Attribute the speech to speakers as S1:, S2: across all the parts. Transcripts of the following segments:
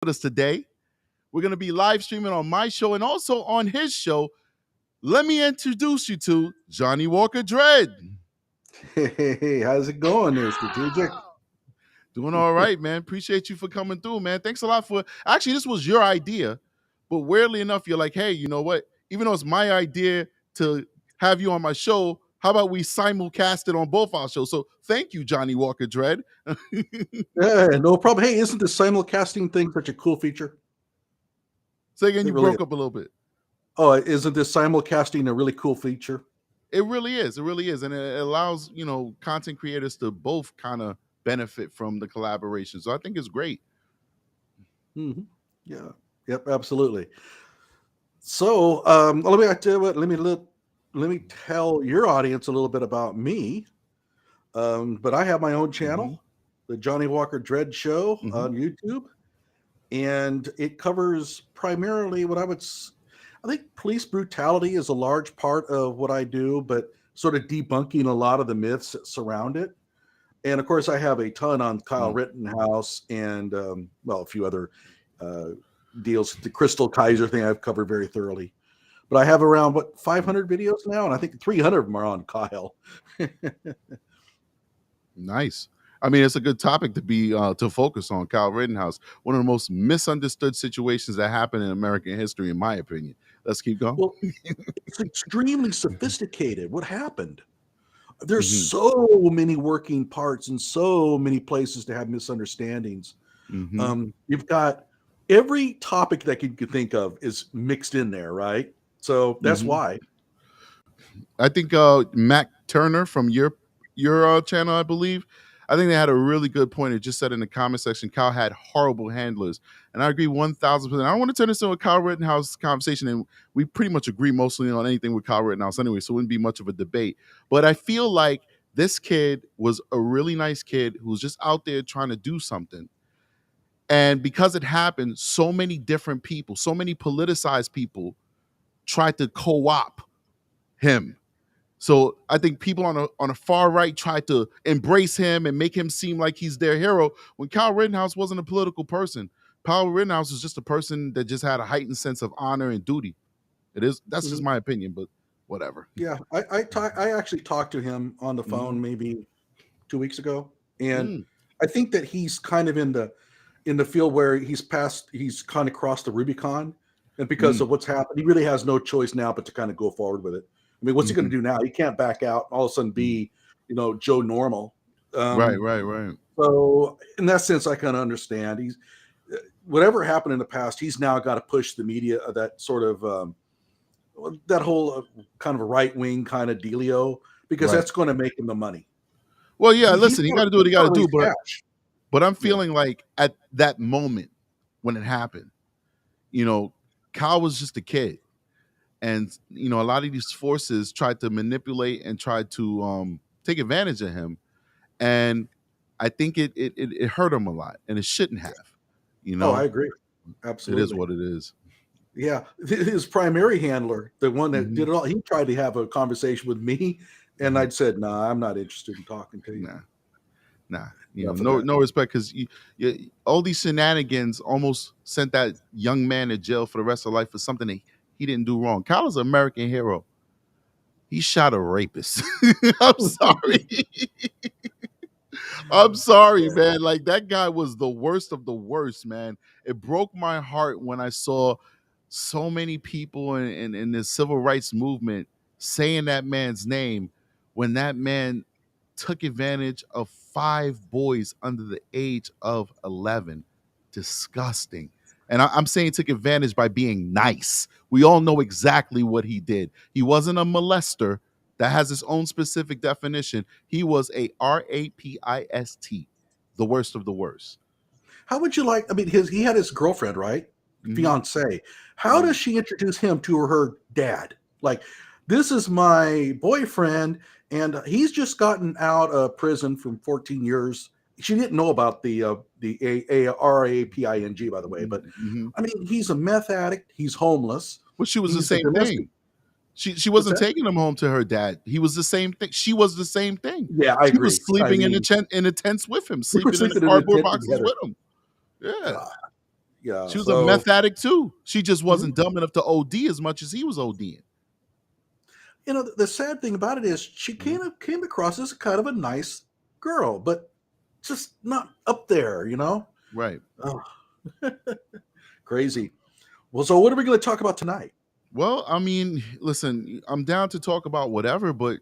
S1: with us today. We're going to be live streaming on my show and also on his show. Let me introduce you to Johnny Walker Dread.
S2: Hey, how's it going there, Strategic?
S1: Doing all right, man. Appreciate you for coming through, man. Thanks a lot for actually, this was your idea, but weirdly enough, you're like, hey, you know what? Even though it's my idea to have you on my show, how about we simulcast it on both our shows? So thank you, Johnny Walker Dread.
S2: Yeah, no problem. Hey, isn't the simulcasting thing such a cool feature?
S1: Say again,
S2: It
S1: you
S2: really
S1: broke
S2: is.
S1: up a little bit.
S2: Oh, isn't this simulcasting a really cool feature?
S1: It really is. It really is. And it allows, content creators to both kind of benefit from the collaboration. So I think it's great.
S2: Mm-hmm. Yeah. Yep. Absolutely. So, let me tell you what. Let me tell your audience a little bit about me. But I have my own channel, the Johnny Walker Dread Show on YouTube, and it covers primarily I think police brutality is a large part of what I do, but sort of debunking a lot of the myths that surround it. And of course, I have a ton on Kyle Rittenhouse and a few other deals. The Crystal Kaiser thing I've covered very thoroughly. But I have around 500 videos now, and I think 300 of them are on Kyle.
S1: Nice. I mean, it's a good topic to focus on. Kyle Rittenhouse, one of the most misunderstood situations that happened in American history, in my opinion. Let's keep going.
S2: Well, it's extremely sophisticated. What happened? There's so many working parts and so many places to have misunderstandings. You've got every topic that you could think of is mixed in there, right? So that's why.
S1: I think Mac Turner from your channel, I believe, I think they had a really good point. It just said in the comment section, Kyle had horrible handlers. And I agree 1,000%. I don't want to turn this into a Kyle Rittenhouse conversation, and we pretty much agree mostly on anything with Kyle Rittenhouse anyway, so it wouldn't be much of a debate. But I feel like this kid was a really nice kid who was just out there trying to do something. And because it happened, so many different people, so many politicized people tried to co-opt him. So I think people on a far right tried to embrace him and make him seem like he's their hero when Kyle Rittenhouse wasn't a political person. Kyle Rittenhouse was just a person that just had a heightened sense of honor and duty. That's just my opinion, but whatever.
S2: Yeah, I actually talked to him on the phone maybe 2 weeks ago, and I think that he's kind of in the field where he's kind of crossed the Rubicon, and because of what's happened, he really has no choice now but to kind of go forward with it. I mean, what's he going to do now? He can't back out and all of a sudden be, Joe Normal.
S1: Right.
S2: So in that sense, I kind of understand. He's whatever happened in the past, he's now got to push the media that sort of that whole kind of a right wing kind of dealio because that's going to make him the money.
S1: Well, yeah. Listen, he got to do what he got to do, but I'm feeling like at that moment when it happened, Kyle was just a kid. And, a lot of these forces tried to manipulate and tried to take advantage of him. And I think it hurt him a lot, and it shouldn't have.
S2: Oh, I agree. Absolutely.
S1: It is what it is.
S2: Yeah. His primary handler, the one that did it all, he tried to have a conversation with me. And I'd said, nah, I'm not interested in talking to you.
S1: Nah. No respect, because all these shenanigans almost sent that young man to jail for the rest of life for something that he didn't do wrong. Kyle is an American hero. He shot a rapist. I'm sorry. I'm sorry, man. Like, that guy was the worst of the worst, man. It broke my heart when I saw so many people in the civil rights movement saying that man's name when that man took advantage of 5 boys under the age of 11. Disgusting. And I'm saying took advantage by being nice. We all know exactly what he did. He wasn't a molester. That has its own specific definition. He was a rapist, the worst of the worst.
S2: How would you like? I mean, he had his girlfriend, right? Fiance. How does she introduce him to her dad? Like, this is my boyfriend, and he's just gotten out of prison from 14 years. She didn't know about the raping, by the way, but I mean, he's a meth addict. He's homeless.
S1: Well, she was the same thing. She wasn't taking him home to her dad. He was the same thing. She was the same thing.
S2: Yeah, I agree.
S1: She was sleeping in the tents with him, sleeping in the cardboard boxes with him. Yeah.
S2: Yeah.
S1: She was a meth
S2: So,
S1: addict too. She just
S2: mhm.
S1: wasn't dumb enough to OD as much as he was ODing.
S2: The sad thing about it is she
S1: Mhm.
S2: kind of came across as kind of a nice girl, but just not up there, you know?
S1: Right.
S2: Oh, crazy. Well, so what are we going to talk about tonight?
S1: Well, I mean, listen, I'm down to talk about whatever, but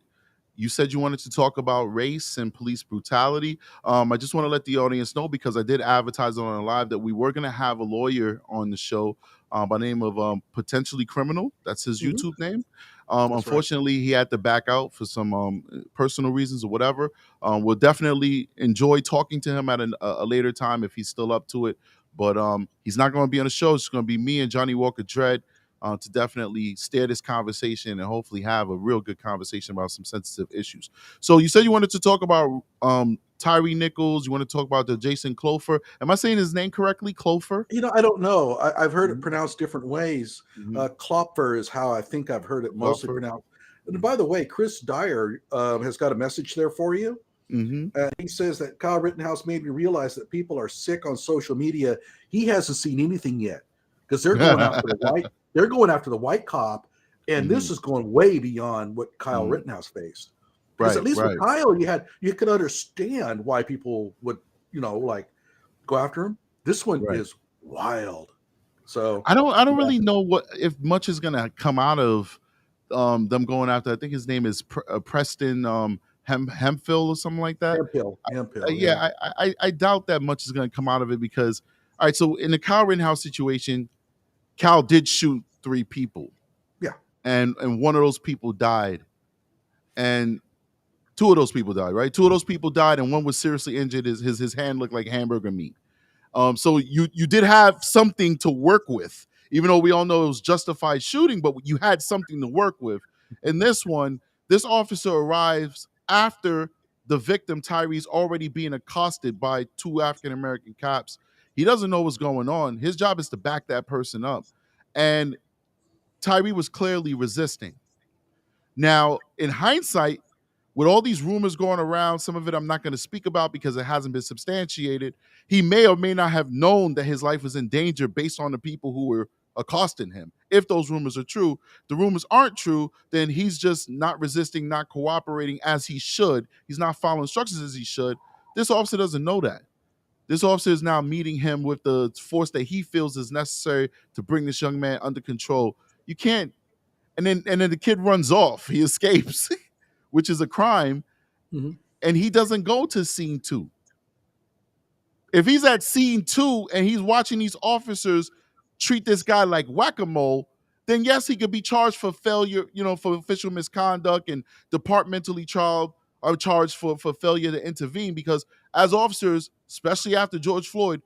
S1: you said you wanted to talk about race and police brutality. I just want to let the audience know because I did advertise on a live that we were going to have a lawyer on the show by the name of Potentially Criminal. That's his
S2: Hmm.
S1: YouTube name.
S2: That's right.
S1: Unfortunately, he had to back out for some personal reasons or whatever. We'll definitely enjoy talking to him at a later time if he's still up to it. But he's not going to be on the show. It's going to be me and Johnny Walker Dread to definitely steer this conversation and hopefully have a real good conversation about some sensitive issues. So you said you wanted to talk about Tyre Nichols. You want to talk about the Jason Kloepfer. Am I saying his name correctly? Kloepfer?
S2: I don't know. I've heard it
S1: Mhm,
S2: pronounced different ways.
S1: mhm.
S2: Klopfer is how I think I've heard it mostly
S1: Kloepfer.
S2: pronounced. And by the way, Chris Dyer has got a message there for you.
S1: Mm-hmm.
S2: He says that Kyle Rittenhouse made me realize that people are sick on social media. He hasn't seen anything yet because they're going after the white. They're going after the white cop, and this
S1: Mhm,
S2: is going way beyond what Kyle
S1: mhm.
S2: Rittenhouse faced. Because at
S1: Right,
S2: least with
S1: right,
S2: Kyle, you could understand why people would like go after him. This one
S1: right.
S2: is wild. So
S1: I don't
S2: yeah,
S1: really know what if much is gonna come out of them going after. I think his name is Preston Hemphill or something like that.
S2: Hemp Hill, yeah.
S1: Yeah, I doubt that much is going to come out of it because, all right, so in the Kyle Rittenhouse situation, Cal did shoot three people,
S2: Yeah.
S1: and one of those people died, and two of those people died, right? Two of those people died, and one was seriously injured. His hand looked like hamburger meat. So you did have something to work with, even though we all know it was justified shooting, but you had something to work with. In this one, this officer arrives after the victim, Tyree's already being accosted by two African American cops. He doesn't know what's going on. His job is to back that person up. And Tyree was clearly resisting. Now, in hindsight, with all these rumors going around, some of it I'm not going to speak about because it hasn't been substantiated. He may or may not have known that his life was in danger based on the people who were accosting him. If those rumors are true, the rumors aren't true, then he's just not resisting, not cooperating as he should. He's not following instructions as he should. This officer doesn't know that. This officer is now meeting him with the force that he feels is necessary to bring this young man under control. You can't, and then the kid runs off. He escapes, which is a crime,
S2: Hmm.
S1: and he doesn't go to scene two. If he's at scene two and he's watching these officers treat this guy like whack-a-mole, then yes, he could be charged for failure, for official misconduct and departmentally charged for failure to intervene. Because as officers, especially after George Floyd,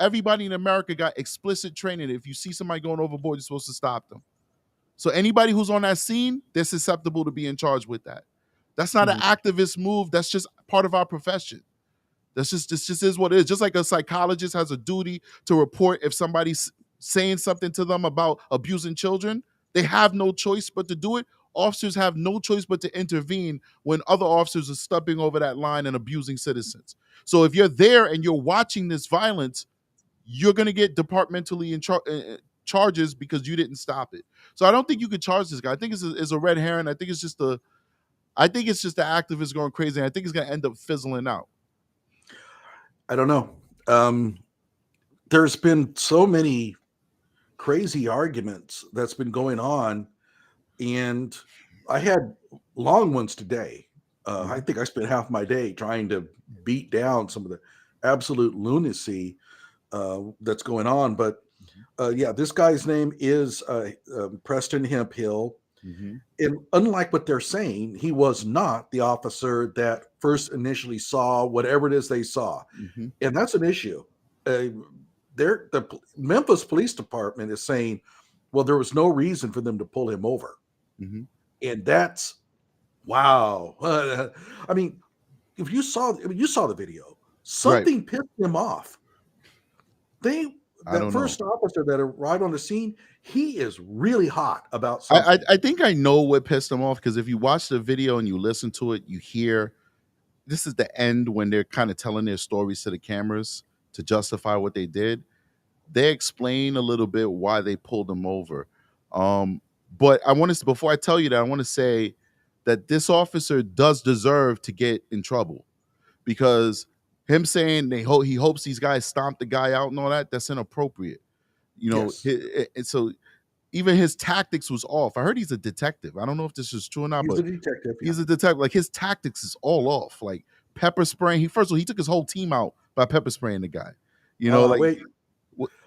S1: everybody in America got explicit training. If you see somebody going overboard, you're supposed to stop them. So anybody who's on that scene, they're susceptible to being charged with that. That's not an
S2: Hmm.
S1: activist move. That's just part of our profession. This just is what it is. Just like a psychologist has a duty to report if somebody's saying something to them about abusing children, they have no choice but to do it. Officers have no choice but to intervene when other officers are stepping over that line and abusing citizens. So if you're there and you're watching this violence, you're going to get departmentally charges because you didn't stop it. So I don't think you could charge this guy. I think it's a red herring. I think it's just the activists going crazy. And I think it's going to end up fizzling out.
S2: I don't know. Um, there's been so many crazy arguments that's been going on, and I had long ones today. I
S1: Mhm.
S2: think I spent half my day trying to beat down some of the absolute lunacy that's going on. But yeah, this guy's name is Preston Hemphill.
S1: Mhm.
S2: And unlike what they're saying, he was not the officer that first initially saw whatever it is they saw.
S1: Mhm.
S2: And that's an issue. Uh, the Memphis Police Department is saying, well, there was no reason for them to pull him over.
S1: Mhm.
S2: And that's wow. I mean, if you saw the video,
S1: Right.
S2: something pissed him off. They
S1: I
S2: That
S1: don't know.
S2: first officer that arrived on the scene, he is really hot about
S1: I I,
S2: something.
S1: I think I know what pissed them off because if you watch the video and you listen to it, you hear this is the end when they're kind of telling their stories to the cameras to justify what they did. they explain a little bit why they pulled him over. Um, but I want to, before I tell you that, I want to say that this officer does deserve to get in trouble, because him saying he hopes these guys stomp the guy out and all that, that's inappropriate. You know,
S2: Yes,
S1: and so even his tactics was off. I heard he's a detective. I don't know if this is true or not,
S2: he's
S1: but
S2: a detective. Yeah.
S1: he's a detective. Like, his tactics is all off. Like, pepper spraying. He, first of all, he took his whole team out by pepper spraying the guy. You know, like,
S2: Wait.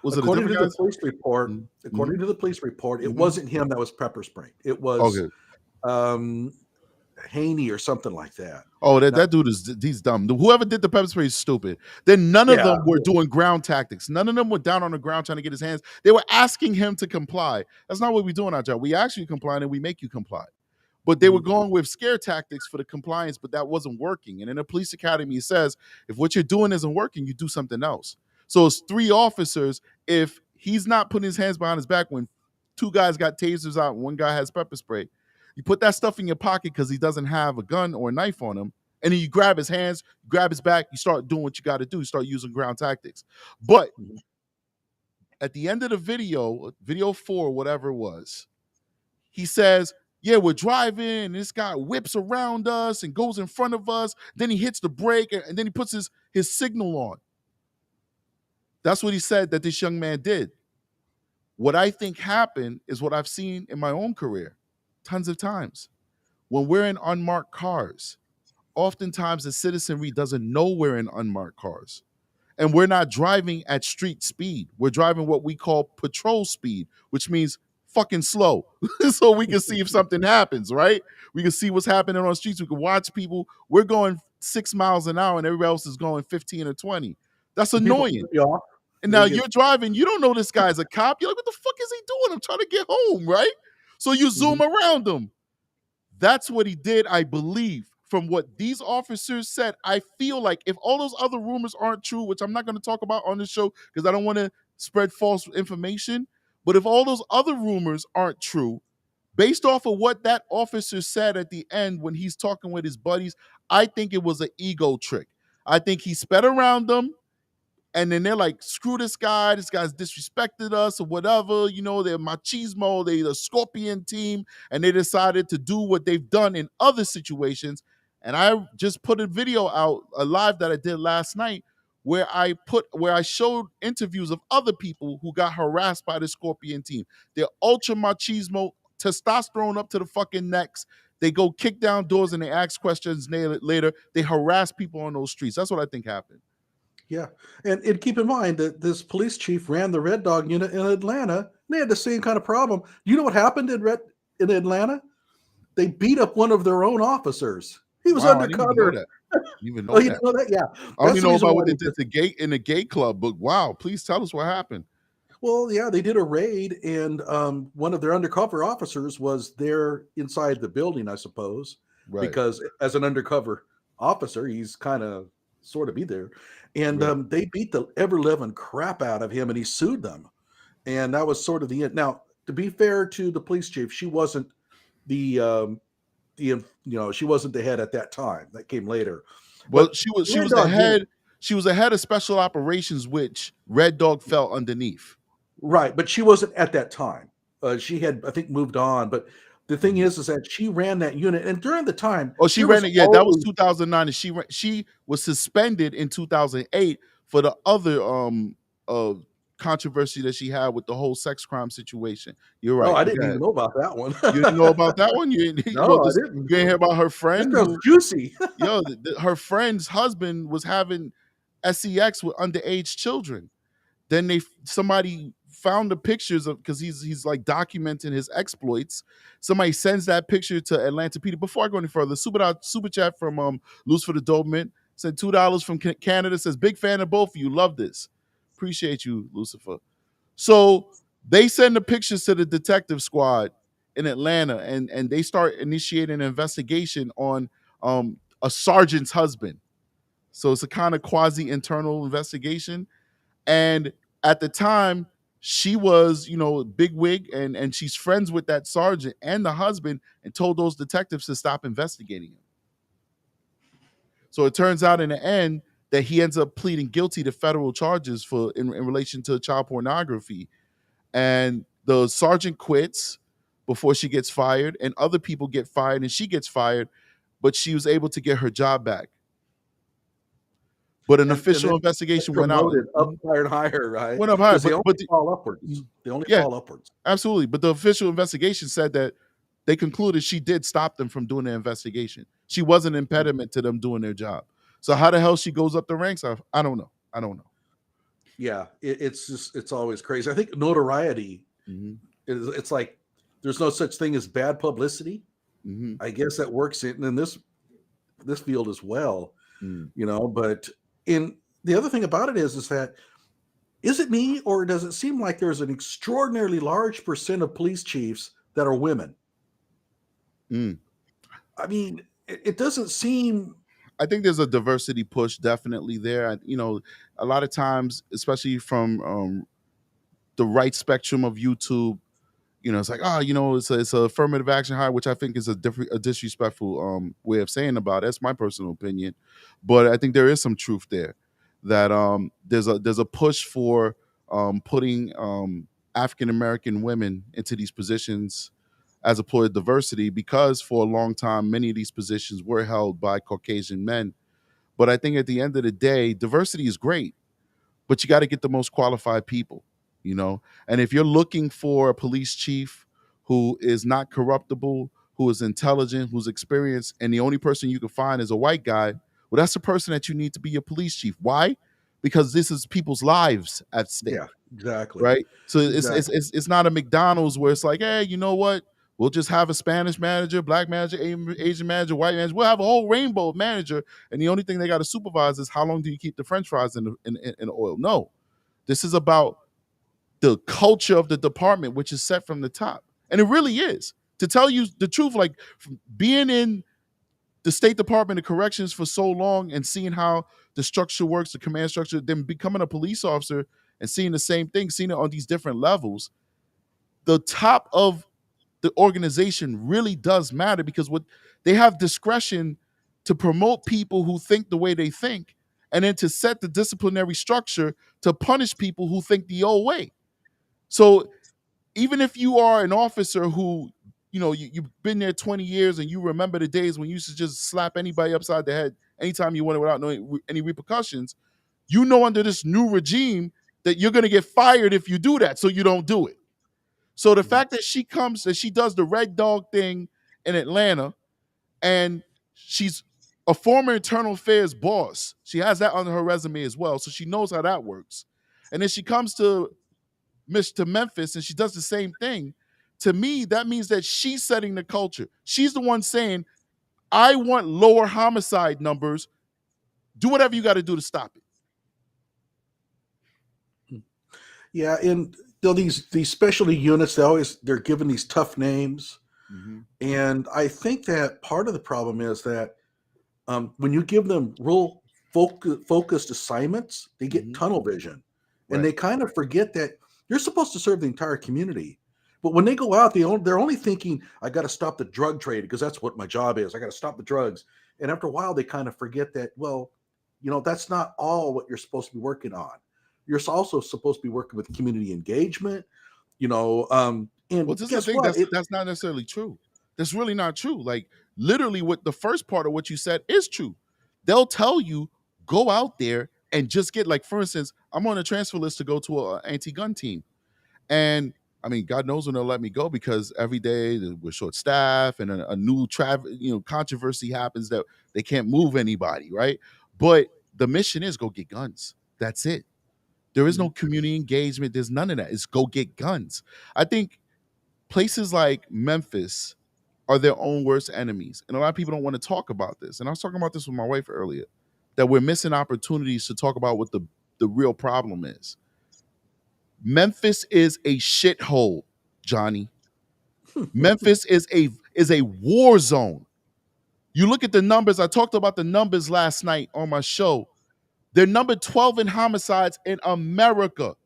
S1: was it a
S2: According to
S1: different
S2: the
S1: guys?
S2: police report,
S1: Mm-hmm.
S2: it
S1: Mm-hmm.
S2: wasn't him that was pepper sprayed. It was
S1: Okay.
S2: um, Haney or something like that.
S1: Oh,
S2: Now,
S1: that dude is, he's dumb. Whoever did the pepper spray is stupid. Then none of
S2: yeah,
S1: them were doing ground tactics. None of them were down on the ground trying to get his hands. They were asking him to comply. That's not what we do in our job. We ask you to comply and we make you comply. But they were
S2: mhm.
S1: going with scare tactics for the compliance, but that wasn't working. And in the police academy, it says if what you're doing isn't working, you do something else. So it's 3 officers. If he's not putting his hands behind his back when 2 guys got tasers out and 1 guy has pepper spray, you put that stuff in your pocket because he doesn't have a gun or a knife on him. And then you grab his hands, grab his back, you start doing what you got to do. You start using ground tactics. But
S2: Mhm.
S1: at the end of the video 4, whatever it was, he says, yeah, we're driving, and this guy whips around us and goes in front of us. Then he hits the brake, and then he puts his signal on. That's what he said that this young man did. What I think happened is what I've seen in my own career tons of times. When we're in unmarked cars, oftentimes the citizenry doesn't know we're in unmarked cars. And we're not driving at street speed. We're driving what we call patrol speed, which means fucking slow. So we can see if something happens, right? We can see what's happening on the streets. We can watch people. We're going 6 miles an hour and everybody else is going 15 or 20. That's
S2: And people
S1: annoying.
S2: cut you off.
S1: And
S2: They
S1: now
S2: get
S1: you're driving, you don't know this guy's a cop. You're like, what the fuck is he doing? I'm trying to get home, right? So you
S2: mhm.
S1: zoom around him. That's what he did, I believe. From what these officers said, I feel like if all those other rumors aren't true, which I'm not going to talk about on this show because I don't want to spread false information, but if all those other rumors aren't true, based off of what that officer said at the end when he's talking with his buddies, I think it was an ego trick. I think he sped around them, and then they're like, screw this guy, this guy's disrespected us or whatever, they're machismo, they're the scorpion team, and they decided to do what they've done in other situations. And I just put a video out, a live that I did last night, where I showed interviews of other people who got harassed by the scorpion team. They're ultra machismo, testosterone up to the fucking necks. They go kick down doors and they ask questions later. They harass people on those streets. That's what I think happened.
S2: Yeah, and keep in mind that this police chief ran the Red Dog unit in Atlanta. And they had the same kind of problem. You know what happened in Atlanta? They beat up one of their own officers. He was
S1: Wow, I didn't even know
S2: undercover.
S1: that. Didn't even
S2: Oh,
S1: know
S2: you
S1: that.
S2: know that? Yeah,
S1: I
S2: that's
S1: only
S2: the
S1: know
S2: reason
S1: about
S2: why
S1: what they
S2: they
S1: did in the gay club, but wow, please tell us what happened.
S2: Well, yeah, they did a raid, and one of their undercover officers was there inside the building, I suppose,
S1: Right.
S2: because as an undercover officer, he's kind of sort of be there. And
S1: Right.
S2: they beat the ever living crap out of him, and he sued them. And that was sort of the end. Now, to be fair to the police chief, she wasn't she wasn't the head at that time. That came later.
S1: Well,
S2: But
S1: she
S2: Red
S1: was the
S2: Dog unit,
S1: head. She was the head of special operations, which Red Dog fell underneath.
S2: right? But she wasn't at that time. She had, I think, moved on. But the thing
S1: Mhm.
S2: is that she ran that unit, and during the time,
S1: Oh, she
S2: there was
S1: ran it. Yeah, that was
S2: always
S1: 2009, and she was suspended in 2008 for the other uh controversy that she had with the whole sex crime situation. You're
S2: oh,
S1: right.
S2: I
S1: But
S2: didn't
S1: go
S2: even
S1: ahead.
S2: know about that one.
S1: You didn't know about that one? You didn't, well,
S2: No, I
S1: this
S2: didn't.
S1: you didn't hear about her
S2: This
S1: friend
S2: sounds
S1: who,
S2: juicy.
S1: her friend's husband was having sex with underage children. Then somebody found the pictures of, because he's like documenting his exploits. Somebody sends that picture to Atlanta PD. Before I go any further, super chat from Luz for the Doberman sent $2 from Canada. Says big fan of both of you. Love this. Appreciate you, Lucifer. So they send the pictures to the detective squad in Atlanta, and they start initiating an investigation on a sergeant's husband. So it's a kind of quasi internal investigation. And at the time, she was, big wig, and she's friends with that sergeant and the husband, and told those detectives to stop investigating him. So it turns out in the end that he ends up pleading guilty to federal charges for in relation to child pornography. And the sergeant quits before she gets fired, and other people get fired, and she gets fired, but she was able to get her job back. But an
S2: And
S1: official
S2: then get
S1: investigation went out.
S2: promoted up higher and higher, right?
S1: Went up higher,
S2: Because they only
S1: but
S2: fall upwards. They only
S1: yeah,
S2: fall upwards.
S1: absolutely. But the official investigation said that they concluded she did stop them from doing the investigation. She was an impediment to them doing their job. So how the hell she goes up the ranks? I don't know. I don't know.
S2: Yeah, it's just it's always crazy. I think notoriety
S1: Mm-hmm.
S2: it's like there's no such thing as bad publicity.
S1: Mm-hmm.
S2: I guess that works in this field as well,
S1: Mm.
S2: you know. But in the other thing about it is that is it me or does it seem like there's an extraordinarily large percent of police chiefs that are women?
S1: Mm.
S2: I mean, it doesn't seem.
S1: I think there's a diversity push definitely there. You know, a lot of times, especially from the right spectrum of YouTube, you know, it's like, oh, you know, it's a affirmative action hire, which I think is a disrespectful way of saying about it. That's my personal opinion, but I think there is some truth there that there's a push for putting African American women into these positions as a diversity, because for a long time many of these positions were held by Caucasian men. But I think at the end of the day, diversity is great, but you got to get the most qualified people, you know. And if you're looking for a police chief who is not corruptible, who is intelligent, who's experienced, and the only person you can find is a white guy, well, that's the person that you need to be your police chief. Why? Because this is people's lives at
S2: Yeah,
S1: stake,
S2: exactly,
S1: right? So
S2: exactly.
S1: it's not a McDonald's where it's like, hey, you know what? We'll just have a Spanish manager, black manager, Asian manager, white manager. We'll have a whole rainbow of manager, and the only thing they got to supervise is how long do you keep the French fries in the oil? No, this is about the culture of the department, which is set from the top, and it really is. To tell you the truth, like being in the State Department of Corrections for so long and seeing how the structure works, the command structure, then becoming a police officer and seeing the same thing, seeing it on these different levels, the top of the organization really does matter, because what they have discretion to promote people who think the way they think, and then to set the disciplinary structure to punish people who think the old way. So even if you are an officer who, you know, you've been there 20 years and you remember the days when you used to just slap anybody upside the head anytime you wanted without knowing any repercussions, you know, under this new regime that you're going to get fired if you do that. So you don't do it. So the
S2: Mhm.
S1: fact that she comes and she does the red dog thing in Atlanta, and she's a former internal affairs boss, she has that on her resume as well. So she knows how that works. And then she comes to Memphis and she does the same thing. To me, that means that she's setting the culture. She's the one saying, I want lower homicide numbers. Do whatever you got to do to stop it.
S2: Yeah, and these specialty units, they're given these tough names,
S1: Mm-hmm.
S2: and I think that part of the problem is that when you give them real focused assignments, they get
S1: Mm-hmm.
S2: tunnel vision, and
S1: Right.
S2: they kind of forget that you're supposed to serve the entire community. But when they go out, they're only thinking, "I got to stop the drug trade because that's what my job is. I got to stop the drugs." And after a while, they kind of forget that. Well, you know, that's not all what you're supposed to be working on. You're also supposed to be working with community engagement. You know,
S1: Well,
S2: and
S1: this is the
S2: guess
S1: thing.
S2: what?
S1: That's not necessarily true. That's really not true. Like literally, what the first part of what you said is true. They'll tell you go out there and just get, like, for instance, I'm on a transfer list to go to an anti-gun team, and I mean, God knows when they'll let me go, because every day we're short staff and a new controversy happens that they can't move anybody, right? But the mission is go get guns. That's it. There is no
S2: Mhm.
S1: community engagement. There's none of that. It's go get guns. I think places like Memphis are their own worst enemies. And a lot of people don't want to talk about this. And I was talking about this with my wife earlier, that we're missing opportunities to talk about what the real problem is. Memphis is a shithole, Johnny. Memphis is a war zone. You look at the numbers. I talked about the numbers last night on my show. They're number 12 in homicides in America.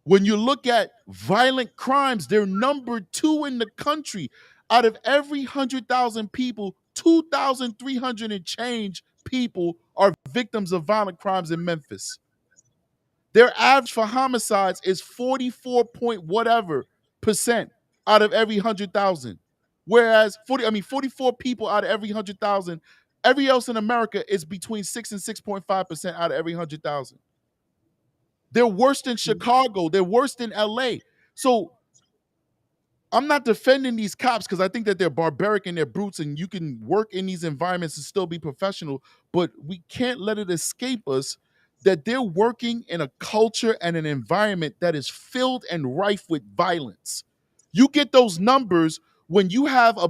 S1: When you look at violent crimes, they're number 2 in the country. Out of every 100,000 people, 2,300 and change people are victims of violent crimes in Memphis. Their average for homicides is 44 point whatever percent out of every 100,000. Whereas 44 people out of every 100,000, every else in America is between 6 and 6.5% out of every 100,000. They're worse than Chicago. They're worse than LA. So I'm not defending these cops because I think that they're barbaric and they're brutes, and you can work in these environments and still be professional, but we can't let it escape us that they're working in a culture and an environment that is filled and rife with violence. You get those numbers when you have a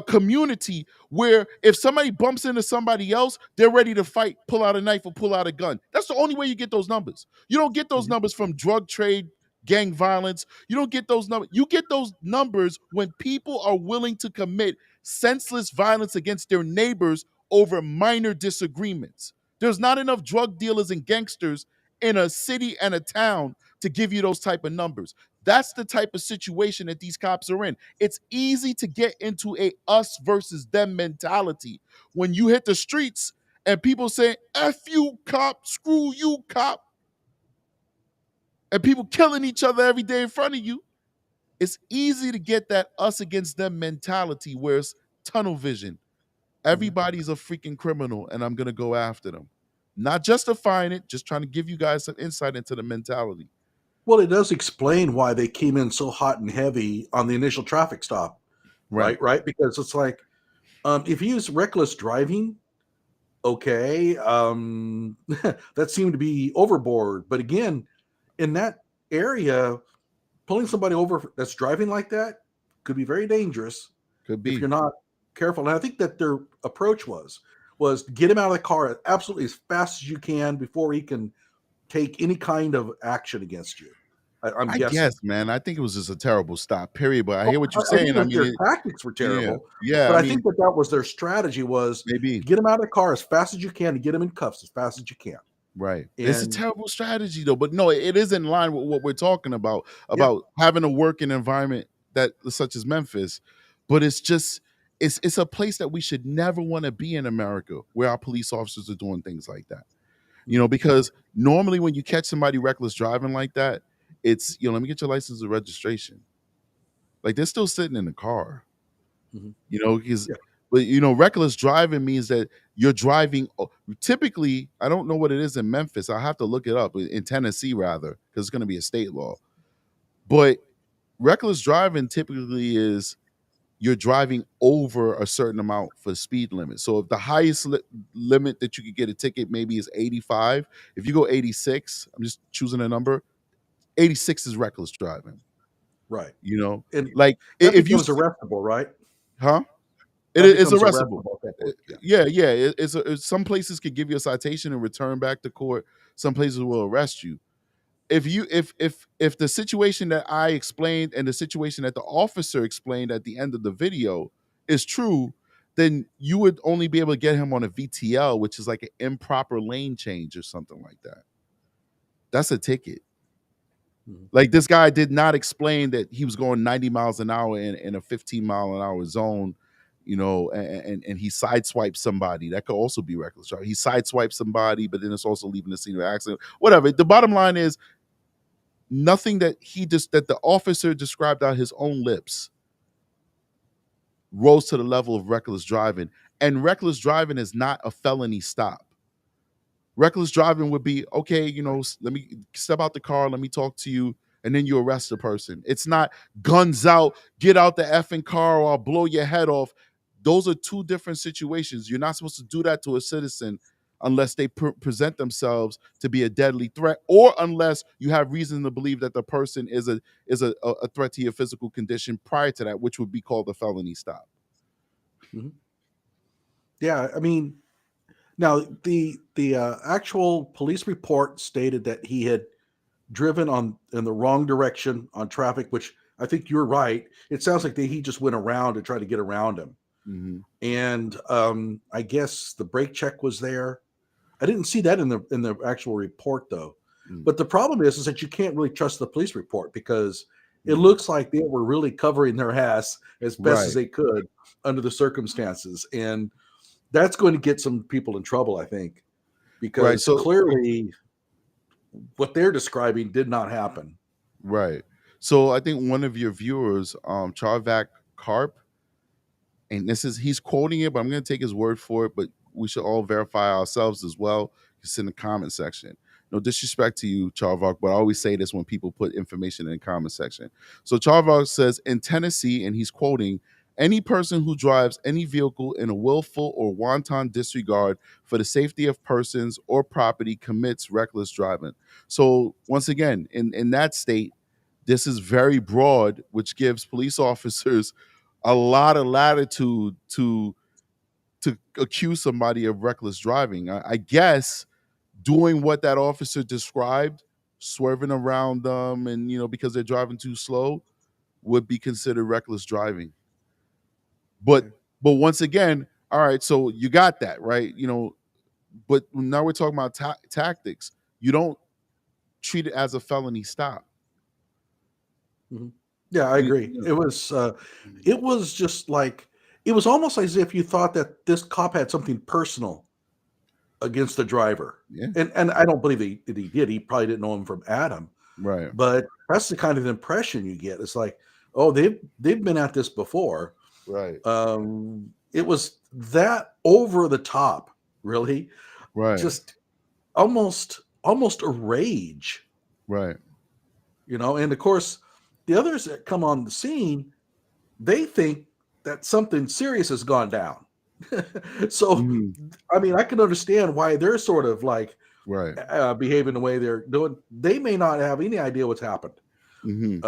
S1: community where if somebody bumps into somebody else, they're ready to fight, pull out a knife or pull out a gun. That's the only way you get those numbers. You don't get those numbers from drug trade, gang violence. You don't get those numbers. You get those numbers when people are willing to commit senseless violence against their neighbors over minor disagreements. There's not enough drug dealers and gangsters in a city and a town to give you those type of numbers. That's the type of situation that these cops are in. It's easy to get into a us versus them mentality when you hit the streets and people say, F you, cop, screw you, cop, and people killing each other every day in front of you. It's easy to get that us against them mentality where it's tunnel vision. Everybody's a freaking criminal and I'm going to go after them. Not justifying it, just trying to give you guys some insight into the mentality.
S2: Well, it does explain why they came in so hot and heavy on the initial traffic stop, right? Because it's like, if you use reckless driving, okay, that seemed to be overboard. But again, in that area, pulling somebody over that's driving like that could be very dangerous
S1: Could
S2: if
S1: be.
S2: you're not careful. And I think that their approach was get him out of the car absolutely as fast as you can before he can take any kind of action against you. I'm
S1: I
S2: guessing.
S1: guess, man. I think it was just a terrible stop, period. But I hear what you're
S2: I think
S1: saying. I
S2: that
S1: mean,
S2: their tactics were terrible,
S1: yeah.
S2: but
S1: I
S2: I
S1: mean,
S2: think that was their strategy was
S1: maybe
S2: get him out of the car as fast as you can and get him in cuffs as fast as you can.
S1: right.
S2: And
S1: It's a terrible strategy, though. But no, it is in line with what we're talking about
S2: yeah,
S1: having a working environment that such as Memphis. But it's just it's a place that we should never want to be in America, where our police officers are doing things like that. Because normally when you catch somebody reckless driving like that, it's let me get your license and registration. Like they're still sitting in the car. Because
S2: yeah,
S1: but reckless driving means that you're driving typically. I don't know what it is in Memphis. I have to look it up in Tennessee rather, because it's going to be a state law. But reckless driving typically is you're driving over a certain amount for the speed limit. So if the highest limit that you could get a ticket maybe is 85, if you go 86, I'm just choosing a number, 86 is reckless driving.
S2: right. And
S1: Like
S2: that
S1: if you
S2: becomes arrestable, right?
S1: huh?
S2: That
S1: It's
S2: becomes
S1: arrestable.
S2: arrestable at that point.
S1: Yeah. Some places could give you a citation and return back to court. Some places will arrest you. If the situation that I explained and the situation that the officer explained at the end of the video is true, then you would only be able to get him on a VTL, which is like an improper lane change or something like that. That's a ticket. Like this guy did not explain that he was going 90 miles an hour in a 15-mile-an-hour zone, and he sideswiped somebody. That could also be reckless driving. He sideswiped somebody, but then it's also leaving the scene of the accident. Whatever. The bottom line is nothing that that the officer described out his own lips rose to the level of reckless driving. And reckless driving is not a felony stop. Reckless driving would be, okay, let me step out the car, let me talk to you, and then you arrest the person. It's not guns out, get out the effing car or I'll blow your head off. Those are two different situations. You're not supposed to do that to a citizen unless they present themselves to be a deadly threat, or unless you have reason to believe that the person is a threat to your physical condition prior to that, which would be called a felony stop.
S2: Yeah, I mean, now the actual police report stated that he had driven in the wrong direction on traffic, which I think you're right. It sounds like he just went around to try to get around him. And I guess the brake check was there. I didn't see that in the actual report though. But the problem is that you can't really trust the police report because it looks like they were really covering their ass as best as they could under the circumstances. And that's going to get some people in trouble, I think,
S1: Right.
S2: because
S1: So
S2: clearly what they're describing did not happen.
S1: right. So I think one of your viewers, Charvak Carp, and this is he's quoting it, but I'm going to take his word for it. But we should all verify ourselves as well. It's in the comment section. No disrespect to you, Charvak, but I always say this when people put information in the comment section. So Charvak says in Tennessee, and he's quoting, any person who drives any vehicle in a willful or wanton disregard for the safety of persons or property commits reckless driving. So once again, in that state, this is very broad, which gives police officers a lot of latitude to accuse somebody of reckless driving. I guess doing what that officer described, swerving around them, and because they're driving too slow, would be considered reckless driving. But
S2: Okay.
S1: but once again, all right, so you got that right, but now we're talking about tactics. You don't treat it as a felony stop.
S2: Mhm. Yeah, I
S1: You,
S2: agree.
S1: you
S2: It was just like it was almost as if you thought that this cop had something personal against the driver,
S1: yeah,
S2: and I don't believe that he did. He probably didn't know him from Adam,
S1: right,
S2: but that's the kind of impression you get. It's like, oh, they've been at this before.
S1: right,
S2: It was that over the top, really,
S1: right,
S2: just almost a rage,
S1: right.
S2: And of course, the others that come on the scene, they think that something serious has gone down. So,
S1: Hmm.
S2: I mean, I can understand why they're sort of like
S1: Right.
S2: behaving the way they're doing. They may not have any idea what's happened.
S1: Hmm.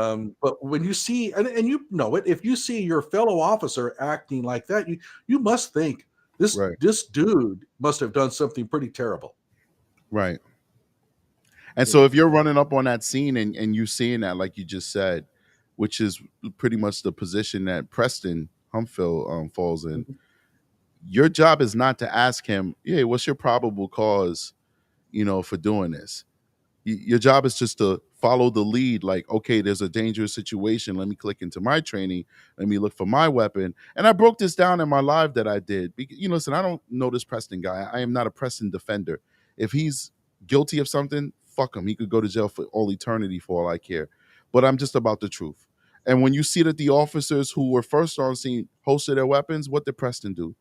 S2: But when you see, and you know it, if you see your fellow officer acting like that, you must think
S1: Right.
S2: this dude must have done something pretty terrible.
S1: Right. And
S2: You
S1: so
S2: know.
S1: if you're running up on that scene and you seeing that, like you just said, which is pretty much the position that Preston Humphil falls in,
S2: Mhm.
S1: your job is not to ask him, "Yeah, what's your probable cause, for doing this?" Your job is just to follow the lead. Like, okay, there's a dangerous situation. Let me click into my training. Let me look for my weapon. And I broke this down in my live that I did. Listen, I don't know this Preston guy. I am not a Preston defender. If he's guilty of something, fuck him. He could go to jail for all eternity for all I care. But I'm just about the truth. And when you see that the officers who were first on scene holstered their weapons, what did Preston do?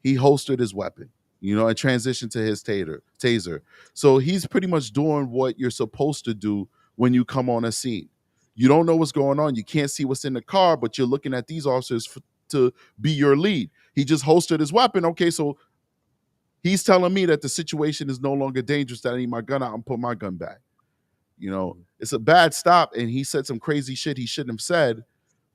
S1: He holstered his weapon, and transitioned to his taser. So he's pretty much doing what you're supposed to do when you come on a scene. You don't know what's going on. You can't see what's in the car, but you're looking at these officers to be your lead. He just holstered his weapon. Okay, so he's telling me that the situation is no longer dangerous, that I need my gun out and put my gun back. It's a bad stop, and he said some crazy shit he shouldn't have said,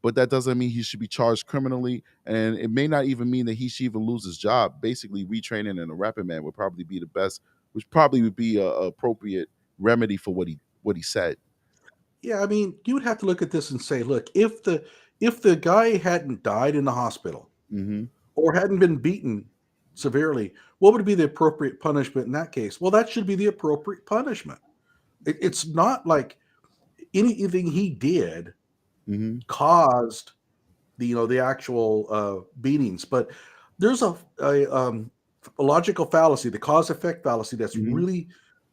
S1: but that doesn't mean he should be charged criminally, and it may not even mean that he should even lose his job. Basically, retraining in a rapping man would probably be the best, which probably would be a appropriate remedy for what he said.
S2: Yeah, I mean, you would have to look at this and say, look, if the guy hadn't died in the hospital
S1: Hmm.
S2: or hadn't been beaten severely, what would be the appropriate punishment in that case? Well, that should be the appropriate punishment. It's not like anything he did
S1: Hmm.
S2: caused the actual beatings, but there's a logical fallacy, the cause effect fallacy, that's
S1: Hmm.
S2: really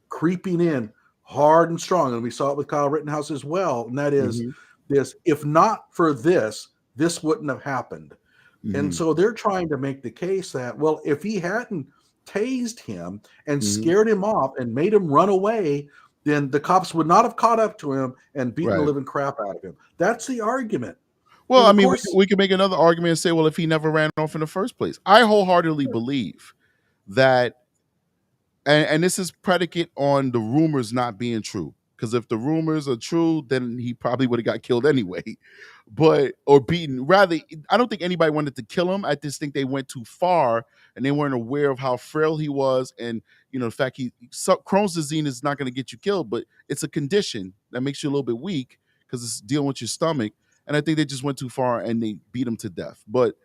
S2: creeping in hard and strong, and we saw it with Kyle Rittenhouse as well. And that is
S1: Hmm.
S2: this: if not for this wouldn't have happened. And
S1: Hmm.
S2: so they're trying to make the case that, well, if he hadn't tased him and
S1: Hmm.
S2: scared him off and made him run away, then the cops would not have caught up to him and beaten the
S1: Right.
S2: living crap out of him. That's the argument.
S1: Well,
S2: And
S1: I
S2: of
S1: mean,
S2: course,
S1: we can make another argument and say, well, if he never ran off in the first place, I wholeheartedly believe that, and this is predicate on the rumors not being true. Because if the rumors are true, then he probably would have got killed anyway, but or beaten. Rather, I don't think anybody wanted to kill him. I just think they went too far and they weren't aware of how frail he was, and the fact Crohn's disease is not going to get you killed, but it's a condition that makes you a little bit weak because it's dealing with your stomach. And I think they just went too far and they beat him to death. But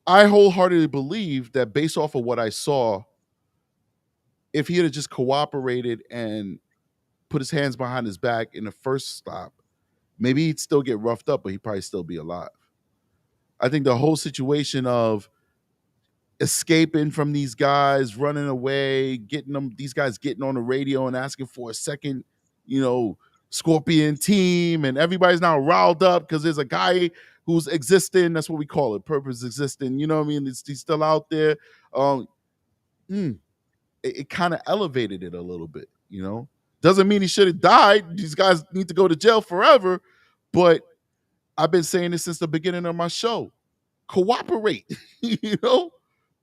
S1: I wholeheartedly believe that based off of what I saw, if he had just cooperated and put his hands behind his back in the first stop, maybe he'd still get roughed up, but he'd probably still be alive. I think the whole situation of escaping from these guys, running away, these guys getting on the radio and asking for a second, you know, Scorpion team, and everybody's now riled up because there's a guy who's existing. That's what we call it, purpose existing. You know what I mean? He's still out there. Um, mm, it kind of elevated it a little bit. You know, doesn't mean he should have died. These guys need to go to jail forever. But I've been saying this since the beginning of my show. Cooperate. You know,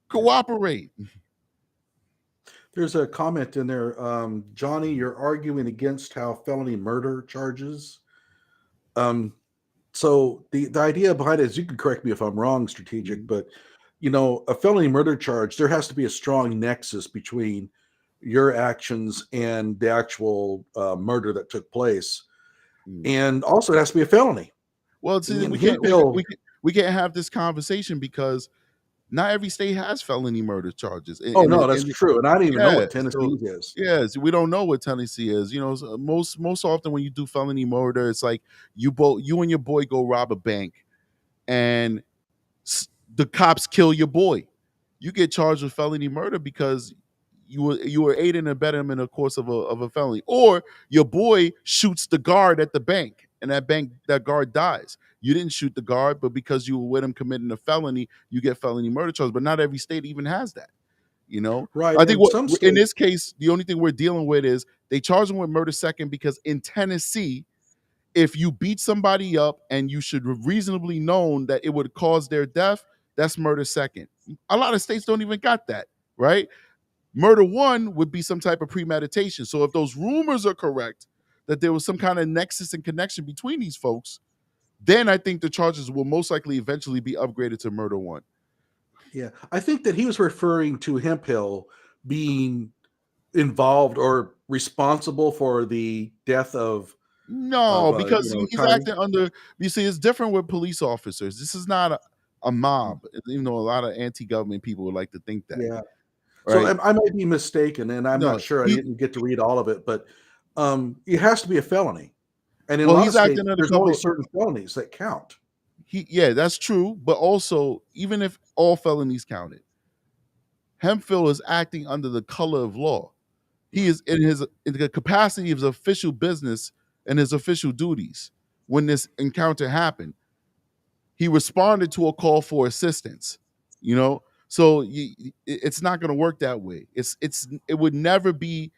S1: cooperate.
S2: There's a comment in there, Johnny. You're arguing against how felony murder charges. Um, so the idea behind it is, you can correct me if I'm wrong, strategic, but a felony murder charge, there has to be a strong nexus between your actions and the actual murder that took place, and also it has to be a felony.
S1: Well, see, we can't have this conversation because not every state has felony murder charges.
S2: Oh no, that's true, and I don't even know what Tennessee is.
S1: Yes, we don't know what Tennessee is. You know, so most often when you do felony murder, it's like you and your boy go rob a bank, and the cops kill your boy. You get charged with felony murder because you were aiding and abetting him in the course of a felony, or your boy shoots the guard at the bank, and that guard dies. You didn't shoot the guard, but because you were with him committing a felony, you get felony murder charges. But not every state even has that. You know,
S2: right?
S1: I think in this case, the only thing we're dealing with is they charge him with murder second because in Tennessee, if you beat somebody up and you should have reasonably known that it would cause their death, that's murder second. A lot of states don't even got that, right? Murder one would be some type of premeditation. So if those rumors are correct that there was some kind of nexus and connection between these folks, then I think the charges will most likely eventually be upgraded to murder one.
S2: Yeah, I think that he was referring to Hemphill being involved or responsible for the death of.
S1: No, because he's acting under. You see, it's different with police officers. This is not a mob, even though a lot of anti-government people would like to think that.
S2: Yeah.
S1: Right?
S2: So I might be mistaken, and I'm not sure. I didn't get to read all of it, but it has to be a felony. And in a lot of states, there's only certain felonies that count.
S1: Yeah, that's true. But also, even if all felonies counted, Hemphill is acting under the color of law. He is in the capacity of his official business and his official duties when this encounter happened. He responded to a call for assistance, you know? So it's not going to work that way. It would never be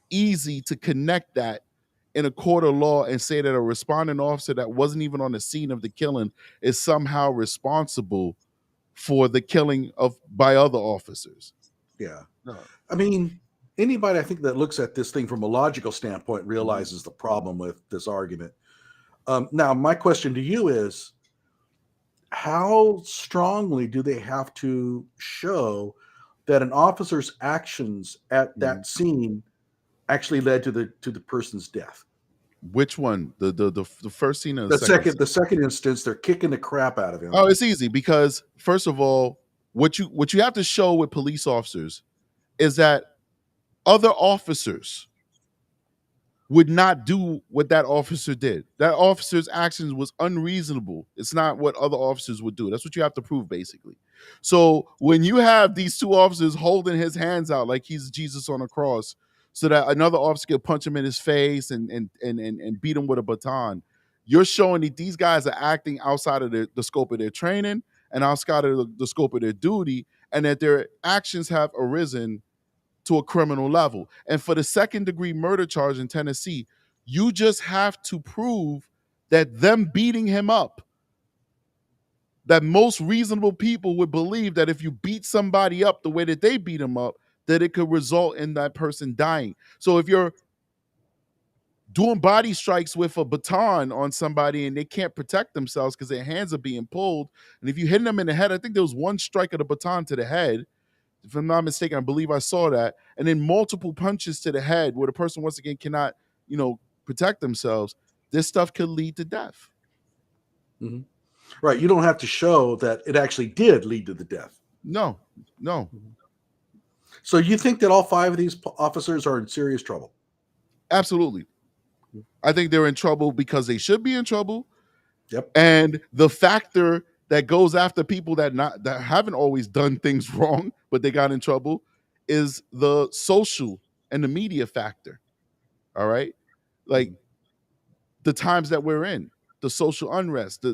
S1: easy to connect that in a court of law and say that a responding officer that wasn't even on the scene of the killing is somehow responsible for the killing by other officers.
S2: Yeah. No. I mean, anybody I think that looks at this thing from a logical standpoint realizes the problem with this argument. Now, my question to you is, how strongly do they have to show that an officer's actions at that scene actually led to the person's death?
S1: Which one? The first scene or
S2: the second instance, they're kicking the crap out of him.
S1: Oh, it's easy because first of all, what you have to show with police officers is that other officers would not do what that officer did. That officer's actions was unreasonable. It's not what other officers would do. That's what you have to prove, basically. So when you have these two officers holding his hands out like he's Jesus on a cross, so that another officer could punch him in his face and beat him with a baton, you're showing that these guys are acting outside of the scope of their training and outside of the scope of their duty, and that their actions have arisen to a criminal level. And for the second-degree murder charge in Tennessee, you just have to prove that them beating him up, that most reasonable people would believe that if you beat somebody up the way that they beat him up, that it could result in that person dying. So if you're doing body strikes with a baton on somebody and they can't protect themselves because their hands are being pulled, and if you hit them in the head, I think there was one strike of the baton to the head, if I'm not mistaken, I believe I saw that, and then multiple punches to the head where the person once again cannot, protect themselves, this stuff could lead to death.
S2: Mm-hmm. Right. You don't have to show that it actually did lead to the death.
S1: No.
S2: So you think that all 5 of these officers are in serious trouble?
S1: Absolutely. I think they're in trouble because they should be in trouble.
S2: Yep.
S1: And the factor that goes after people that haven't always done things wrong, but they got in trouble, is the social and the media factor. All right, like
S2: Mhm.
S1: the times that we're in, the social unrest, the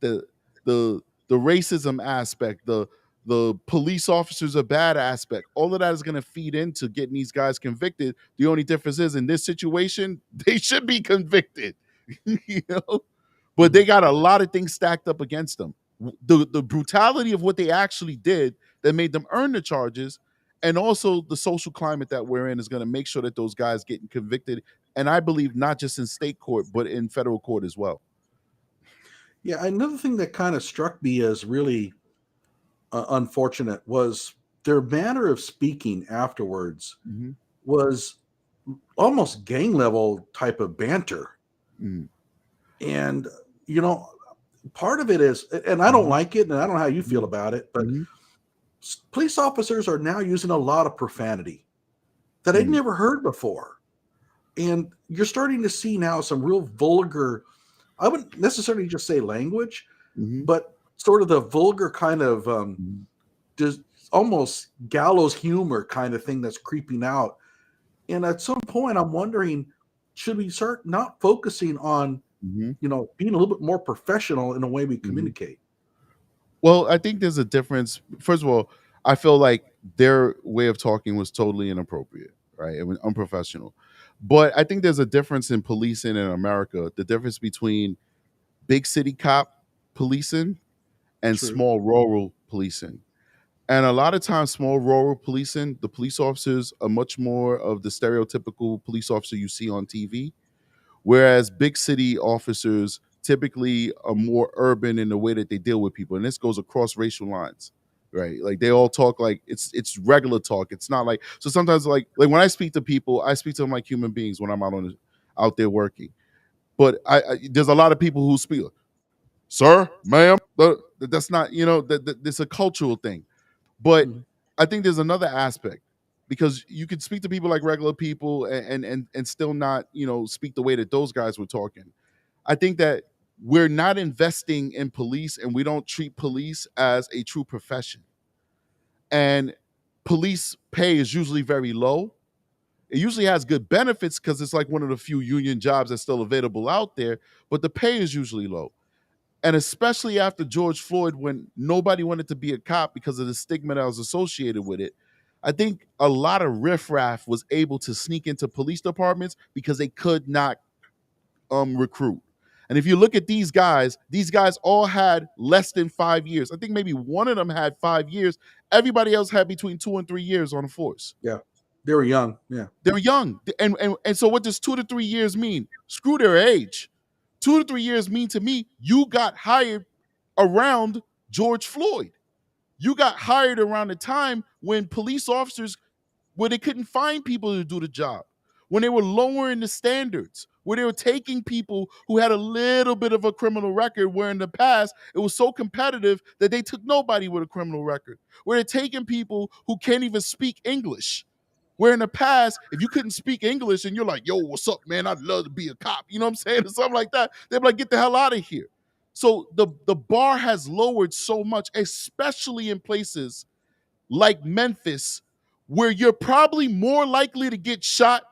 S1: the the racism aspect, the police officers are bad aspect. All of that is going to feed into getting these guys convicted. The only difference is in this situation, they should be convicted, you know, but they
S2: Mhm.
S1: got a lot of things stacked up against them. The brutality of what they actually did that made them earn the charges, and also the social climate that we're in is going to make sure that those guys getting convicted, and I believe not just in state court but in federal court as well.
S2: Yeah, another thing that kind of struck me as really unfortunate was their manner of speaking afterwards
S1: Mm-hmm.
S2: was almost gang level type of banter.
S1: Mm-hmm.
S2: And, you know, part of it is, and I don't
S1: Mm-hmm.
S2: like it, and I don't know how you feel about it, but
S1: Mm-hmm.
S2: police officers are now using a lot of profanity that I'd
S1: Mm-hmm.
S2: never heard before. And you're starting to see now some real vulgar, I wouldn't necessarily just say language,
S1: Mm-hmm.
S2: but sort of the vulgar kind of
S1: Mm-hmm.
S2: just almost gallows humor kind of thing that's creeping out. And at some point, I'm wondering, should we start not focusing on,
S1: Mm-hmm.
S2: being a little bit more professional in the way we
S1: Mm-hmm.
S2: communicate?
S1: Well, I think there's a difference. First of all, I feel like their way of talking was totally inappropriate, right? It was unprofessional. But I think there's a difference in policing in America. The difference between big city cop policing and
S2: True.
S1: small rural policing. And a lot of times, small rural policing, the police officers are much more of the stereotypical police officer you see on TV, whereas big city officers typically are more urban in the way that they deal with people. And this goes across racial lines, right? Like they all talk like it's regular talk. It's not like so sometimes like when I speak to people, I speak to them like human beings when I'm out there working. But I there's a lot of people who speak, sir, ma'am. That's not, that's a cultural thing. But
S2: Mhm.
S1: I think there's another aspect because you could speak to people like regular people and still not, speak the way that those guys were talking. I think that we're not investing in police and we don't treat police as a true profession. And police pay is usually very low. It usually has good benefits because it's like one of the few union jobs that's still available out there, but the pay is usually low. And especially after George Floyd, when nobody wanted to be a cop because of the stigma that was associated with it, I think a lot of riffraff was able to sneak into police departments because they could not recruit. And if you look at these guys all had less than 5 years. I think maybe one of them had 5 years. Everybody else had between 2 and 3 years on the force.
S2: Yeah. They were young. Yeah.
S1: They're young. And so what does 2 to 3 years mean? Screw their age. 2 to 3 years mean to me, you got hired around George Floyd. You got hired around the time when police officers, where they couldn't find people to do the job, when they were lowering the standards, where they were taking people who had a little bit of a criminal record, where in the past it was so competitive that they took nobody with a criminal record, where they're taking people who can't even speak English. Where in the past, if you couldn't speak English and you're like, yo, what's up, man? I'd love to be a cop. You know what I'm saying? Or something like that. They'd be like, get the hell out of here. So the bar has lowered so much, especially in places like Memphis, where you're probably more likely to get shot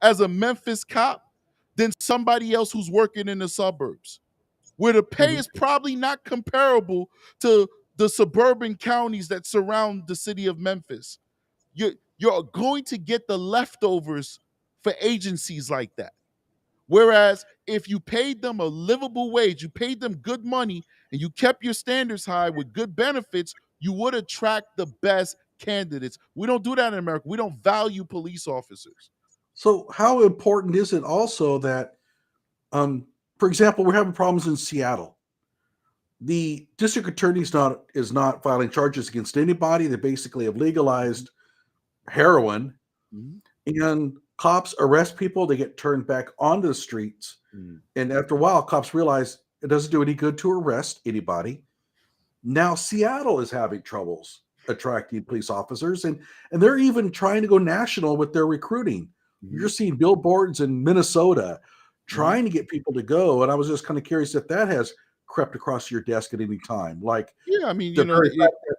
S1: as a Memphis cop than somebody else who's working in the suburbs, where the pay
S2: Mhm.
S1: is probably not comparable to the suburban counties that surround the city of Memphis. You're going to get the leftovers for agencies like that. Whereas if you paid them a livable wage, you paid them good money, and you kept your standards high with good benefits, you would attract the best candidates. We don't do that in America. We don't value police officers.
S2: So, how important is it also that, for example, we're having problems in Seattle? The district attorney's not filing charges against anybody. They basically have legalized heroin,
S1: Mhm.
S2: and cops arrest people. They get turned back onto the streets,
S1: Mhm.
S2: and after a while, cops realize it doesn't do any good to arrest anybody. Now Seattle is having troubles attracting police officers, and they're even trying to go national with their recruiting. You're
S1: Mhm.
S2: seeing billboards in Minnesota
S1: Mhm.
S2: trying to get people to go, and I was just kind of curious if that has crept across your desk at any time. Like
S1: Yeah, I mean,
S2: the very fact that,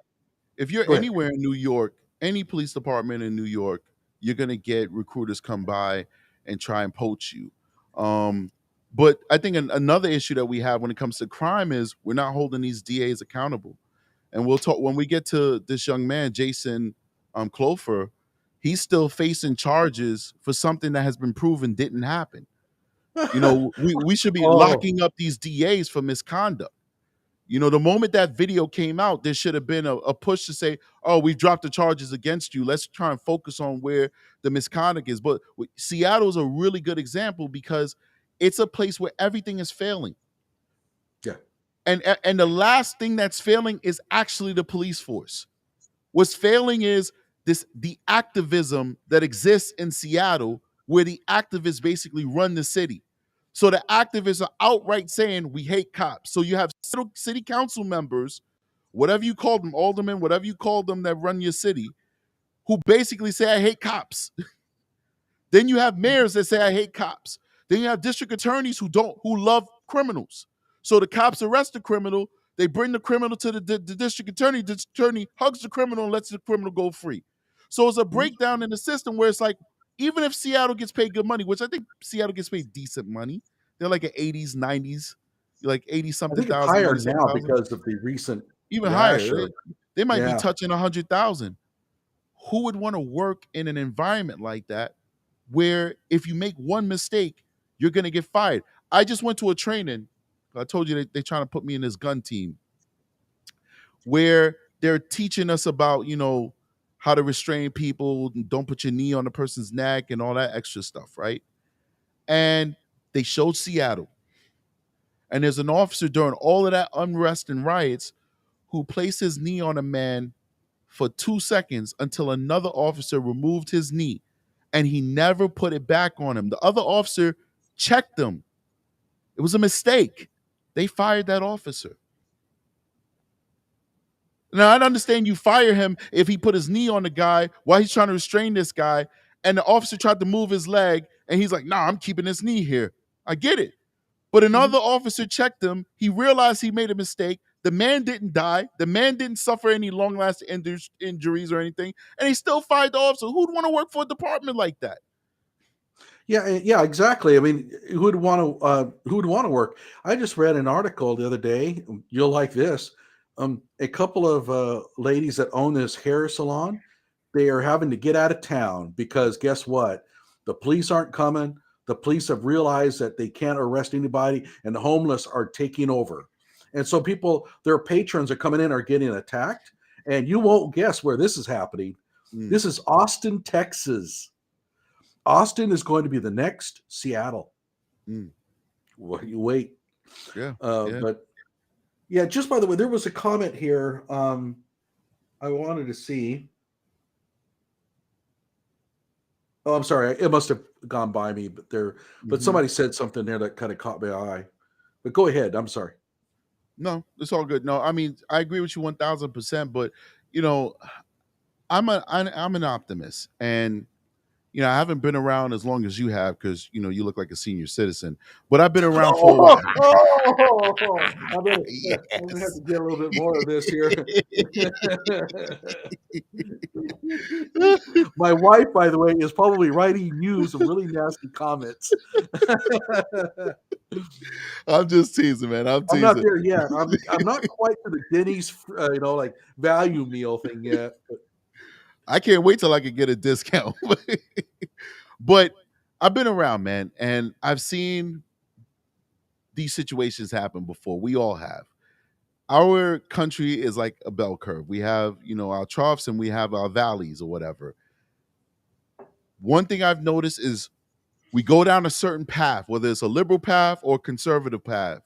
S1: if you're
S2: go ahead.
S1: anywhere in New York, any police department in New York, you're gonna get recruiters come by and try and poach you. Um, but I think another issue that we have when it comes to crime is we're not holding these DAs accountable. And we'll talk when we get to this young man, Jason Kloepfer. He's still facing charges for something that has been proven didn't happen. We should be
S2: Oh,
S1: locking up these DAs for misconduct. The moment that video came out, there should have been a push to say, "Oh, we've dropped the charges against you. Let's try and focus on where the misconduct is." But Seattle is a really good example because it's a place where everything is failing,
S2: yeah.
S1: and the last thing that's failing is actually the police force. What's failing is the activism that exists in Seattle, where the activists basically run the city. So the activists are outright saying we hate cops. So you have city council members, whatever you call them, aldermen, whatever you call them that run your city, who basically say I hate cops. Then you have mayors that say I hate cops. Then you have district attorneys who love criminals. So the cops arrest the criminal, they bring the criminal to the district attorney. The district attorney hugs the criminal and lets the criminal go free. So it's a
S2: Mhm.
S1: breakdown in the system where it's like, even if Seattle gets paid good money, which I think Seattle gets paid decent money, they're like at 80s, 90s, like 80
S2: I
S1: something
S2: think it's
S1: thousand,
S2: higher
S1: 90 something
S2: now
S1: thousand,
S2: because of the recent
S1: even higher.
S2: rash
S1: They,
S2: or
S1: they might be
S2: yeah.
S1: touching 100,000. Who would want to work in an environment like that where if you make one mistake, you're going to get fired? I just went to a training. I told you they're trying to put me in this gun team where they're teaching us about, how to restrain people, don't put your knee on the person's neck and all that extra stuff, right? And they showed Seattle. And there's an officer during all of that unrest and riots who placed his knee on a man for 2 seconds until another officer removed his knee, and he never put it back on him. The other officer checked him. It was a mistake. They fired that officer. Now, I understand you fire him if he put his knee on the guy while he's trying to restrain this guy, and the officer tried to move his leg, and he's like, "Nah, I'm keeping this knee here." I get it. But
S2: Mhm.
S1: another officer checked him. He realized he made a mistake. The man didn't die. The man didn't suffer any long lasting injuries or anything. And he still fired the officer. Who'd want to work for a department like that?
S2: Yeah, yeah, exactly. I mean, who would want to work? I just read an article the other day. You'll like this. A couple of ladies that own this hair salon, they are having to get out of town because guess what? The police aren't coming. The police have realized that they can't arrest anybody, and the homeless are taking over. And so people, their patrons are coming in, are getting attacked. And you won't guess where this is happening.
S1: Mm,
S2: This is Austin, Texas. Austin is going to be the next Seattle.
S1: mm,
S2: Well, you wait.
S1: yeah, yeah.
S2: But yeah, just by the way, there was a comment here. I wanted to see. Oh, I'm sorry. It must have gone by me, but
S1: Hmm.
S2: somebody said something there that kind of caught my eye. But go ahead. I'm sorry.
S1: No, it's all good. No, I mean, I agree with you 1,000%. But, you know, I'm an optimist. And, I haven't been around as long as you have because, you look like a senior citizen. But I've been around for a while.
S2: I'm gonna have
S1: Yes.
S2: to get a little bit more of this here. My wife, by the way, is probably writing you some really nasty comments.
S1: I'm just teasing, man. I'm
S2: I'm not
S1: teasing.
S2: there yet. I'm not quite to the Denny's, like value meal thing yet.
S1: I can't wait till I can get a discount. But I've been around, man, and I've seen these situations happen before. We all have. Our country is like a bell curve. We have, our troughs and we have our valleys or whatever. One thing I've noticed is we go down a certain path, whether it's a liberal path or conservative path,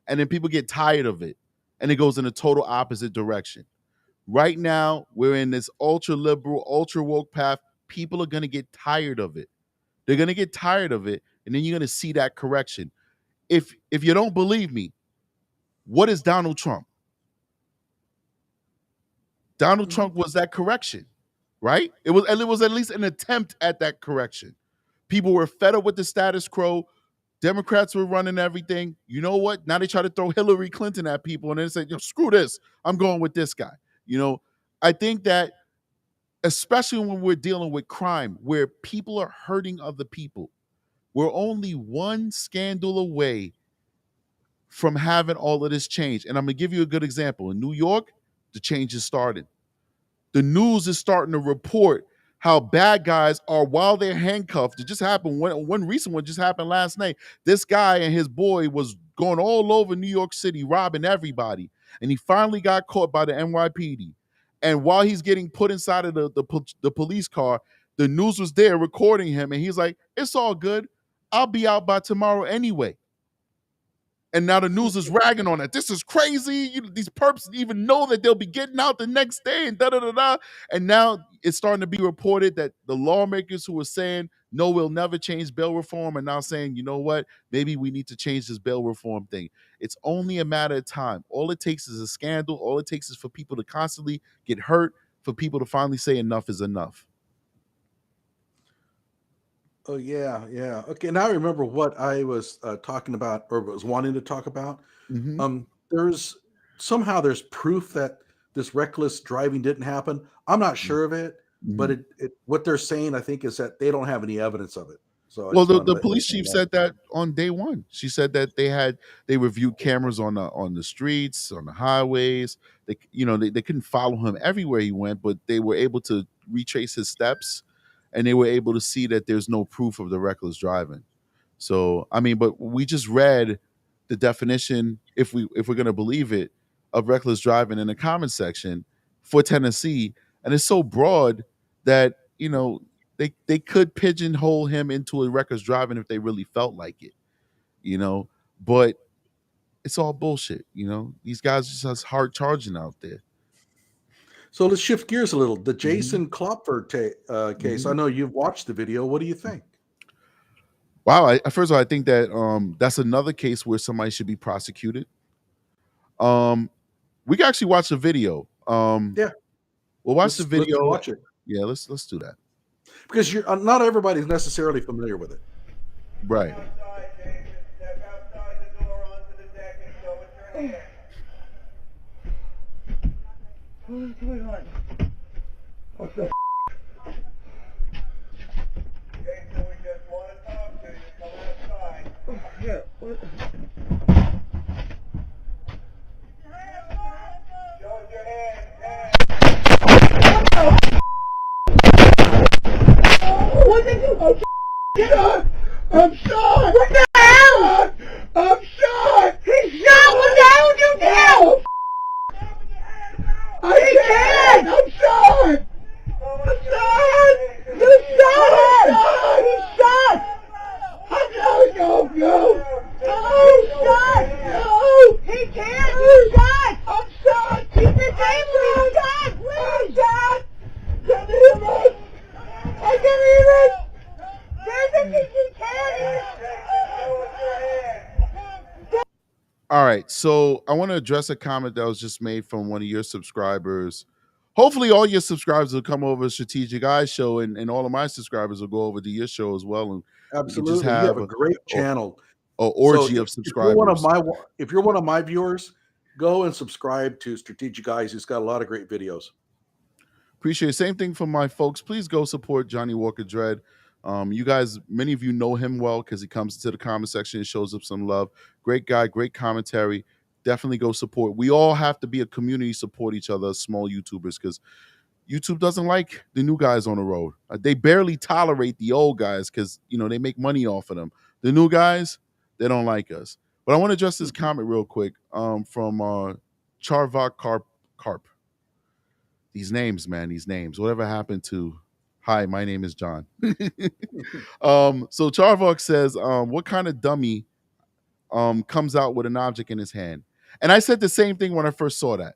S1: and then people get tired of it and it goes in a total opposite direction. Right now, we're in this ultra liberal, ultra woke path. People are going to get tired of it. They're going to get tired of it, and then you're going to see that correction. If you don't believe me, what is Donald Trump? Donald
S2: Mhm.
S1: Trump was that correction, right? It was at least an attempt at that correction. People were fed up with the status quo. Democrats were running everything. You know what? Now they try to throw Hillary Clinton at people and then say, screw this. I'm going with this guy. I think that especially when we're dealing with crime where people are hurting other people, we're only one scandal away from having all of this change. And I'm going to give you a good example. In New York, the change is starting. The news is starting to report how bad guys are while they're handcuffed. It just happened. One recent one just happened last night. This guy and his boy was going all over New York City, robbing everybody. And he finally got caught by the NYPD. And while he's getting put inside of the police car, the news was there recording him. And he's like, it's all good. I'll be out by tomorrow anyway. And now the news is ragging on it. This is crazy. These perps even know that they'll be getting out the next day and da da da da. And now it's starting to be reported that the lawmakers who were saying, no, we'll never change bail reform are now saying, you know what? Maybe we need to change this bail reform thing. It's only a matter of time. All it takes is a scandal. All it takes is for people to constantly get hurt, for people to finally say enough is enough.
S2: Oh yeah, yeah. Okay, now I remember what I was talking about or was wanting to talk about.
S1: Mm-hmm.
S2: There's somehow there's proof that this reckless driving didn't happen. I'm not sure of it, but
S1: Mm-hmm.
S2: what they're saying, I think, is that they don't have any evidence of it. So I
S1: Well,
S2: just
S1: the,
S2: want to
S1: the
S2: let
S1: police
S2: you
S1: chief
S2: know.
S1: said that on day one. She said that they reviewed cameras on the streets, on the highways. They couldn't follow him everywhere he went, but they were able to retrace his steps, and they were able to see that there's no proof of the reckless driving. So I mean, but we just read the definition, if we're gonna believe it, of reckless driving in the comment section for Tennessee, and it's so broad that they could pigeonhole him into a reckless driving if they really felt like it, you know. But it's all bullshit, These guys just has hard charging out there.
S2: So let's shift gears a little. The
S1: Hmm.
S2: Jason Kloepfer case. I
S1: Hmm.
S2: know you've watched the video. What do you think?
S1: Wow. First of all, I think that that's another case where somebody should be prosecuted. Um, we can actually watch the video.
S2: Yeah,
S1: We'll watch the
S2: let's
S1: video.
S2: watch it
S1: Yeah, let's do that.
S2: because you're not everybody's necessarily familiar with it.
S1: Right.
S3: Outside, Jason. Step outside the door onto the deck and show us your hand. What's going on? What the Jason, we just want to talk to you. Come outside. Yeah, what? Show us your hand. What did you? I'm shot! I'm shot! What the hell? I'm shot! He's shot! What the hell did you do? I can't! I'm shot! I'm shot! You shot! He's shot! I'm shot! No, no! He's shot! No! He can't! He's shot! I'm shot! He's disabled! He's shot! Please! Shot! Can't hear me! I can't hear it! Jason, he can't!
S1: All right. So I want to address a comment that was just made from one of your subscribers. Hopefully, all your subscribers will come over to Strategic Eyes Show, and all of my subscribers will go over to your show as well, and we can just
S2: Absolutely, you have
S1: have
S2: a great channel.
S1: a
S2: So
S1: orgy of
S2: if you're one of
S1: subscribers.
S2: my viewers, go and subscribe to Strategic Eyes. He's got a lot of great videos.
S1: Appreciate it. Same thing for my folks. Please go support Johnny Walker Dread. You guys, many of you know him well because he comes to the comment section and shows up some love. Great guy, great commentary. Definitely go support. We all have to be a community, support each other as small YouTubers because YouTube doesn't like the new guys on the road. They barely tolerate the old guys because they make money off of them. The new guys, they don't like us. But I want to address this comment real quick from Charvok Carp. These names, man, these names. Whatever happened to hi, my name is John. So Charvok says, what kind of dummy comes out with an object in his hand? And I said the same thing when I first saw that.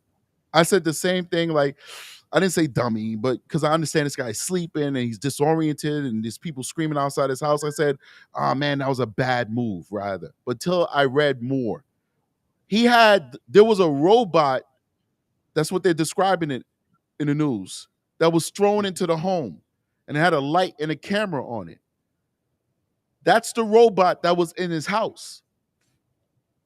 S1: I said the same thing, like I didn't say dummy, but because I understand this guy's sleeping and he's disoriented and there's people screaming outside his house. I said, oh man, that was a bad move, rather. But till I read more, there was a robot, that's what they're describing it in the news, that was thrown into the home and it had a light and a camera on it. That's the robot that was in his house.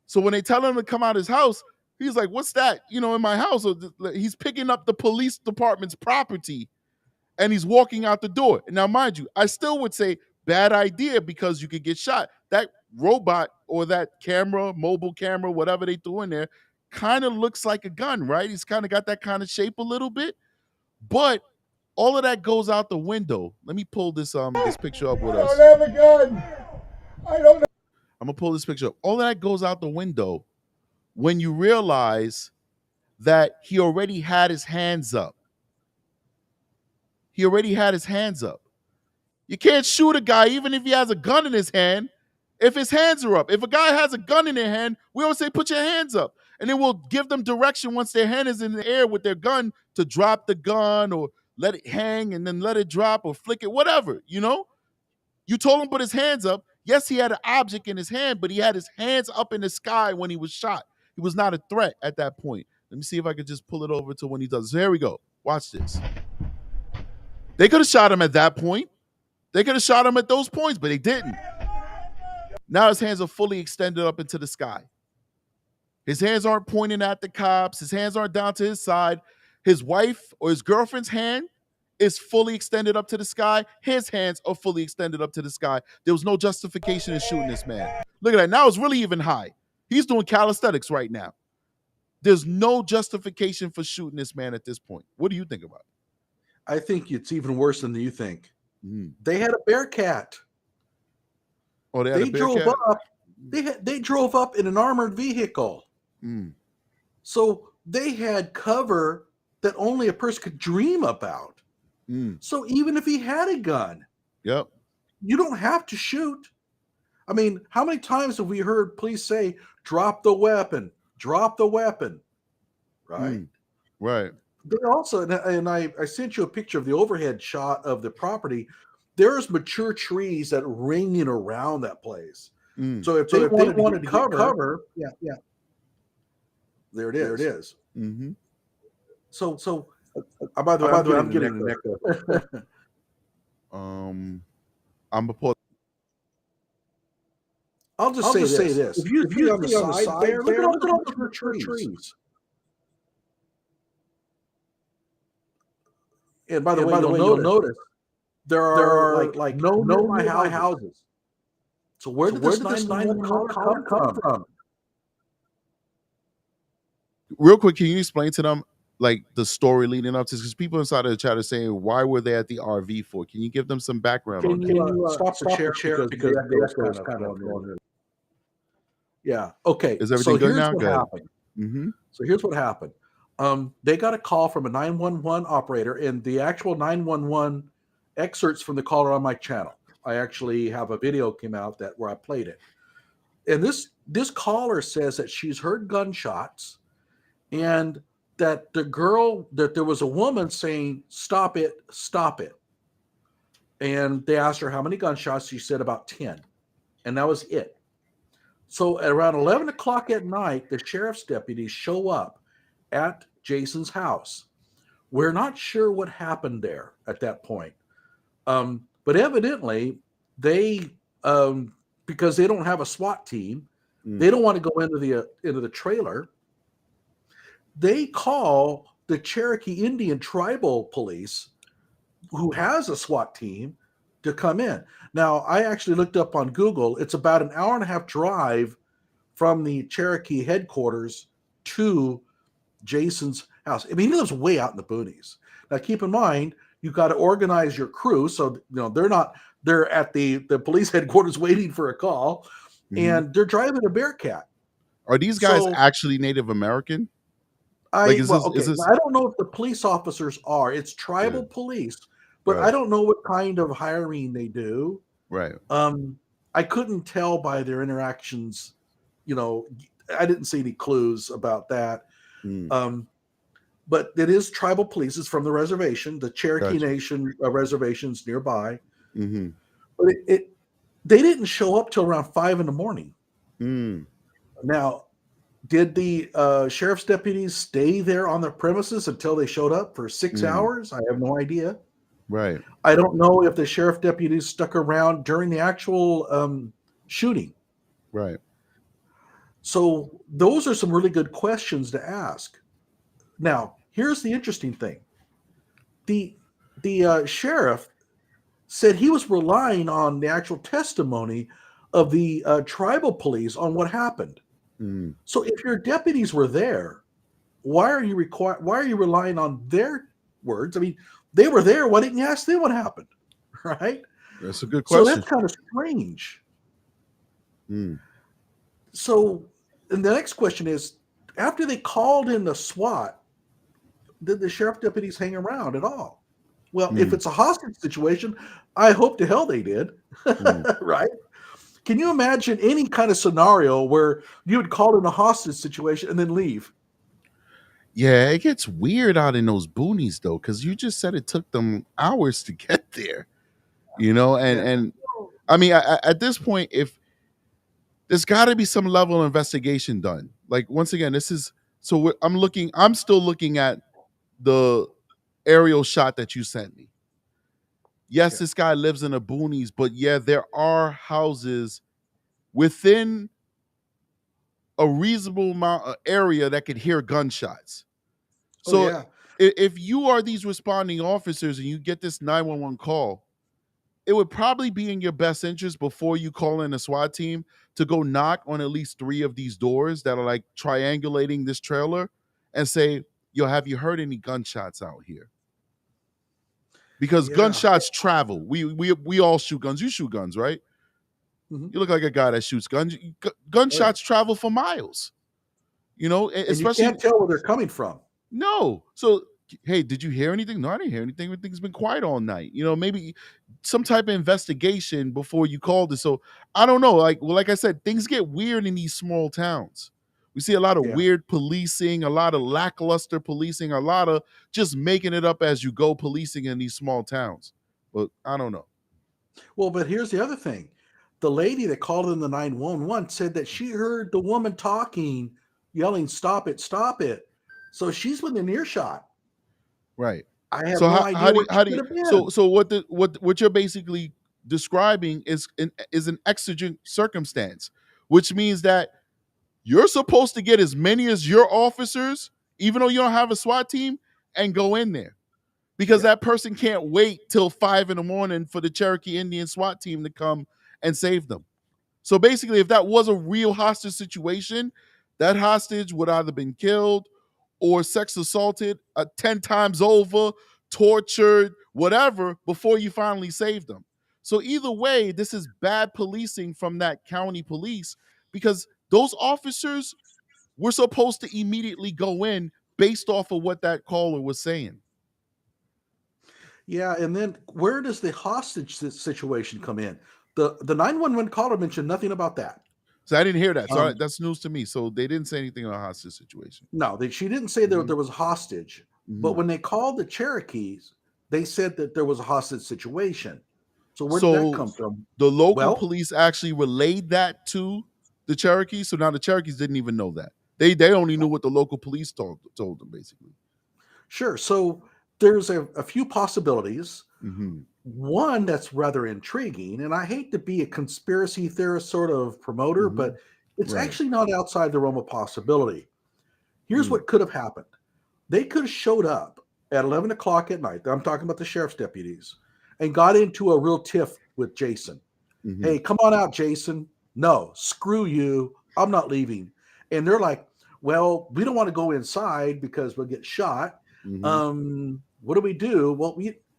S1: So when they tell him to come out of his house, he's like, "What's that? You know, in my house?" So he's picking up the police department's property, and he's walking out the door. And now, mind you, I still would say bad idea because you could get shot. That robot or that camera, mobile camera, whatever they threw in there, kind of looks like a gun, right? He's kind of got that kind of shape a little bit, but all of that goes out the window. Let me pull this picture up with us.
S3: I don't have a gun. I don't.
S1: I'm gonna pull this picture up. All of that goes out the window when you realize that he already had his hands up. He already had his hands up. You can't shoot a guy even if he has a gun in his hand if his hands are up. If a guy has a gun in their hand, we always say, put your hands up. And then we'll give them direction once their hand is in the air with their gun to drop the gun or let it hang and then let it drop or flick it, whatever, you know? You told him to put his hands up. Yes, he had an object in his hand, but he had his hands up in the sky when he was shot. He was not a threat at that point. Let me see if I could just pull it over to when he does. So here we go. Watch this. They could have shot him at that point. They could have shot him at those points, but they didn't. Now his hands are fully extended up into the sky. His hands aren't pointing at the cops. His hands aren't down to his side. His wife or his girlfriend's hand is fully extended up to the sky. His hands are fully extended up to the sky. There was no justification in shooting this man. Look at that. Now it's really even high. He's doing calisthenics right now. There's no justification for shooting this man at this point. What do you think about it?
S2: I think it's even worse than you think. They had a Bearcat.
S1: Oh, they
S2: drove up. They drove up in an armored vehicle. So they had cover that only a person could dream about. So even if he had a gun,
S1: yep,
S2: you don't have to shoot. I mean, how many times have we heard police say, "Drop the weapon, drop the weapon," right?
S1: Right.
S2: They also, and I sent you a picture of the overhead shot of the property. There's mature trees that ringing around that place. So if they wanted to get cover, yeah, there it is. So by the way, I'm getting an echo.
S1: I'm gonna put.
S2: I'll just say this: if you see on the side there, look at all the mature trees. And by the way, you'll notice there are like no nearby houses. So where did this 911 call come from?
S1: Real quick, can you explain to them like the story leading up to this? Because people inside of the chat are saying, why were they at the RV for? Can you give them some background on that?
S2: Can you stop the chair because the echo is kind of going in. Yeah. Okay.
S1: Is everything good now?
S2: Good. So here's what happened. They got a call from a 911 operator, and the actual 911 excerpts from the caller on my channel. I actually have a video came out where I played it. And this caller says that she's heard gunshots and that there was a woman saying, "Stop it, stop it." And they asked her how many gunshots. She said about 10. And that was it. So at around 11 o'clock at night, the sheriff's deputies show up at Jason's house. We're not sure what happened there at that point. But evidently they, because they don't have a SWAT team, they don't want to go into the trailer. They call the Cherokee Indian Tribal Police, who has a SWAT team, to come in. Now, I actually looked up on Google. It's about an hour and a half drive from the Cherokee headquarters to Jason's house. I mean, he lives way out in the boonies. Now, keep in mind, you've got to organize your crew. So, they're at the police headquarters waiting for a call, and they're driving a Bearcat.
S1: Are these guys actually Native American?
S2: I don't know if the police officers are. It's tribal police, but I don't know what kind of hiring they do.
S1: Right.
S2: I couldn't tell by their interactions. I didn't see any clues about that. But it is tribal police. It's from the reservation, the Cherokee Nation reservations nearby. But they didn't show up till around 5 a.m. Now, did the sheriff's deputies stay there on their premises until they showed up for 6 hours? I have no idea.
S1: Right.
S2: I don't know if the sheriff deputies stuck around during the actual shooting.
S1: Right.
S2: So those are some really good questions to ask. Now, here's the interesting thing: the sheriff said he was relying on the actual testimony of the tribal police on what happened.
S1: Mm.
S2: So if your deputies were there, why are you why are you relying on their words? I mean, they were there. Why didn't you ask them what happened? Right?
S1: That's a good
S2: So
S1: question.
S2: that's kind of strange.
S1: Mm.
S2: So, and the next question is, after they called in the SWAT, did the sheriff deputies hang around at all? Well, if
S1: Mm.
S2: it's a hostage situation, I hope to hell they did.
S1: Mm.
S2: Right? Can you imagine any kind of scenario where you would call in a hostage situation and then leave?
S1: Yeah, it gets weird out in those boonies though, because you just said it took them hours to get there. You know,
S2: Yeah.
S1: and I mean, at this point, if there's got to be some level of investigation done. Like once again, this is so I'm still looking at the aerial shot that you sent me. Yes,
S2: Okay.
S1: this guy lives in the boonies, but yeah, there are houses within a reasonable amount of area that could hear gunshots.
S2: Oh
S1: So
S2: yeah.
S1: if you are these responding officers and you get this 911 call, it would probably be in your best interest before you call in a SWAT team to go knock on at least 3 of these doors that are like triangulating this trailer and say, "Yo, have you heard any gunshots out here?" Because
S2: Yeah.
S1: gunshots travel. We all shoot guns. You shoot guns, right?
S2: Mhm.
S1: You look like a guy that shoots guns.
S2: Oh yeah.
S1: Gunshots travel for miles. You know,
S2: And you
S1: especially
S2: can't tell where they're coming from.
S1: no. So, hey, did you hear anything? No, I didn't hear anything. Everything's been quiet all night. You know, maybe some type of investigation before you called it. So I don't know. Like I said, things get weird in these small towns. We see a lot of
S2: Yeah.
S1: weird policing, a lot of lackluster policing, a lot of just making it up as you go policing in these small towns. But I don't know.
S2: Well, but here's the other thing. The lady that called in the 911 said that she heard the woman talking, yelling, "Stop it, stop it." So she's within earshot.
S1: Right.
S2: I have
S1: So
S2: no
S1: how
S2: idea
S1: do
S2: where
S1: you,
S2: she
S1: how do
S2: could
S1: you
S2: have
S1: so
S2: been.
S1: so what you're basically describing is an exigent circumstance, which means that you're supposed to get as many as your officers, even though you don't have a SWAT team, and go in there because
S2: Yeah.
S1: that person can't wait till 5 in the morning for the Cherokee Indian SWAT team to come and save them. So basically, if that was a real hostage situation, that hostage would either been killed or sex assaulted 10 times over, tortured, whatever, before you finally save them. So either way, this is bad policing from that county police because those officers were supposed to immediately go in based off of what that caller was saying.
S2: Yeah. And then where does the hostage situation come in? The 911 caller mentioned nothing about that.
S1: So I didn't hear that. So
S2: Um,
S1: that's news to me. So they didn't say anything about a hostage situation.
S2: no, she didn't say
S1: Mm-hmm.
S2: there was hostage. But
S1: Mm-hmm.
S2: when they called the Cherokees, they said that there was a hostage situation. So where did that
S1: So
S2: come from?
S1: the local
S2: Well,
S1: police actually relayed that to the Cherokees. So now the Cherokees didn't even know that. They only knew what the local police told them basically.
S2: sure. So there's a few possibilities.
S1: Mm-hmm.
S2: One that's rather intriguing, and I hate to be a conspiracy theorist sort of promoter,
S1: Mm-hmm.
S2: but it's
S1: Right.
S2: actually not outside the realm of possibility. Here's
S1: Mm.
S2: what could have happened. They could have showed up at 11 o'clock at night. I'm talking about the sheriff's deputies and got into a real tiff with Jason.
S1: Mm-hmm.
S2: Hey, come on out, Jason. No, screw you. I'm not leaving. And they're like, well, we don't want to go inside because we'll get shot.
S1: Mm-hmm.
S2: What do we do? Well,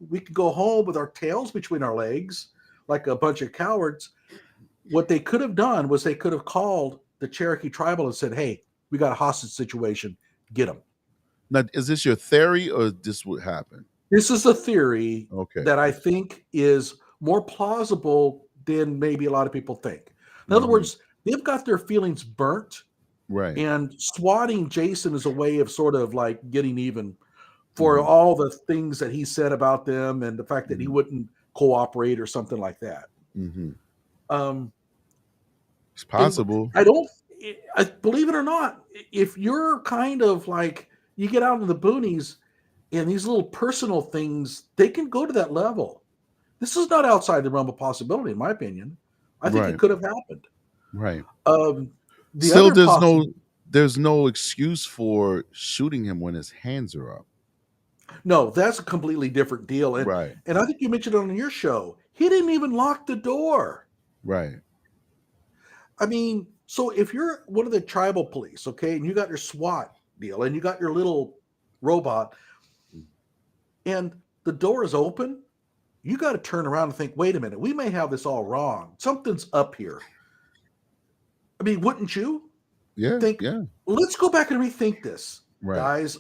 S2: we could go home with our tails between our legs like a bunch of cowards. What they could have done was they could have called the Cherokee tribal and said, hey, we got a hostage situation. Get them.
S1: Now, is this your theory or this would happen?
S2: This is a theory
S1: Okay.
S2: that I think is more plausible than maybe a lot of people think. In other
S1: Mm-hmm.
S2: words, they've got their feelings burnt,
S1: Right.
S2: and swatting Jason is a way of sort of like getting even for
S1: Mm-hmm.
S2: all the things that he said about them and the fact that he
S1: Mm-hmm.
S2: wouldn't cooperate or something like that.
S1: Mm-hmm.
S2: Um,
S1: It's
S2: and
S1: possible.
S2: I believe it or not, if you're kind of like you get out in the boonies, And these little personal things, they can go to that level. This is not outside the realm of possibility, in my opinion. I think it
S1: Right.
S2: could have happened.
S1: Right.
S2: The
S1: Still,
S2: other possibility,
S1: there's no excuse for shooting him when his hands are up.
S2: no, that's a completely different deal.
S1: Right.
S2: And I think you mentioned it on your show. He didn't even lock the door.
S1: Right.
S2: I mean, so if you're one of the tribal police, okay, and you got your SWAT deal and you got your little robot and the door is open, you got to turn around and think, wait a minute, we may have this all wrong. Something's up here. I mean, wouldn't you
S1: Yeah.
S2: think,
S1: Yeah.
S2: let's go back and rethink this,
S1: Right.
S2: guys?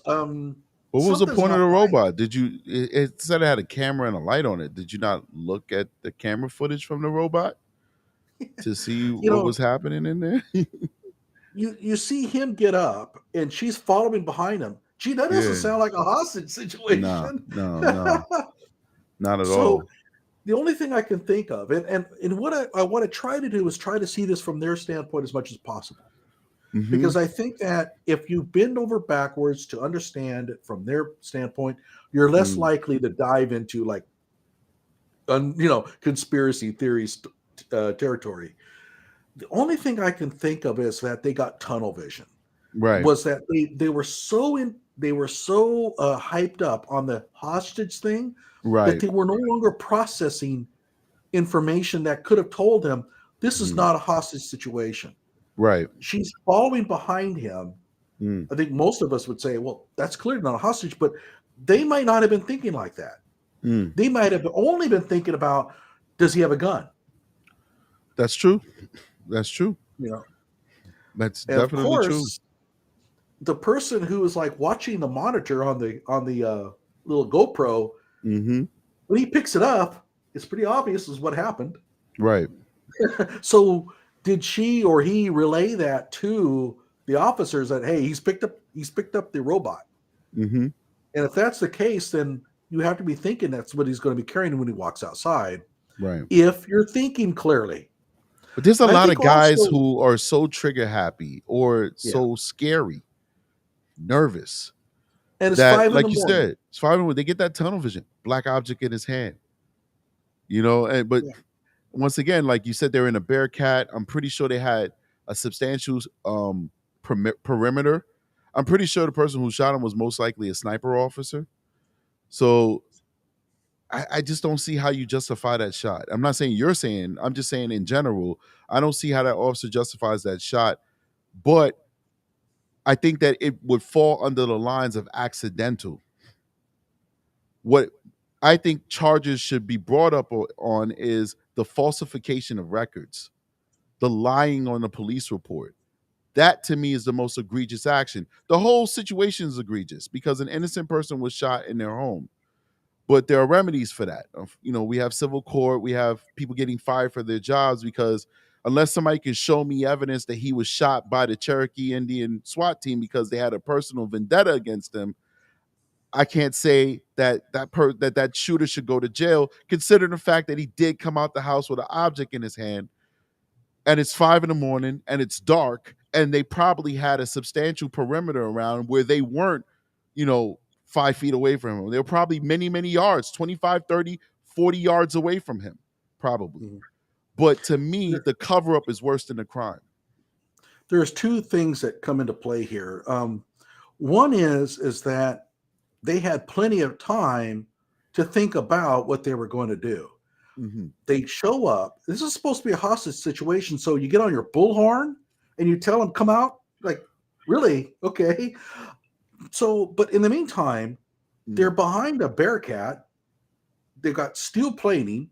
S1: What was the
S2: Something's
S1: point of
S2: not
S1: the
S2: right.
S1: robot? Did you? It said it had a camera and a light on it. Did you not look at the camera footage from the robot to see
S2: You
S1: what
S2: know,
S1: was happening in there?
S2: you see him get up and she's following behind him. Gee, that doesn't
S1: Yeah.
S2: sound like a hostage
S1: No.
S2: situation.
S1: No. Not at
S2: So
S1: all.
S2: the only thing I can think of, and what I want to try to do is try to see this from their standpoint as much as possible.
S1: Mm-hmm.
S2: Because I think that if you bend over backwards to understand it from their standpoint, you're less likely to dive into like, conspiracy theories territory. The only thing I can think of is that they got tunnel vision.
S1: Right.
S2: Was that they were so hyped up on the hostage thing that
S1: Right.
S2: they were no longer processing information that could have told them this is not a hostage situation.
S1: Right.
S2: She's following behind him.
S1: Mm.
S2: I think most of us would say, well, that's clearly not a hostage, but they might not have been thinking like that.
S1: Mm.
S2: They might have only been thinking about, does he have a gun?
S1: That's true. That's true. That's
S2: And of
S1: definitely true.
S2: course, the person who is like watching the monitor on the little GoPro,
S1: Mm-hmm.
S2: when he picks it up, it's pretty obvious is what happened.
S1: Right.
S2: So did she or he relay that to the officers that, hey, he's picked up the robot?
S1: Mm-hmm.
S2: And if that's the case, then you have to be thinking that's what he's going to be carrying when he walks outside.
S1: Right.
S2: If you're thinking clearly.
S1: But there's a
S2: I
S1: lot
S2: think
S1: of guys
S2: also,
S1: who are so trigger happy or
S2: yeah,
S1: so scary, nervous
S2: and it's
S1: that,
S2: 5 in
S1: like
S2: the
S1: you
S2: morning.
S1: said, it's fine when they get that tunnel vision, black object in his hand. But
S2: Yeah.
S1: once again, like you said, they're in a Bearcat. I'm pretty sure they had a substantial perimeter. I'm pretty sure the person who shot him was most likely a sniper officer. So I just don't see how you justify that shot. I'm not saying you're saying, I'm just saying in general, I don't see how that officer justifies that shot. But I think that it would fall under the lines of accidental. What I think charges should be brought up on is the falsification of records, the lying on the police report. That to me is the most egregious action. The whole situation is egregious because an innocent person was shot in their home. But there are remedies for that. We have civil court, we have people getting fired for their jobs because unless somebody can show me evidence that he was shot by the Cherokee Indian SWAT team because they had a personal vendetta against him, I can't say that shooter should go to jail, considering the fact that he did come out the house with an object in his hand, and it's 5 in the morning and it's dark, and they probably had a substantial perimeter around where they weren't, 5 feet away from him. They were probably many, many yards, 25, 30, 40 yards away from him, probably.
S2: Mhm.
S1: But to me, the cover-up is worse than the crime.
S2: There's two things that come into play here. One is that they had plenty of time to think about what they were going to do.
S1: Mm-hmm.
S2: They show up. This is supposed to be a hostage situation, so you get on your bullhorn and you tell them, come out. Like, really? Okay. So, but in the meantime, they're behind a Bearcat. They've got steel plating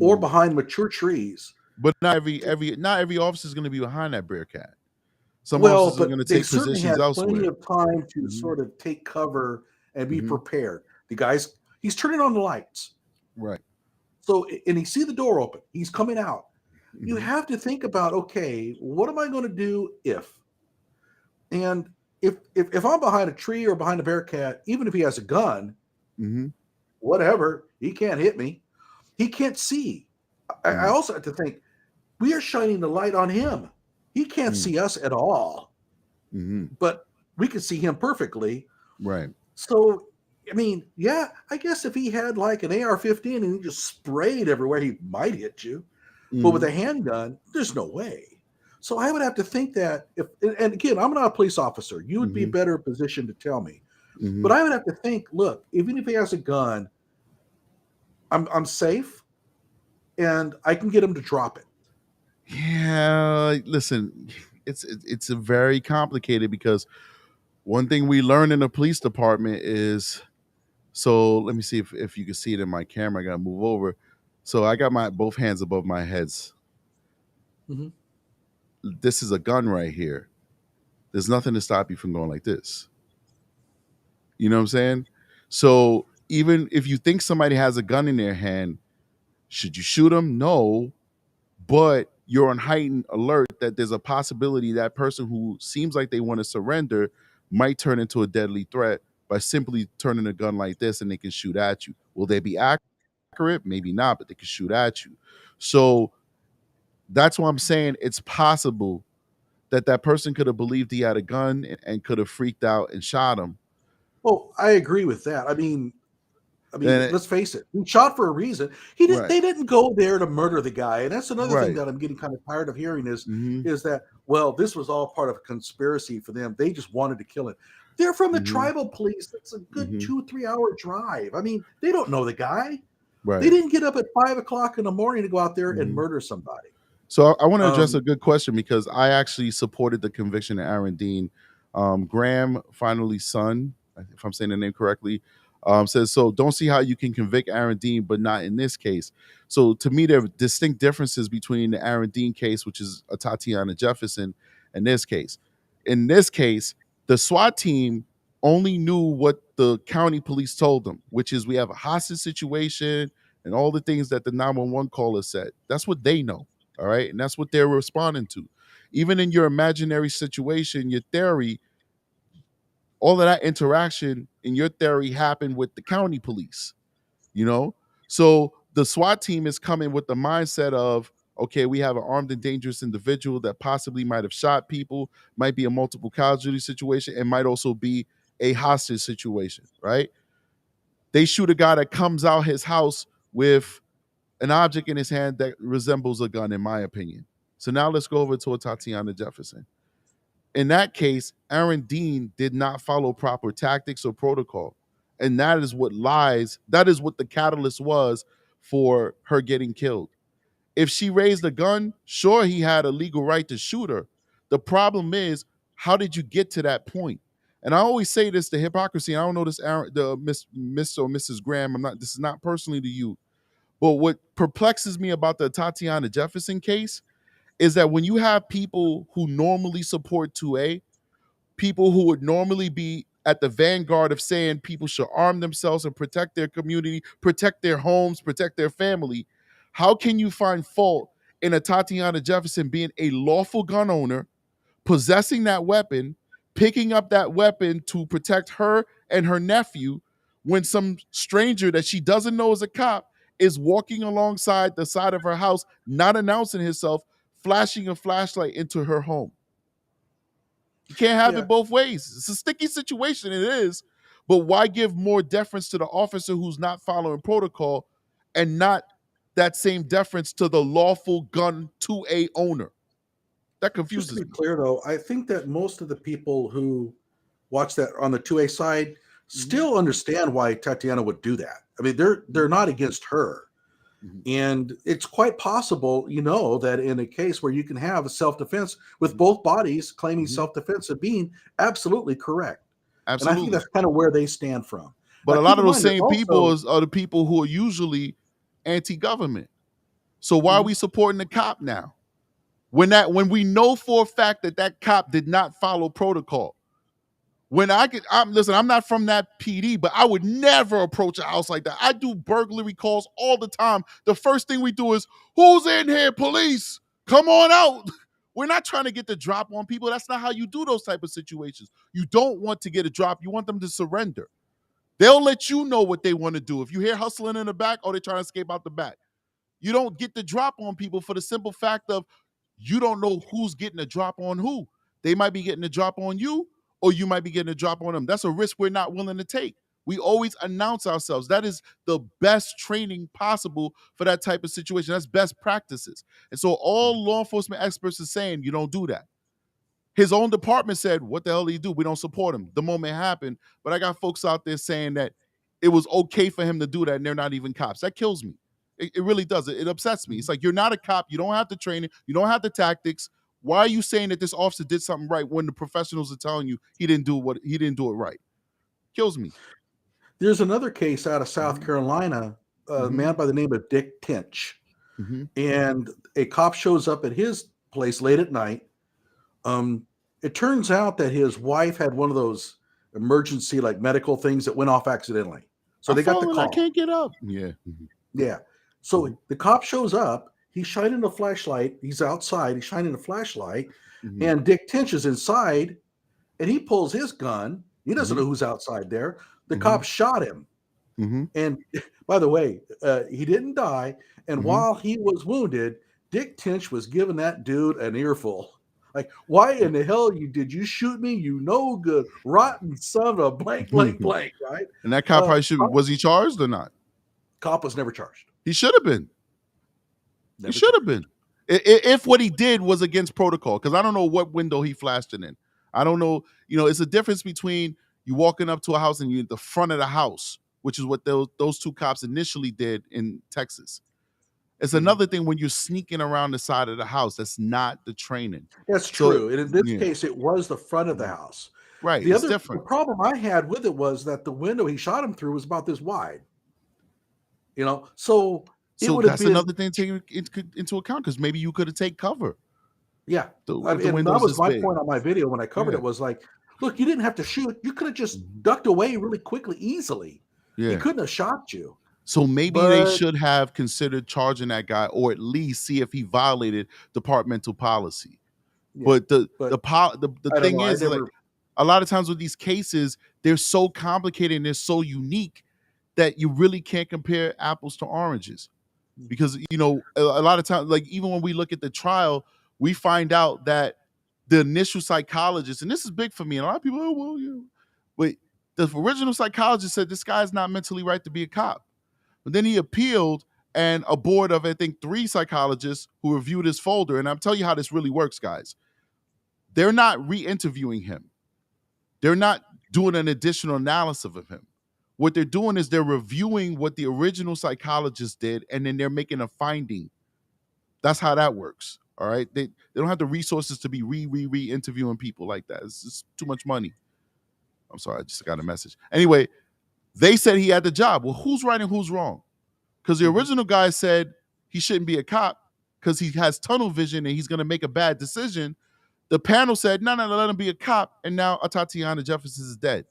S2: or behind mature trees.
S1: But not every officer is going to be behind that Bearcat. Some
S2: Well,
S1: officers are going
S2: but
S1: to
S2: they
S1: take
S2: certainly
S1: positions
S2: had plenty
S1: elsewhere.
S2: of time to sort of take cover and be prepared. The guy's, he's turning on the lights.
S1: Right.
S2: So, and he see the door open. He's coming out. You have to think about, okay, what am I going to do if? And if I'm behind a tree or behind a Bearcat, even if he has a gun, whatever, he can't hit me. He can't see. I also have to think, we are shining the light on him. He can't see us at all, but we can see him perfectly.
S1: Right.
S2: So I mean, yeah, I guess if he had like an AR-15 and he just sprayed everywhere, he might hit you. But with
S1: Mm-hmm.
S2: a handgun, there's no way. So I would have to think that if, and again, I'm not a police officer. You would be
S1: Mm-hmm.
S2: better positioned to tell me.
S1: Mm-hmm.
S2: But I would have to think, look, even if he has a gun, I'm safe and I can get him to drop it.
S1: Yeah, listen, it's a very complicated because one thing we learn in the police department is, so let me see if you can see it in my camera. I gotta move over. So I got my both hands above my heads.
S2: Mm-hmm.
S1: This is a gun right here. There's nothing to stop you from going like this. You know what I'm saying? So even if you think somebody has a gun in their hand, should you shoot them? No, but you're on heightened alert that there's a possibility that person who seems like they want to surrender might turn into a deadly threat by simply turning a gun like this and they can shoot at you. Will they be accurate? Maybe not, but they can shoot at you. So that's why I'm saying it's possible that that person could have believed he had a gun and could have freaked out and shot him.
S2: Oh, I agree with that. I
S1: And
S2: mean, let's face it. He shot for a reason. He did.
S1: right,
S2: They didn't go there to murder the guy, and that's another thing
S1: right.
S2: that I'm getting kind of tired of hearing
S1: Mm-hmm,
S2: is that well, this was all part of a conspiracy for them. They just wanted to kill him. They're from the
S1: mm-hmm,
S2: tribal police. That's a good
S1: mm-hmm.
S2: 2 3 hour drive. I mean, they don't know the guy. They
S1: Right.
S2: didn't get up at 5 o'clock in the morning to go out there and
S1: Mm-hmm.
S2: murder somebody.
S1: So I want to address
S2: Um,
S1: a good question because I actually supported the conviction of Aaron Dean. Graham finally son, if I'm saying the name correctly, says so. Don't see how you can convict Aaron Dean, but not in this case. So to me, there are distinct differences between the Aaron Dean case, which is a Tatiana Jefferson, and this case. In this case, the SWAT team only knew what the county police told them, which is we have a hostage situation and all the things that the 911 caller said. That's what they know. All right. And that's what they're responding to. Even in your imaginary situation, your theory, all of that interaction in your theory happened with the county police, you know? So the SWAT team is coming with the mindset of, okay, we have an armed and dangerous individual that possibly might have shot people, might be a multiple casualty situation, and might also be a hostage situation, right? They shoot a guy that comes out his house with an object in his hand that resembles a gun, in my opinion. So now let's go over to a Tatiana Jefferson. In that case, Aaron Dean did not follow proper tactics or protocol. And that is what lies, that is what the catalyst was for her getting killed. If she raised a gun, sure, he had a legal right to shoot her. The problem is, how did you get to that point? And I always say this: the hypocrisy. I don't know this, Aaron, the Miss or Mrs. Graham. I'm not. This is not personally to you, but what perplexes me about the Tatiana Jefferson case is that when you have people who normally support 2A, people who would normally be at the vanguard of saying people should arm themselves and protect their community, protect their homes, protect their family, how can you find fault in a Tatiana Jefferson being a lawful gun owner, possessing that weapon, picking up that weapon to protect her and her nephew when some stranger that she doesn't know is a cop is walking alongside the side of her house, not announcing himself, flashing a flashlight into her home? You can't have
S2: yeah,
S1: it both ways. It's a sticky situation, it is, but why give more deference to the officer who's not following protocol and not that same deference to the lawful gun 2A owner? That
S2: just to
S1: confuses
S2: be
S1: me.
S2: clear, though, I think that most of the people who watch that on the 2A side
S1: Mhm,
S2: still understand why Tatiana would do that. I mean, they're
S1: mhm,
S2: not against her.
S1: mhm,
S2: And it's quite possible, that in a case where you can have a self-defense with
S1: mhm,
S2: both bodies claiming
S1: mhm.
S2: self-defense and being absolutely correct. And I think
S1: Absolutely.
S2: that's kind of where they stand from.
S1: But
S2: Now,
S1: a lot
S2: keep
S1: of
S2: in
S1: those
S2: mind, there's
S1: same people
S2: also
S1: are the people who are usually anti-government. So why are
S2: Mhm.
S1: we supporting the cop now? When we know for a fact that that cop did not follow protocol. When listen, I'm not from that PD, but I would never approach a house like that. I do burglary calls all the time. The first thing we do is, who's in here? Police, come on out. We're not trying to get the drop on people. That's not how you do those type of situations. You don't want to get a drop. You want them to surrender. They'll let you know what they want to do. If you hear hustling in the back, oh, they're trying to escape out the back. You don't get the drop on people for the simple fact of you don't know who's getting a drop on who. They might be getting a drop on you, or you might be getting a drop on them. That's a risk we're not willing to take. We always announce ourselves. That is the best training possible for that type of situation. That's best practices. And so all law enforcement experts are saying you don't do that. His own department said, what the hell did he do? We don't support him. The moment it happened. But I got folks out there saying that it was okay for him to do that and they're not even cops. That kills me. It really does. It upsets me. It's like, you're not a cop. You don't have the training. You don't have the tactics. Why are you saying that this officer did something right when the professionals are telling you he didn't do it right? Kills me.
S2: There's another case out of South Carolina, a man by the name of Dick Tinch. And a cop shows up at his place late at night. It turns out that his wife had one of those emergency like medical things that went off accidentally. So they got the call.
S1: I can't get up.
S2: Yeah. So the cop shows up. He's shining a flashlight. He's outside. He's shining a flashlight. And Dick Tinch is inside. And he pulls his gun. He doesn't know who's outside there. The cop shot him. And by the way, he didn't die. And while he was wounded, Dick Tinch was giving that dude an earful. Like, why in the hell did you shoot me? You no good, rotten son of a blank, blank, blank, right?
S1: And that cop probably was he charged or not?
S2: Cop was never charged.
S1: He should have been. He should have been. If what he did was against protocol, because I don't know what window he flashed it in. I don't know. It's a difference between you walking up to a house and you're at the front of the house, which is what those two cops initially did in Texas. It's another thing when you're sneaking around the side of the house. That's not the training.
S2: That's true. And in this case, it was the front of the house.
S1: Right.
S2: The problem I had with it was that the window he shot him through was about this wide. So
S1: that's another thing to take into account, because maybe you could have taken cover.
S2: Yeah. And that was my point on my video when I covered it was like, look, you didn't have to shoot. You could have just ducked away really quickly, easily.
S1: Yeah.
S2: He couldn't have shot you.
S1: So maybe they should have considered charging that guy, or at least see if he violated departmental policy. Yeah, but the thing is, like, a lot of times with these cases, they're so complicated and they're so unique that you really can't compare apples to oranges. Because, a lot of times, like, even when we look at the trial, we find out that the initial psychologist, and this is big for me, and a lot of people, but the original psychologist said this guy's not mentally right to be a cop. But then he appealed, and a board of, I think, 3 psychologists who reviewed his folder, and I'm telling you how this really works, guys. They're not re-interviewing him. They're not doing an additional analysis of him. What they're doing is they're reviewing what the original psychologist did, and then they're making a finding. That's how that works, all right? They don't have the resources to be re-interviewing people like that. It's just too much money. I'm sorry, I just got a message. Anyway, they said he had the job. Well, who's right and who's wrong? Because the original guy said he shouldn't be a cop because he has tunnel vision and he's going to make a bad decision. The panel said, no, let him be a cop. And now Tatiana Jefferson is dead.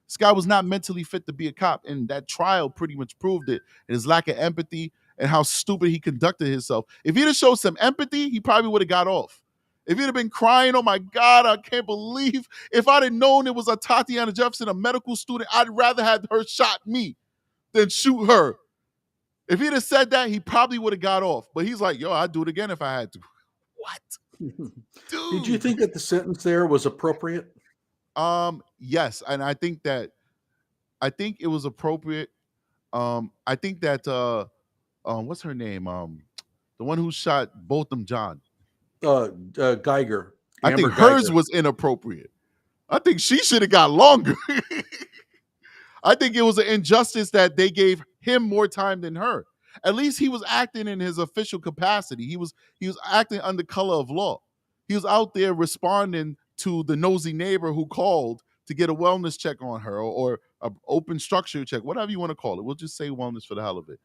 S1: This guy was not mentally fit to be a cop. And that trial pretty much proved it. And his lack of empathy and how stupid he conducted himself. If he'd have showed some empathy, he probably would have got off. If he'd have been crying, oh my God, I can't believe. If I'd have known it was a Tatiana Jefferson, a medical student, I'd rather have her shot me than shoot her. If he'd have said that, he probably would have got off. But he's like, yo, I'd do it again if I had to. What? Dude.
S2: Did you think that the sentence there was appropriate?
S1: Yes. And I think it was appropriate. I think that what's her name? The one who shot Botham John.
S2: Geiger.
S1: I think hers was inappropriate. I think she should have got longer. I think it was an injustice that they gave him more time than her. At least he was acting in his official capacity. He was acting under color of law. He was out there responding to the nosy neighbor who called to get a wellness check on her, or an open structure check, whatever you want to call it. We'll just say wellness for the hell of it.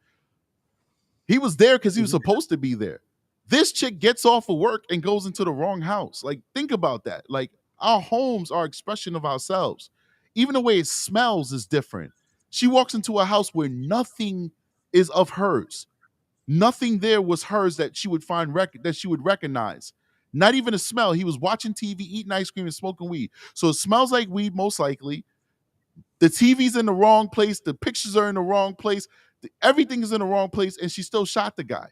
S1: He was there because he was supposed to be there. This chick gets off of work and goes into the wrong house. Like, think about that. Like, our homes are expression of ourselves. Even the way it smells is different. She walks into a house where nothing is of hers. Nothing there was hers that she would that she would recognize. Not even a smell. He was watching TV, eating ice cream, and smoking weed. So it smells like weed, most likely. The TV's in the wrong place. The pictures are in the wrong place. Everything is in the wrong place, and she still shot the guy.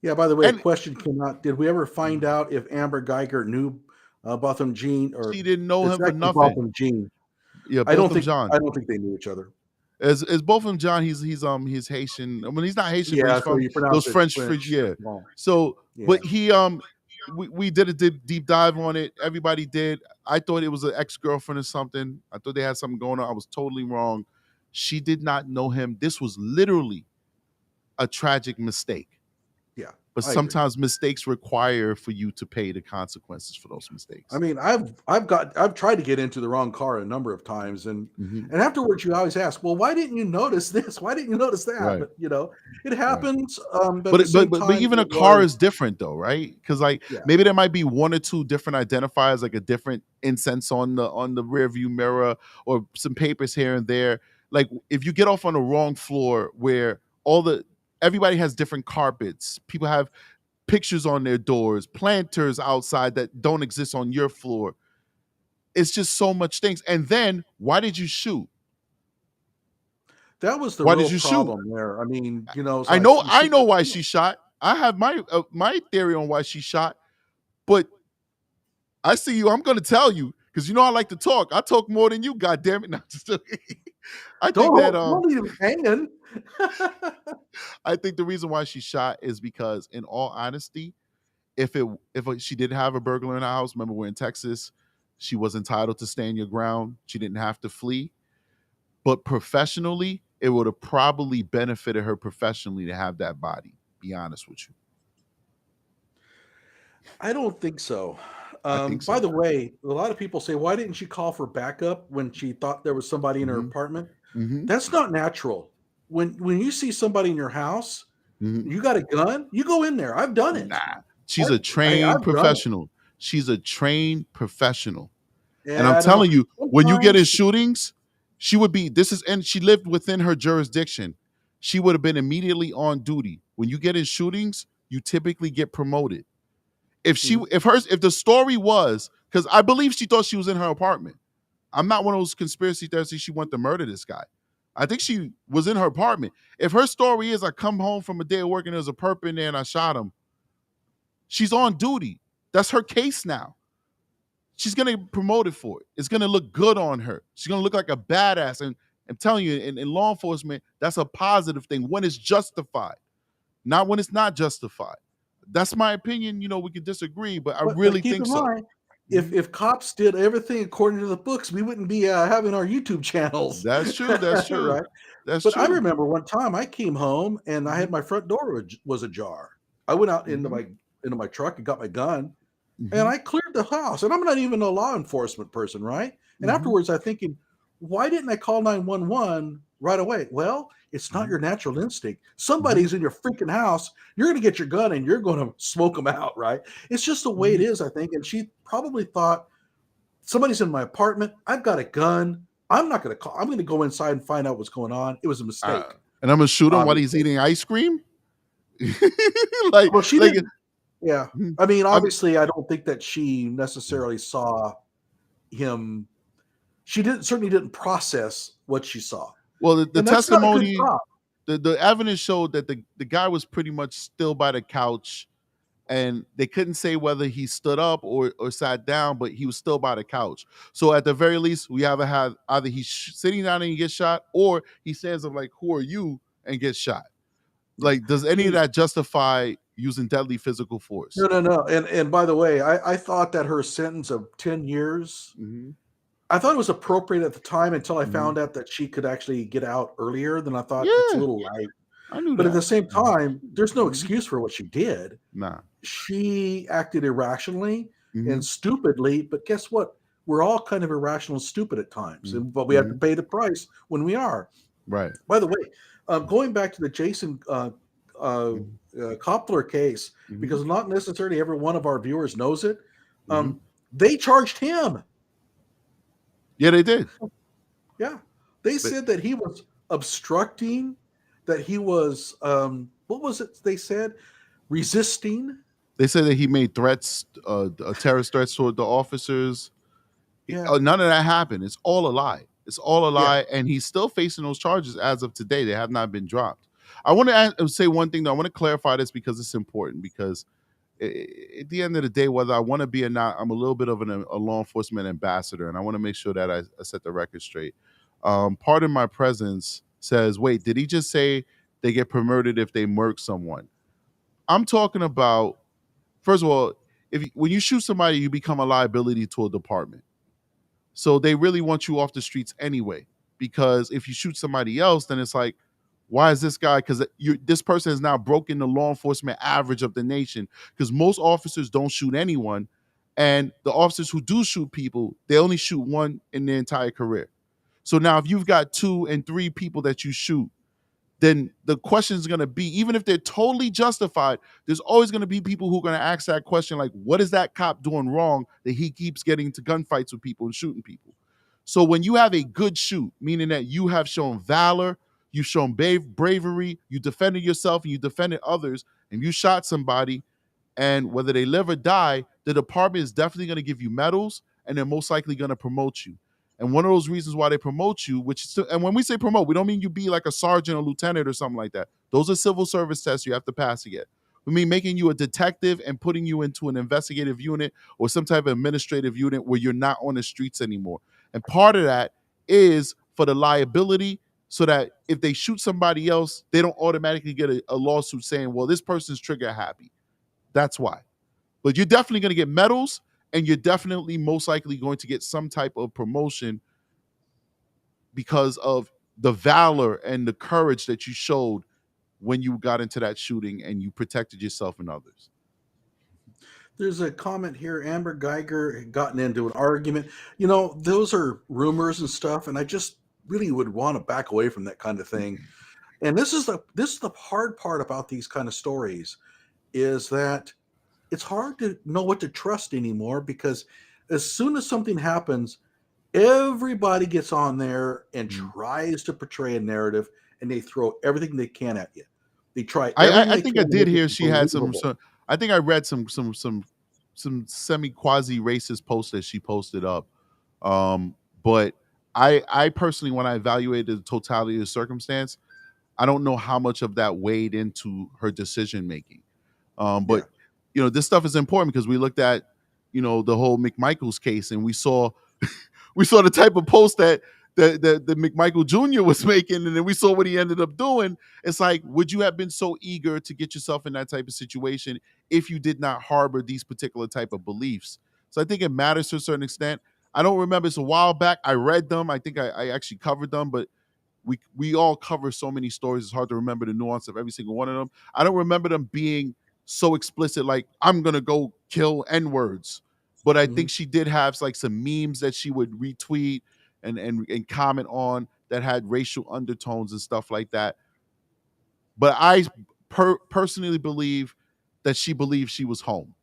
S2: Yeah, by the way, a question came out. Did we ever find out if Amber Geiger knew Botham Jean? Or
S1: she didn't know him for nothing.
S2: Botham Jean.
S1: Yeah,
S2: I
S1: both
S2: don't
S1: of them
S2: think
S1: John.
S2: I don't think they knew each other.
S1: As both of them John. He's Haitian. I mean, he's not Haitian, but he's
S2: Yeah, so
S1: from
S2: you
S1: those
S2: pronounce it
S1: French.
S2: French.
S1: Yeah.
S2: Well,
S1: So,
S2: yeah.
S1: but we did a deep dive on it. Everybody did. I thought it was an ex girlfriend or something. I thought they had something going on. I was totally wrong. She did not know him. This was literally a tragic mistake.
S2: Yeah,
S1: But
S2: I agree.
S1: sometimes mistakes require for you to pay the consequences for those mistakes.
S2: I mean, I've tried to get into the wrong car a number of times, and
S1: Mhm.
S2: afterwards you always ask, well, why didn't you notice this? Why didn't you notice that?
S1: Right.
S2: But it
S1: Right.
S2: happens. But at
S1: But
S2: the same
S1: but
S2: time,
S1: even a
S2: it
S1: car
S2: was
S1: is different though, right? Because like
S2: yeah.
S1: maybe there might be one or two different identifiers, like a different incense on the rear view mirror or some papers here and there. Like if you get off on the wrong floor where everybody has different carpets, people have pictures on their doors, planters outside that don't exist on your floor. It's just so much things. And then why did you shoot?
S2: That was the
S1: Why
S2: real
S1: did you shoot?
S2: problem there. I mean, it's
S1: I
S2: like
S1: know
S2: you
S1: I
S2: see,
S1: know why she shot. I have my theory on why she shot, but I see you. I'm going to tell you because I like to talk. I talk more than you. God damn it! Not just I think that
S2: don't leave him hanging.
S1: I think the reason why she shot is because, in all honesty, if she did have a burglar in the house, remember we're in Texas, she was entitled to stand your ground. She didn't have to flee. But professionally, it would have probably benefited her professionally to have that body. Be honest with you.
S2: I don't think so.
S1: I think
S2: By
S1: so.
S2: the way, a lot of people say, why didn't she call for backup when she thought there was somebody in her
S1: Mm-hmm.
S2: apartment?
S1: Mm-hmm.
S2: That's not natural. When you see somebody in your house,
S1: Mm-hmm.
S2: you got a gun, you go in there. I've done it.
S1: Nah. She's a trained
S2: I've done
S1: professional. She's a trained professional.
S2: it.
S1: And
S2: Yeah,
S1: I'm
S2: I don't know.
S1: telling you, when you get in
S2: Sometimes,
S1: shootings, and she lived within her jurisdiction. She would have been immediately on duty. When you get in shootings, you typically get promoted. If
S2: Mhm.
S1: if the story was, because I believe she thought she was in her apartment. I'm not one of those conspiracy theorists. She wanted to murder this guy. I think she was in her apartment. If her story is I come home from a day of work and there's a perp in there and I shot him, she's on duty. That's her case now. She's gonna get promoted for it. It's gonna look good on her. She's gonna look like a badass. And I'm telling you, in law enforcement, that's a positive thing when it's justified, not when it's not justified. That's my opinion. We can disagree, but I
S2: but
S1: really
S2: keep
S1: think
S2: in
S1: so.
S2: mind, if cops did everything according to the books, we wouldn't be having our YouTube channels.
S1: That's true. That's true.
S2: Right?
S1: That's
S2: But I
S1: true.
S2: remember one time I came home and I had my front door was ajar. I went out into my truck and got my gun and I cleared the house. And I'm not even a law enforcement person, right? And afterwards I'm thinking, why didn't I call 911 right away? Well, it's not your natural instinct. Somebody's in your freaking house. You're going to get your gun and you're going to smoke them out, right? It's just the way it is, I think. And she probably thought, somebody's in my apartment. I've got a gun. I'm not going to call. I'm going to go inside and find out what's going on. It was a mistake.
S1: And I'm gonna shoot him while he's
S2: Obviously.
S1: eating ice cream. like,
S2: Well, she
S1: like,
S2: didn't. Yeah. I mean, obviously, I don't think that she necessarily saw him. She certainly didn't process what she saw.
S1: well, the
S2: And that's not a good
S1: testimony,
S2: cop.
S1: the evidence showed that the guy was pretty much still by the couch, and they couldn't say whether he stood up or sat down, but he was still by the couch. So at the very least, we either he's sitting down and he gets shot, or he says of like, "Who are you?" and gets shot. Like, does any of that justify using deadly physical force?
S2: No. And by the way, I thought that her sentence of 10 years, I thought it was appropriate at the time until I found out that she could actually get out earlier. Then I thought it's a little light.
S1: I knew
S2: But
S1: that.
S2: at the same time, there's no excuse for what she did.
S1: Nah.
S2: She acted irrationally and stupidly. But guess what? We're all kind of irrational and stupid at times, but we have to pay the price when we are.
S1: Right.
S2: By the way, going back to the Jason Kloepfer case, because not necessarily every one of our viewers knows it, they charged him.
S1: Yeah, they did.
S2: Yeah. They said that he was obstructing, that he was, what was it they said? Resisting.
S1: They said that he made threats, terrorist threats toward the officers.
S2: Yeah.
S1: None of that happened. It's all a lie. It's all a lie,
S2: Yeah.
S1: and he's still facing those charges as of today. They have not been dropped. I want to say one thing, though. I want to clarify this because it's important, because at the end of the day, whether I want to be or not, I'm a little bit of a law enforcement ambassador, and I want to make sure that I set the record straight. Part of my presence says, wait, did he just say they get promoted if they murk someone? I'm talking about, first of all, when you shoot somebody, you become a liability to a department. So they really want you off the streets anyway. Because if you shoot somebody else, then it's like, why is this guy? Because this person has now broken the law enforcement average of the nation. Because most officers don't shoot anyone, and the officers who do shoot people, they only shoot one in their entire career. So now, if you've got 2 and 3 people that you shoot, then the question is going to be, even if they're totally justified, there's always going to be people who are going to ask that question, like, what is that cop doing wrong that he keeps getting into gunfights with people and shooting people? So when you have a good shoot, meaning that you have shown valor, you've shown bravery, you defended yourself and you defended others, and you shot somebody, and whether they live or die, the department is definitely going to give you medals, and they're most likely going to promote you. And one of those reasons why they promote you, and when we say promote, we don't mean you be like a sergeant or lieutenant or something like that. Those are civil service tests you have to pass to get. We mean making you a detective and putting you into an investigative unit or some type of administrative unit where you're not on the streets anymore. And part of that is for the liability, so that if they shoot somebody else, they don't automatically get a lawsuit saying, well, this person's trigger happy. That's why. But you're definitely going to get medals, and you're definitely most likely going to get some type of promotion because of the valor and the courage that you showed when you got into that shooting and you protected yourself and others.
S2: There's a comment here. Amber Geiger had gotten into an argument. You know, those are rumors and stuff, and I just really would want to back away from that kind of thing. And this is the hard part about these kind of stories, is that it's hard to know what to trust anymore, because as soon as something happens, everybody gets on there and tries to portray a narrative, and they throw everything they can at you. They try everything
S1: I
S2: they
S1: think
S2: can
S1: I
S2: to
S1: did
S2: make
S1: hear
S2: it
S1: she had some.
S2: believable.
S1: I think I read some semi quasi racist posts that she posted up. But I personally, when I evaluated the totality of the circumstance, I don't know how much of that weighed into her decision making. But this stuff is important because we looked at the whole McMichaels case, and we saw the type of post that the McMichael Jr. was making, and then we saw what he ended up doing. It's like, would you have been so eager to get yourself in that type of situation if you did not harbor these particular type of beliefs? So I think it matters to a certain extent. I don't remember. It's a while back. I read them. I think I actually covered them, but we all cover so many stories. It's hard to remember the nuance of every single one of them. I don't remember them being so explicit, like, I'm gonna go kill N-words. But I think she did have like some memes that she would retweet and comment on that had racial undertones and stuff like that. But I personally believe that she believed she was home.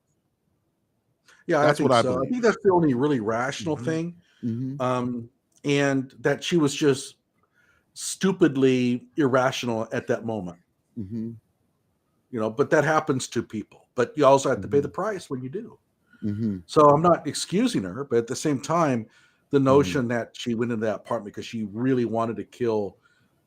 S2: Yeah, I
S1: That's what
S2: think
S1: I
S2: so. I
S1: believe.
S2: think that's the only really rational thing.
S1: Mm-hmm.
S2: And that she was just stupidly irrational at that moment.
S1: Mm-hmm.
S2: But that happens to people. But you also have to pay the price when you do.
S1: Mm-hmm.
S2: So I'm not excusing her, but at the same time, the notion that she went into that apartment because she really wanted to kill,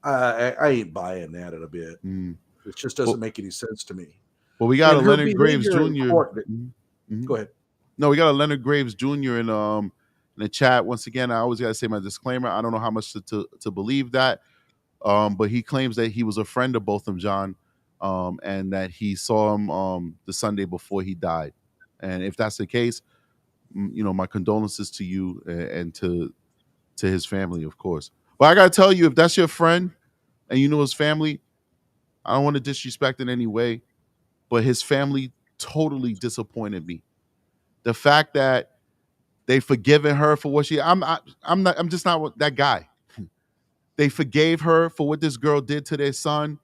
S2: I ain't buying that a bit. It just doesn't make any sense to me.
S1: Well, we got
S2: And
S1: a
S2: her
S1: Leonard Graves
S2: behavior in
S1: Jr.
S2: court.
S1: Mm-hmm.
S2: Go ahead.
S1: No, we got a Leonard Graves Jr. in the chat. Once again, I always got to say my disclaimer. I don't know how much to believe that, but he claims that he was a friend of both of them, John, and that he saw him the Sunday before he died. And if that's the case, my condolences to you and to his family, of course. But I got to tell you, if that's your friend and you know his family, I don't want to disrespect in any way, but his family totally disappointed me. The fact that they forgiven her for what I'm just not that guy. They forgave her for what this girl did to their son.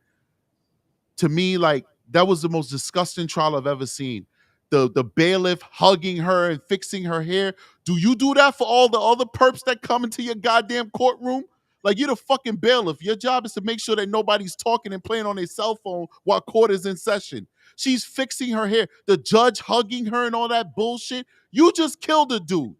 S1: To me, like, that was the most disgusting trial I've ever seen. The bailiff hugging her and fixing her hair. Do you do that for all the other perps that come into your goddamn courtroom? Like, you're the fucking bailiff. Your job is to make sure that nobody's talking and playing on their cell phone while court is in session. She's fixing her hair. The judge hugging her and all that bullshit. You just killed a dude.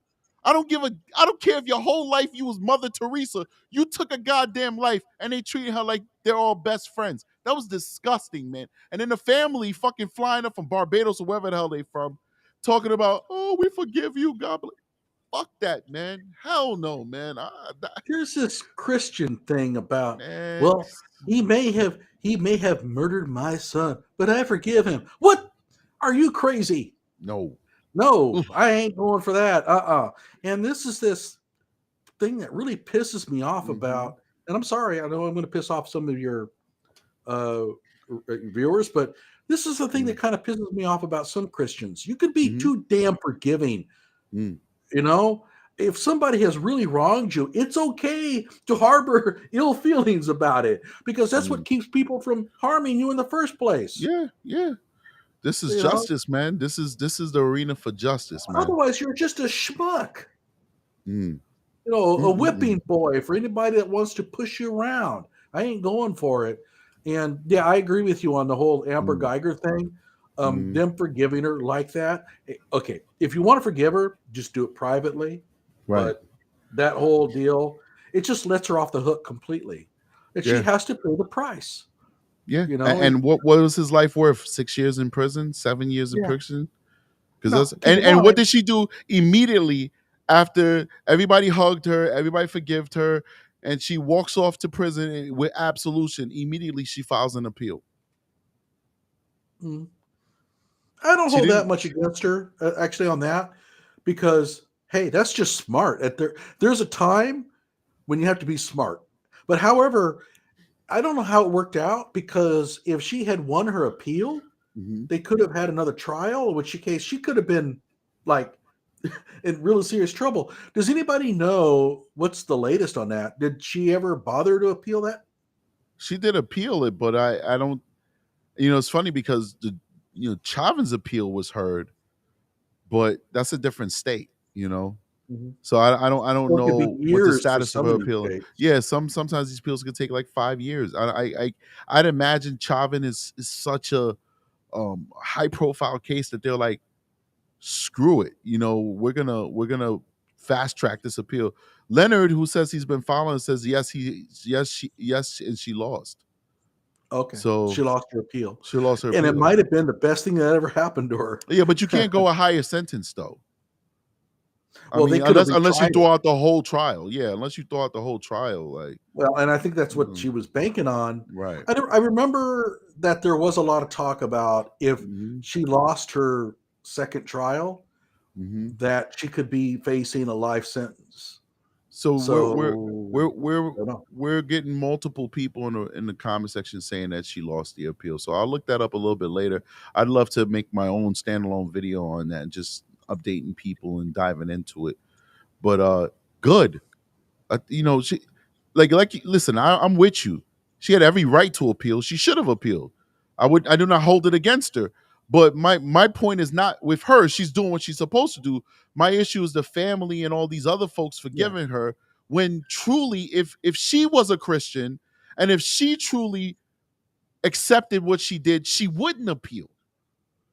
S1: I don't care if your whole life you was Mother Teresa. You took a goddamn life and they treated her like they're all best friends. That was disgusting, man. And then the family fucking flying up from Barbados or wherever the hell they from, talking about, oh, we forgive you, God bless. Fuck that, man. Hell no, man.
S2: There's this Christian thing about,
S1: Man,
S2: well, he may have murdered my son, but I forgive him. What? Are you crazy?
S1: no.
S2: No,
S1: Oof.
S2: I ain't going for that. And this is this thing that really pisses me off about, and I'm sorry, I know I'm going to piss off some of your uh, viewers, but this is the thing that kind of pisses me off about some Christians. You could be too damn forgiving.
S1: Mm.
S2: You know, if somebody has really wronged you, it's okay to harbor ill feelings about it because that's what keeps people from harming you in the first place.
S1: Yeah, yeah. This is
S2: You know?
S1: justice, man. This is the arena for justice, man.
S2: Otherwise, you're just a schmuck.
S1: Mm.
S2: You know, a whipping boy for anybody that wants to push you around. I ain't going for it. And yeah, I agree with you on the whole Amber Geiger thing. Them forgiving her like that. Okay, if you want to forgive her, just do it privately.
S1: Right.
S2: But that whole deal, it just lets her off the hook completely. And she
S1: Yeah.
S2: has to pay the price.
S1: Yeah.
S2: You know,
S1: and what was his life worth? 6 years in prison, 7 years in
S2: Yeah.
S1: prison?
S2: No,
S1: Because
S2: keep in
S1: and what
S2: mind-
S1: did she do immediately after everybody hugged her, everybody forgived her, and she walks off to prison with absolution? Immediately she files an appeal.
S2: Mhm. I don't
S1: She
S2: hold that
S1: didn't.
S2: much against her, actually, on that, because hey, that's just smart. There's a time when you have to be smart. But however, I don't know how it worked out because if she had won her appeal, they could have had another trial, in which case she could have been like in really serious trouble. Does anybody know what's the latest on that? Did she ever bother to appeal that?
S1: She did appeal it, but I don't. You know, it's funny because Chavin's appeal was heard, but that's a different state. You know, so I don't
S2: So it could be
S1: know what the
S2: years for
S1: status of
S2: some
S1: her
S2: of these
S1: appeal.
S2: states.
S1: Yeah, sometimes these appeals could take like 5 years. I'd imagine Chavin is such a high profile case that they're like, screw it. You know, we're gonna fast track this appeal. Leonard, who says he's been following, says yes, and she lost.
S2: Okay,
S1: So
S2: she lost her appeal,
S1: she lost her
S2: and it
S1: appeal.
S2: might have been the best thing that ever happened to her.
S1: Yeah, but you can't go a higher sentence though.
S2: Well,
S1: I
S2: they
S1: mean,
S2: could have
S1: unless you
S2: retried
S1: throw
S2: it.
S1: out the whole trial. Yeah, unless you throw out the whole trial, like
S2: Well, and I think that's what she was banking on.
S1: right.
S2: I remember that there was a lot of talk about if she lost her second trial, that she could be facing a life sentence.
S1: So
S2: I don't know.
S1: we're getting multiple people in the comment section saying that she lost the appeal. So I'll look that up a little bit later. I'd love to make my own standalone video on that and just updating people and diving into it. But good. She listen, I'm with you. She had every right to appeal. She should have appealed. I do not hold it against her. But my point is not with her. She's doing what she's supposed to do. My issue is the family and all these other folks forgiving her when truly, if she was a Christian and if she truly accepted what she did, she wouldn't appeal.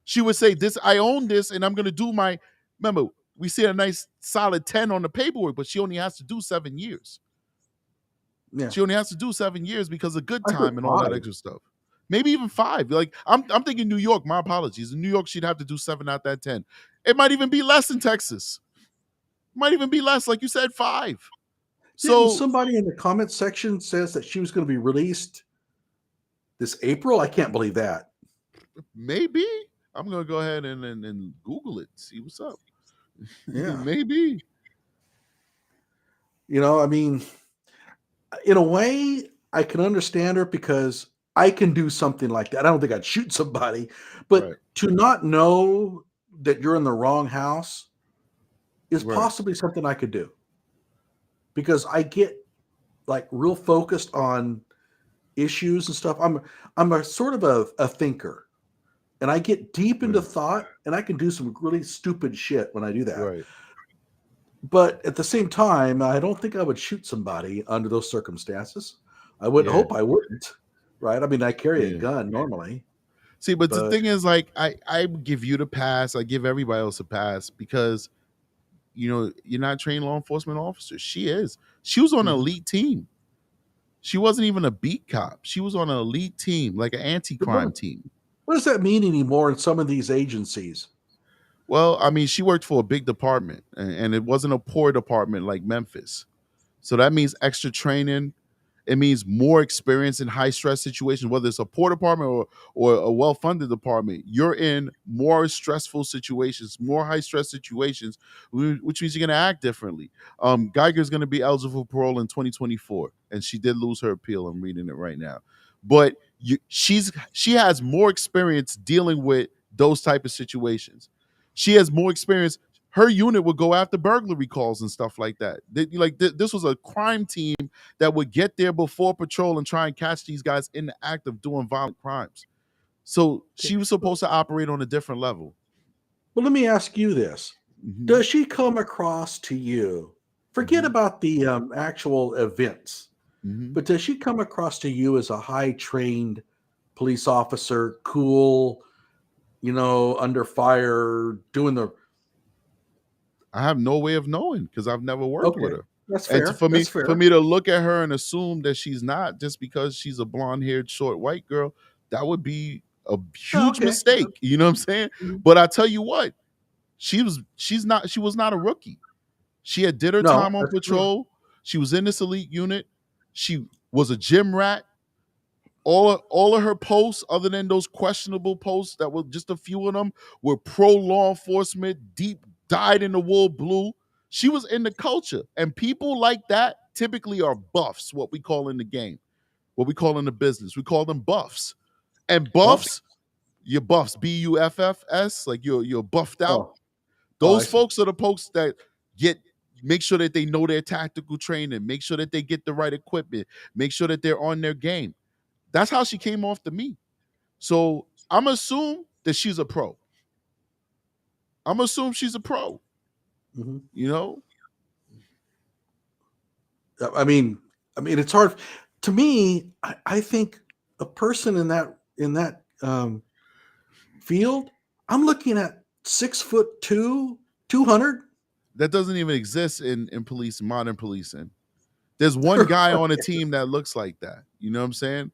S1: She would say, "This, I own this, and I'm going to do my." Remember, we see a nice solid 10 on the paperwork, but she only has to do 7 years.
S2: Yeah.
S1: She only has to do 7 years because of good
S2: I heard
S1: time and all that
S2: 5.
S1: extra stuff. Maybe even 5. Like I'm thinking New York. My apologies. In New York, she'd have to do 7 out that 10. It might even be less in Texas. Might even be less, like you said, 5.
S2: Didn't
S1: So
S2: somebody in the comment section says that she was going to be released this April? I can't believe that.
S1: maybe I'm gonna go ahead and Google it, see what's up.
S2: Yeah.
S1: Maybe.
S2: You know, I mean, in a way, I can understand her because I can do something like that. I don't think I'd shoot somebody, but
S1: Right.
S2: to not know that you're in the wrong house is
S1: Right.
S2: possibly something I could do because I get like real focused on issues and stuff. I'm a sort of a thinker, and I get deep into thought, and I can do some really stupid shit when I do that.
S1: Right.
S2: But at the same time, I don't think I would shoot somebody under those circumstances. I would hope I wouldn't, right? I mean, I carry a gun normally.
S1: See, but the thing is, like, I give you the pass. I give everybody else a pass because, you're not a trained law enforcement officer. She is. She was on an elite team. She wasn't even a beat cop. She was on an elite team, like an
S2: But
S1: anti-crime team.
S2: what does that mean anymore in some of these agencies?
S1: Well, I mean, she worked for a big department, and it wasn't a poor department like Memphis. So that means extra training. It means more experience in high stress situations, whether it's a poor department or a well funded department. You're in more stressful situations, more high stress situations, which means you're going to act differently. Geiger's going to be eligible for parole in 2024, and she did lose her appeal. I'm reading it right now, but she has more experience dealing with those type of situations. She has more experience. Her unit would go after burglary calls and stuff like that. This was a crime team that would get there before patrol and try and catch these guys in the act of doing violent crimes. So
S2: Okay.
S1: she was supposed to operate on a different level.
S2: Well, let me ask you this.
S1: Mm-hmm.
S2: Does she come across to you? Forget
S1: Mm-hmm.
S2: about the actual events,
S1: Mm-hmm.
S2: but does she come across to you as a high trained police officer, cool, under fire, doing the.
S1: I have no way of knowing because I've never worked with
S2: Okay,
S1: her.
S2: that's
S1: And
S2: fair.
S1: for me,
S2: That's fair.
S1: for me to look at her and assume that she's not just because she's a blonde-haired, short white girl, that would be a
S2: Oh,
S1: huge
S2: okay.
S1: mistake. You know what I'm saying?
S2: Mhm.
S1: But I tell you what, she was not a rookie. She had did her
S2: No,
S1: time on
S2: that's true.
S1: patrol. She was in this elite unit. She was a gym rat. All of her posts, other than those questionable posts that were just a few of them, were pro law enforcement, deep dyed in the wool blue. She was in the culture. And people like that typically are buffs, what we call in the game, what we call in the business. We call them buffs. And
S2: Buff.
S1: buffs, you're buffs, Buffs, like you're buffed out.
S2: Oh, I
S1: Those
S2: see.
S1: folks are the folks that get make sure that they know their tactical training, make sure that they get the right equipment, make sure that they're on their game. That's how she came off to me. So I'm assume that she's a pro. I'm assume she's a pro.
S2: Mhm.
S1: You know,
S2: I mean, it's hard to me. I think a person in that field, I'm looking at 6'2", 200.
S1: that doesn't even exist in police, modern policing. There's one guy on a team that looks like that. You know what I'm saying?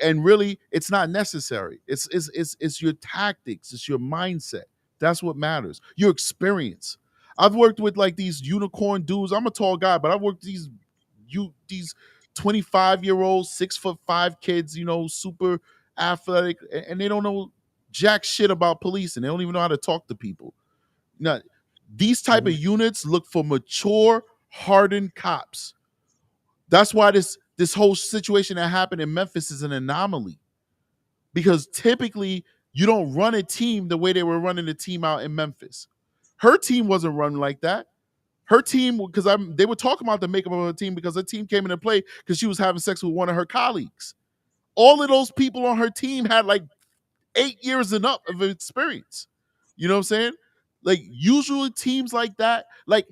S1: And really, it's not necessary. It's your tactics. It's your mindset. That's what matters. Your experience. I've worked with like these unicorn dudes. I'm a tall guy, but I've worked with these 25-year-old 6'5" kids. Super athletic, and they don't know jack shit about policing. They don't even know how to talk to people. Now, these type of
S2: Mhm.
S1: units look for mature, hardened cops. That's why this whole situation that happened in Memphis is an anomaly, because typically you don't run a team the way they were running the team out in Memphis. Her team wasn't run like that. Her team, because they were talking about the makeup of her team because her team came into play because she was having sex with one of her colleagues. All of those people on her team had like 8 years and up of experience. You know what I'm saying? Like usually teams like that, like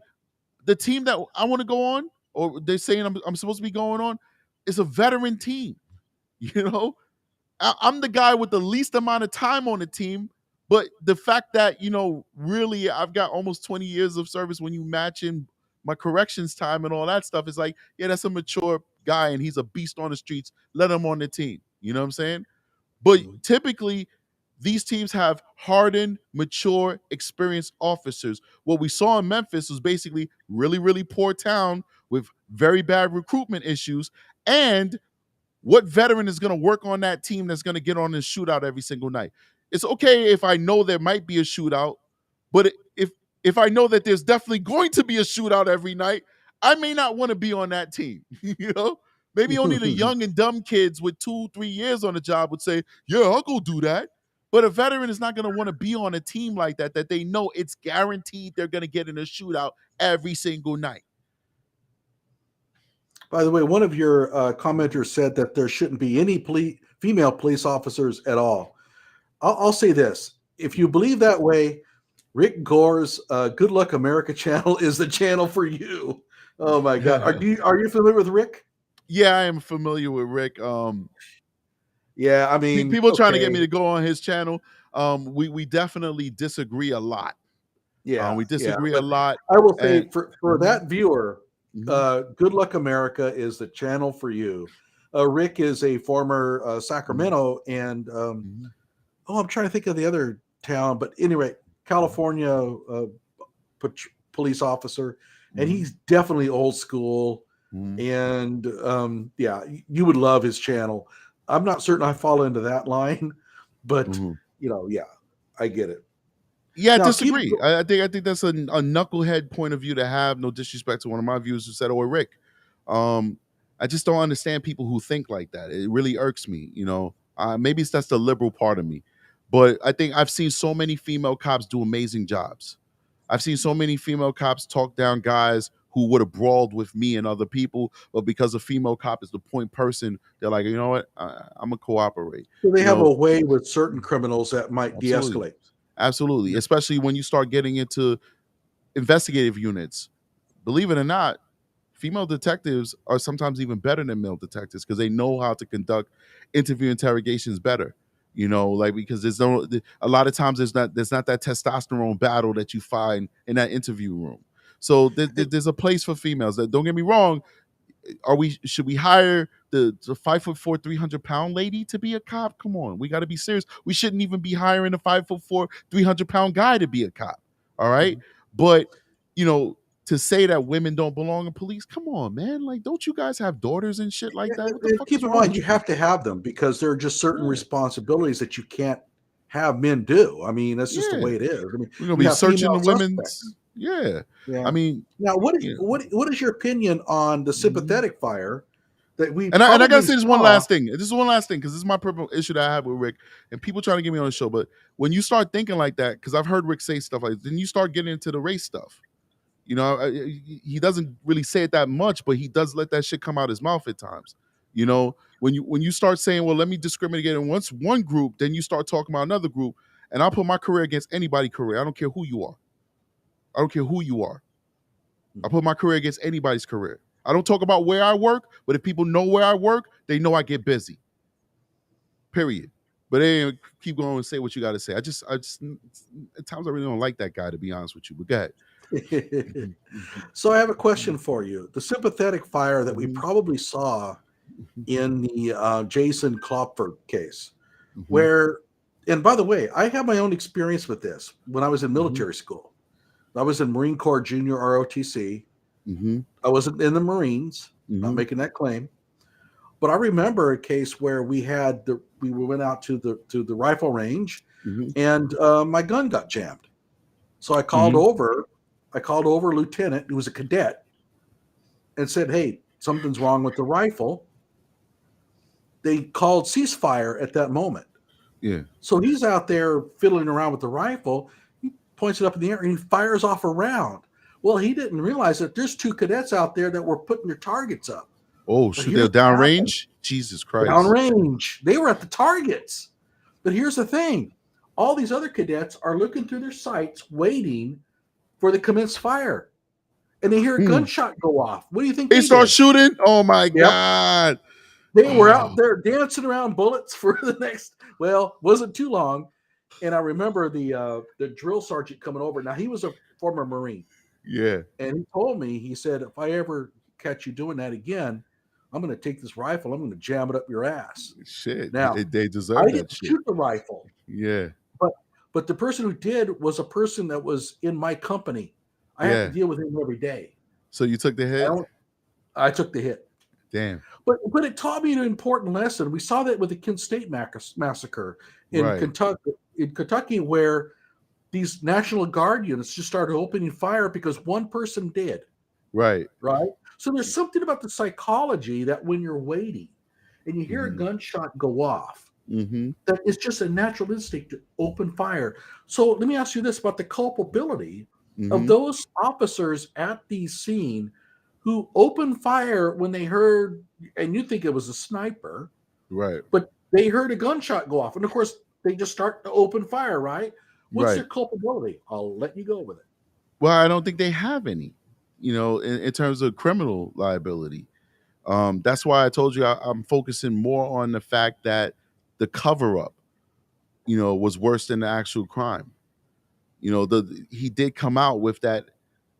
S1: the team that I want to go on, or they're saying I'm supposed to be going on, is a veteran team. You know, I'm the guy with the least amount of time on the team, but the fact that really, I've got almost 20 years of service when you match in my corrections time and all that stuff, is like, yeah, that's a mature guy and he's a beast on the streets. Let him on the team. You know what I'm saying? But
S2: Mhm.
S1: typically, these teams have hardened, mature, experienced officers. What we saw in Memphis was basically really, really poor town with very bad recruitment issues. And what veteran is going to work on that team that's going to get on this shootout every single night? It's okay if I know there might be a shootout, but if I know that there's definitely going to be a shootout every night, I may not want to be on that team. Maybe only the young and dumb kids with 2-3 years on the job would say, "Yeah, I'll go do that." But a veteran is not going to want to be on a team like that they know it's guaranteed they're going to get in a shootout every single night.
S2: By the way, one of your commenters said that there shouldn't be any female police officers at all. I'll say this: if you believe that way, Rick Gore's "Good Luck America" channel is the channel for you. Oh my God, are you familiar with Rick?
S1: Yeah, I am familiar with Rick.
S2: Yeah, I mean,
S1: People trying to get me
S2: okay,
S1: to go on his channel. We definitely disagree a lot.
S2: yeah,
S1: We
S2: yeah,
S1: disagree a
S2: but
S1: lot,
S2: I will say
S1: and
S2: for
S1: mhm,
S2: that viewer,
S1: mhm.
S2: "Good Luck America" is the channel for you. Rick is a former Sacramento and
S1: Mhm.
S2: I'm trying to think of the other town, but anyway, California police officer, and
S1: Mhm.
S2: he's definitely old school.
S1: Mhm.
S2: And yeah, you would love his channel. I'm not certain I fall into that line, but
S1: Mhm.
S2: yeah, I get it.
S1: Yeah, I
S2: Now keep it.
S1: disagree. I think that's a knucklehead point of view to have. No disrespect to one of my viewers who said, "Oh, Rick." Um, I just don't understand people who think like that. It really irks me. Maybe that's the liberal part of me, but I think I've seen so many female cops do amazing jobs. I've seen so many female cops talk down guys who would have brawled with me and other people, but because a female cop is the point person, they're like, you know what, I'm gonna cooperate.
S2: So they
S1: You
S2: have
S1: know,
S2: a way with certain criminals that might
S1: absolutely.
S2: de-escalate.
S1: Absolutely,
S2: Yeah.
S1: especially when you start getting into investigative units. Believe it or not, female detectives are sometimes even better than male detectives because they know how to conduct interview interrogations better. Like because a lot of times there's not that testosterone battle that you find in that interview room. So there's a place for females. Don't get me wrong, should we hire the 5'4", 300-pound lady to be a cop? Come on, we got to be serious. We shouldn't even be hiring a 5'4", 300-pound guy to be a cop. All right, but you know, to say that women don't belong in police, come on, man. Like, don't you guys have daughters and shit like that? What the
S2: And
S1: fuck
S2: keep
S1: is
S2: in
S1: wrong
S2: mind, you
S1: with you?
S2: have to have them because there are just certain
S1: Yeah,
S2: responsibilities that you can't have men do. I mean, that's just the
S1: yeah.
S2: way it is. I mean,
S1: We're gonna
S2: you
S1: be
S2: have
S1: searching
S2: female
S1: the
S2: suspects.
S1: women's. Yeah,
S2: Yeah.
S1: I mean,
S2: Now,
S1: yeah.
S2: what is your opinion on the
S1: Mhm.
S2: sympathetic fire that we
S1: And I gotta
S2: probably
S1: say this one
S2: saw?
S1: last thing. This is one last thing because this is my personal issue that I have with Rick and people trying to get me on the show. But when you start thinking like that, because I've heard Rick say stuff like, then you start getting into the race stuff. He doesn't really say it that much, but he does let that shit come out his mouth at times. When you start saying, well, let me discriminate against one group, then you start talking about another group, and I'll put my career against anybody's career. I don't care who you are. I don't care who you are. I put my career against anybody's career. I don't talk about where I work, but if people know where I work, they know I get busy. Period. But anyway, keep going and say what you got to say. I just, at times I really don't like that guy, to be honest with you. But go ahead.
S2: So I have a question for you. The sympathetic fire that we
S1: Mhm,
S2: probably saw in the Jason Kloepfer case,
S1: mhm,
S2: where, and by the way, I have my own experience with this when I was in
S1: mhm,
S2: military school. I was in Marine Corps Junior ROTC.
S1: mhm,
S2: I wasn't in the Marines, not
S1: mhm,
S2: making that claim. But I remember a case where we went out to the rifle range,
S1: mhm,
S2: and my gun got jammed. So
S1: mhm,
S2: I called over lieutenant, who was a cadet, and said, "Hey, something's wrong with the rifle." They called ceasefire at that moment.
S1: yeah.
S2: So he's out there fiddling around with the rifle. He points it up in the air and he fires off a round. Well, he didn't realize that there's two cadets out there that were putting their targets up.
S1: Oh
S2: But
S1: shoot, they're
S2: here's what happened.
S1: downrange. Jesus Christ.
S2: Downrange. They were at the targets. But here's the thing. All these other cadets are looking through their sights, waiting for the commence fire. And they hear a
S1: Hmm.
S2: gunshot go off. What do you think
S1: They
S2: they
S1: start
S2: did?
S1: shooting. Oh my
S2: Yep.
S1: god.
S2: They were
S1: Oh
S2: out there dancing around bullets for the next, well, wasn't too long. And I remember the drill sergeant coming over. Now he was a former Marine,
S1: yeah.
S2: and he told me, he said, if I ever catch you doing that again, I'm going to take this rifle, I'm going to jam it up your ass.
S1: Shit.
S2: Now,
S1: They
S2: I
S1: deserve that
S2: didn't
S1: shit.
S2: shoot the rifle,
S1: Yeah.
S2: but the person who did was a person that was in my company. I have to
S1: Yeah.
S2: deal with him every day.
S1: So you took the
S2: I
S1: hit?
S2: don't. I took the hit.
S1: Damn.
S2: But it taught me an important lesson. We saw that with the Kent State massacre in
S1: Right.
S2: Kentucky, where these National Guard units just started opening fire because one person did,
S1: Right.
S2: right? So there's something about the psychology that when you're waiting and you hear a
S1: Mm-hmm.
S2: gunshot go off,
S1: Mm-hmm.
S2: that it's just a natural instinct to open fire. So let me ask you this about the culpability of
S1: Mm-hmm.
S2: those officers at the scene who opened fire when they heard, and you think it was a sniper,
S1: Right.
S2: but they heard a gunshot go off. And of course, they just start to open fire, right? What's their
S1: Right.
S2: culpability? I'll let you go with it.
S1: Well, I don't think they have any, in terms of criminal liability. That's why I told you I'm focusing more on the fact that the cover up, was worse than the actual crime. He did come out with that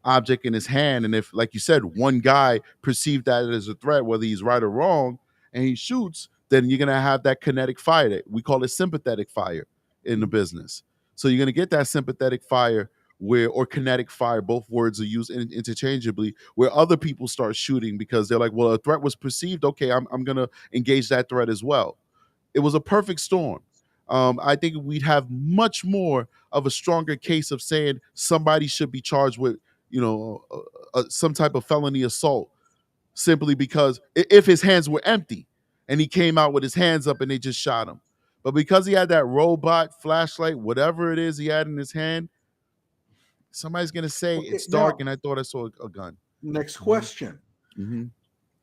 S1: object in his hand, and if, like you said, one guy perceived that as a threat, whether he's right or wrong, and he shoots, then you're gonna have that kinetic fire. That we call it sympathetic fire in the business. So you're gonna get that sympathetic fire where, or kinetic fire, both words are used interchangeably, where other people start shooting because they're like, well, a threat was perceived. Okay, I'm gonna engage that threat as well. It was a perfect storm. I think we'd have much more of a stronger case of saying somebody should be charged with, some type of felony assault, simply because if his hands were empty and he came out with his hands up and they just shot him. But because he had that robot flashlight, whatever it is he had in his hand, somebody's gonna say
S2: Okay,
S1: it's dark
S2: now,
S1: and I thought I saw a gun.
S2: next
S1: Mhm.
S2: question.
S1: Mhm.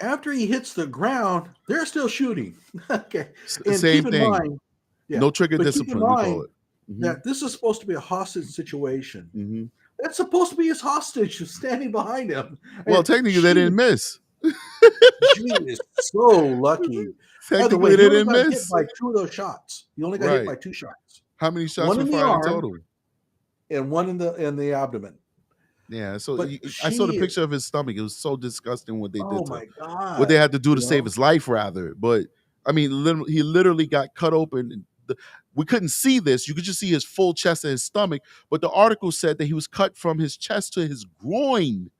S2: After he hits the ground, they're still shooting. Okay. And
S1: Same
S2: keep in
S1: thing.
S2: mind, yeah,
S1: No trigger
S2: but keep in
S1: discipline, we call
S2: mind
S1: it. Mhm.
S2: that this is supposed to be a hostage situation.
S1: Mhm.
S2: That's supposed to be his hostage who's standing behind him.
S1: Well,
S2: And
S1: technically, they didn't miss.
S2: she is so lucky. By the way,
S1: Technically,
S2: he
S1: they
S2: only
S1: didn't
S2: got hit
S1: miss.
S2: by 2 of those shots. He only got hit
S1: Right.
S2: by 2 shots.
S1: How many shots
S2: One
S1: were
S2: in the
S1: fired in
S2: arm
S1: total?
S2: and one in the abdomen.
S1: Yeah, so
S2: But
S1: I saw the
S2: she,
S1: picture of his stomach. It was so disgusting what they
S2: oh
S1: did to,
S2: my
S1: what they
S2: God,
S1: had to do
S2: you
S1: to save
S2: know?
S1: his life, rather. But I mean, he literally got cut open. We couldn't see this. You could just see his full chest and his stomach. But the article said that he was cut from his chest to his groin.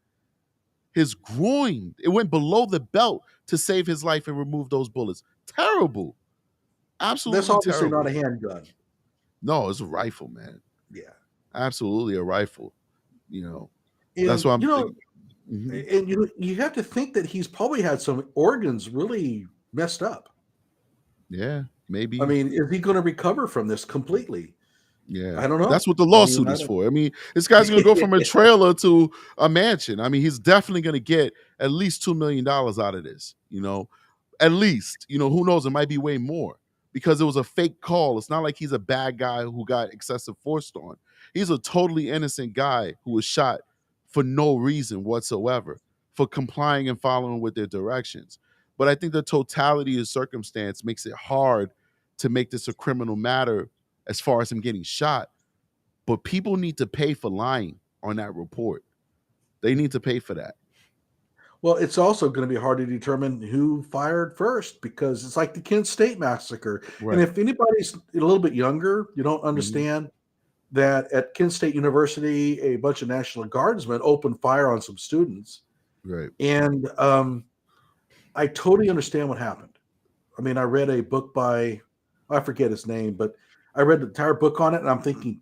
S1: His groin. It went below the belt to save his life and remove those bullets. Terrible.
S2: That's
S1: Absolutely
S2: obviously not
S1: terrible.
S2: a handgun.
S1: No, it's a rifle, man.
S2: Yeah.
S1: Absolutely a rifle. That's
S2: And
S1: why
S2: you
S1: I'm.
S2: know,
S1: Mhm.
S2: and you have to think that he's probably had some organs really messed up.
S1: Yeah,
S2: I
S1: maybe.
S2: mean, is he going to recover from this completely?
S1: Yeah,
S2: I don't know.
S1: that's what the
S2: I mean,
S1: lawsuit
S2: I
S1: is
S2: don't.
S1: for. I mean, this guy's gonna go from a trailer to a mansion. I mean, he's definitely gonna get at least $2 million out of this. At least. Who knows? It might be way more because it was a fake call. It's not like he's a bad guy who got excessive force on. He's a totally innocent guy who was shot for no reason whatsoever, for complying and following with their directions. But I think the totality of circumstance makes it hard to make this a criminal matter as far as him getting shot. But people need to pay for lying on that report. They need to pay for that.
S2: Well, it's also going to be hard to determine who fired first because it's like the Kent State massacre. And
S1: Right.
S2: if anybody's a little bit younger, you don't
S1: Mhm.
S2: understand that at Kent State University, a bunch of National Guardsmen opened fire on some students.
S1: Right.
S2: And I totally understand what happened. I mean, I read a book by, I forget his name, but I read the entire book on it, and I'm thinking,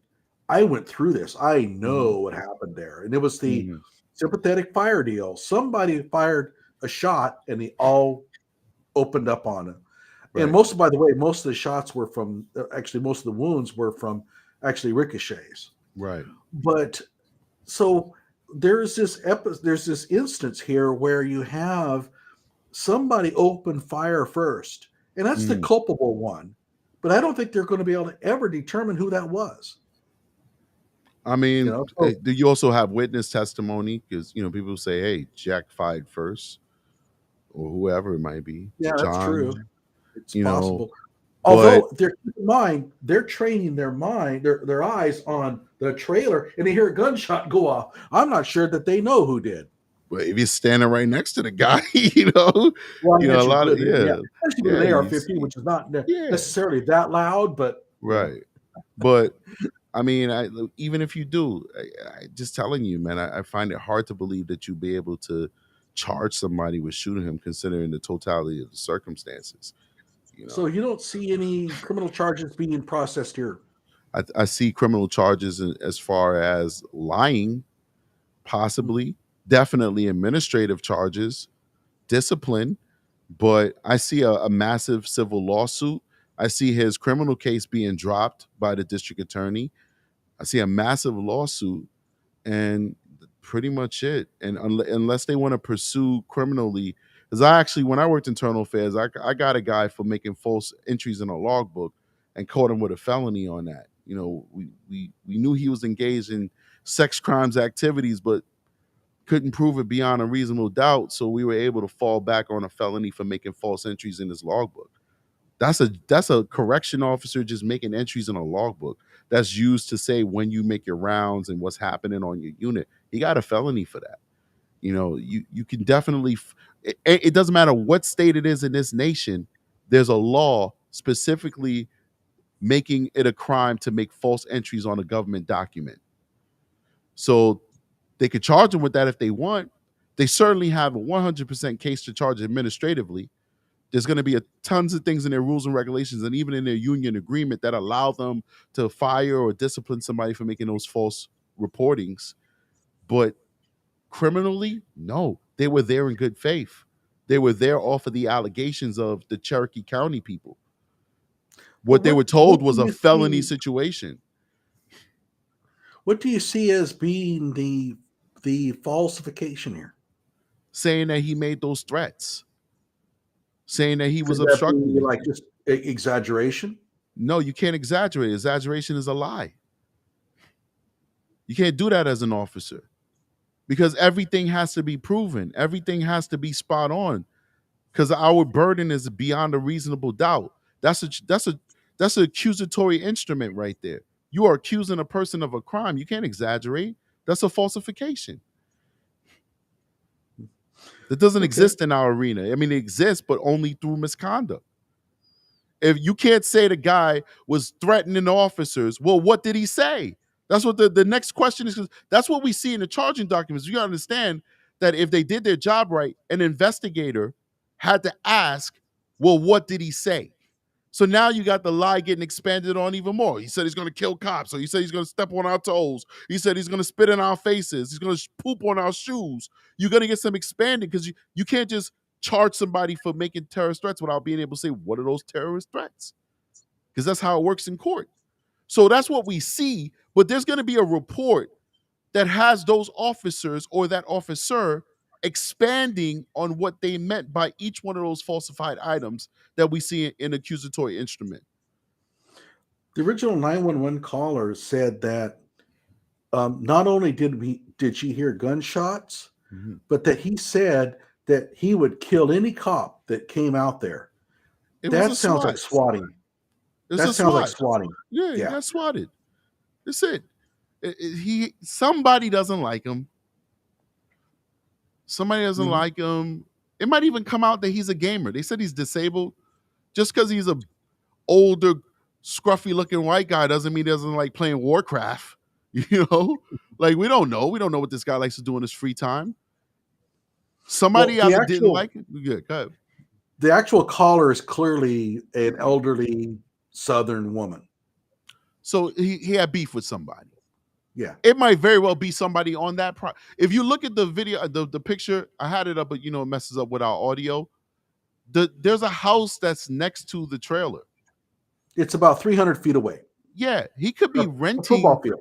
S2: I went through this. I
S1: Mhm.
S2: know what happened there. And it was the
S1: Mhm.
S2: sympathetic fire deal. Somebody fired a shot, and they all opened up on him. And
S1: Right.
S2: by the way, most of the shots were from, actually, most of the wounds were from actually ricochets.
S1: Right.
S2: But so there's this instance here where you have somebody open fire first, and that's the
S1: Mhm.
S2: culpable one. But I don't think they're going to be able to ever determine who that was.
S1: I mean,
S2: So
S1: do you also have witness testimony? Because people say, "Hey, Jack fired first," or whoever it might be,
S2: yeah, that's true.
S1: John.
S2: It's
S1: You know,
S2: possible.
S1: but
S2: Although they're keep in mind, they're training their eyes on the trailer, and they hear a gunshot go off. I'm not sure that they know who did.
S1: if you're standing right next to the guy, you know,
S2: Well, I
S1: a
S2: actually
S1: lot of,
S2: could, yeah,
S1: yeah,
S2: especially with
S1: yeah,
S2: an
S1: you
S2: AR-15,
S1: see,
S2: which is not
S1: yeah,
S2: necessarily that loud, but
S1: right. But I mean, even if you do, I just telling you, man, I find it hard to believe that you'd be able to charge somebody with shooting him, considering the totality of the circumstances. You
S2: so
S1: know,
S2: you don't see any criminal charges being processed here.
S1: I see criminal charges as far as lying, possibly, definitely administrative charges, discipline, but I see a massive civil lawsuit. I see his criminal case being dropped by the district attorney. I see a massive lawsuit, and pretty much it. And unless they want to pursue criminally, because I actually, when I worked internal affairs, I got a guy for making false entries in a logbook and caught him with a felony on that. We knew he was engaged in sex crimes activities, but couldn't prove it beyond a reasonable doubt. So we were able to fall back on a felony for making false entries in his logbook. That's a correction officer just making entries in a logbook that's used to say when you make your rounds and what's happening on your unit. He got a felony for that. You can definitely. It doesn't matter what state it is in this nation. There's a law specifically making it a crime to make false entries on a government document. So they could charge them with that if they want. They certainly have a 100% case to charge administratively. There's going to be tons of things in their rules and regulations and even in their union agreement that allow them to fire or discipline somebody for making those false reportings. But criminally, no, they were there in good faith. They were there off of the allegations of the Cherokee County people. What they were told was a felony situation.
S2: What do you see as being the falsification here?
S1: Saying that he made those threats. Saying that he was
S2: Could that be
S1: obstructing.
S2: like just exaggeration?
S1: No, you can't exaggerate. Exaggeration is a lie. You can't do that as an officer because everything has to be proven. Everything has to be spot on because our burden is beyond a reasonable doubt. That's an accusatory instrument right there. You are accusing a person of a crime. You can't exaggerate. That's a falsification. That doesn't exist in our arena. I mean, it exists, but only through misconduct. If you can't say the guy was threatening officers, well, what did he say? That's what the next question is. That's what we see in the charging documents. You understand that if they did their job right, an investigator had to ask, well, what did he say? So now you got the lie getting expanded on even more. He said he's going to kill cops. So he said he's going to step on our toes. He said he's going to spit in our faces. He's going to poop on our shoes. You're going to get some expanding because you can't just charge somebody for making terrorist threats without being able to say, what are those terrorist threats? Because that's how it works in court. So that's what we see. But there's going to be a report that has those officers or that officer expanding on what they meant by each one of those falsified items that we see in accusatory instrument.
S2: The original 911 caller said that not only did she hear gunshots, but that he said that he would kill any cop that came out there. That sounds like swatting. That sounds like swatting.
S1: Yeah, he got swatted. That's it. Somebody doesn't like him. Somebody doesn't like him. It might even come out that he's a gamer. They said he's disabled. Just because he's a older, scruffy looking white guy doesn't mean he doesn't like playing Warcraft. Like we don't know. We don't know what this guy likes to do in his free time. Somebody out there didn't like it. Good. Go ahead.
S2: The actual caller is clearly an elderly Southern woman.
S1: So he had beef with somebody.
S2: Yeah.
S1: It might very well be somebody on that. If you look at the video, the picture, I had it up, but it messes up with our audio. There's a house that's next to the trailer.
S2: It's about 300 feet away.
S1: Yeah, he could be renting.
S2: A football field.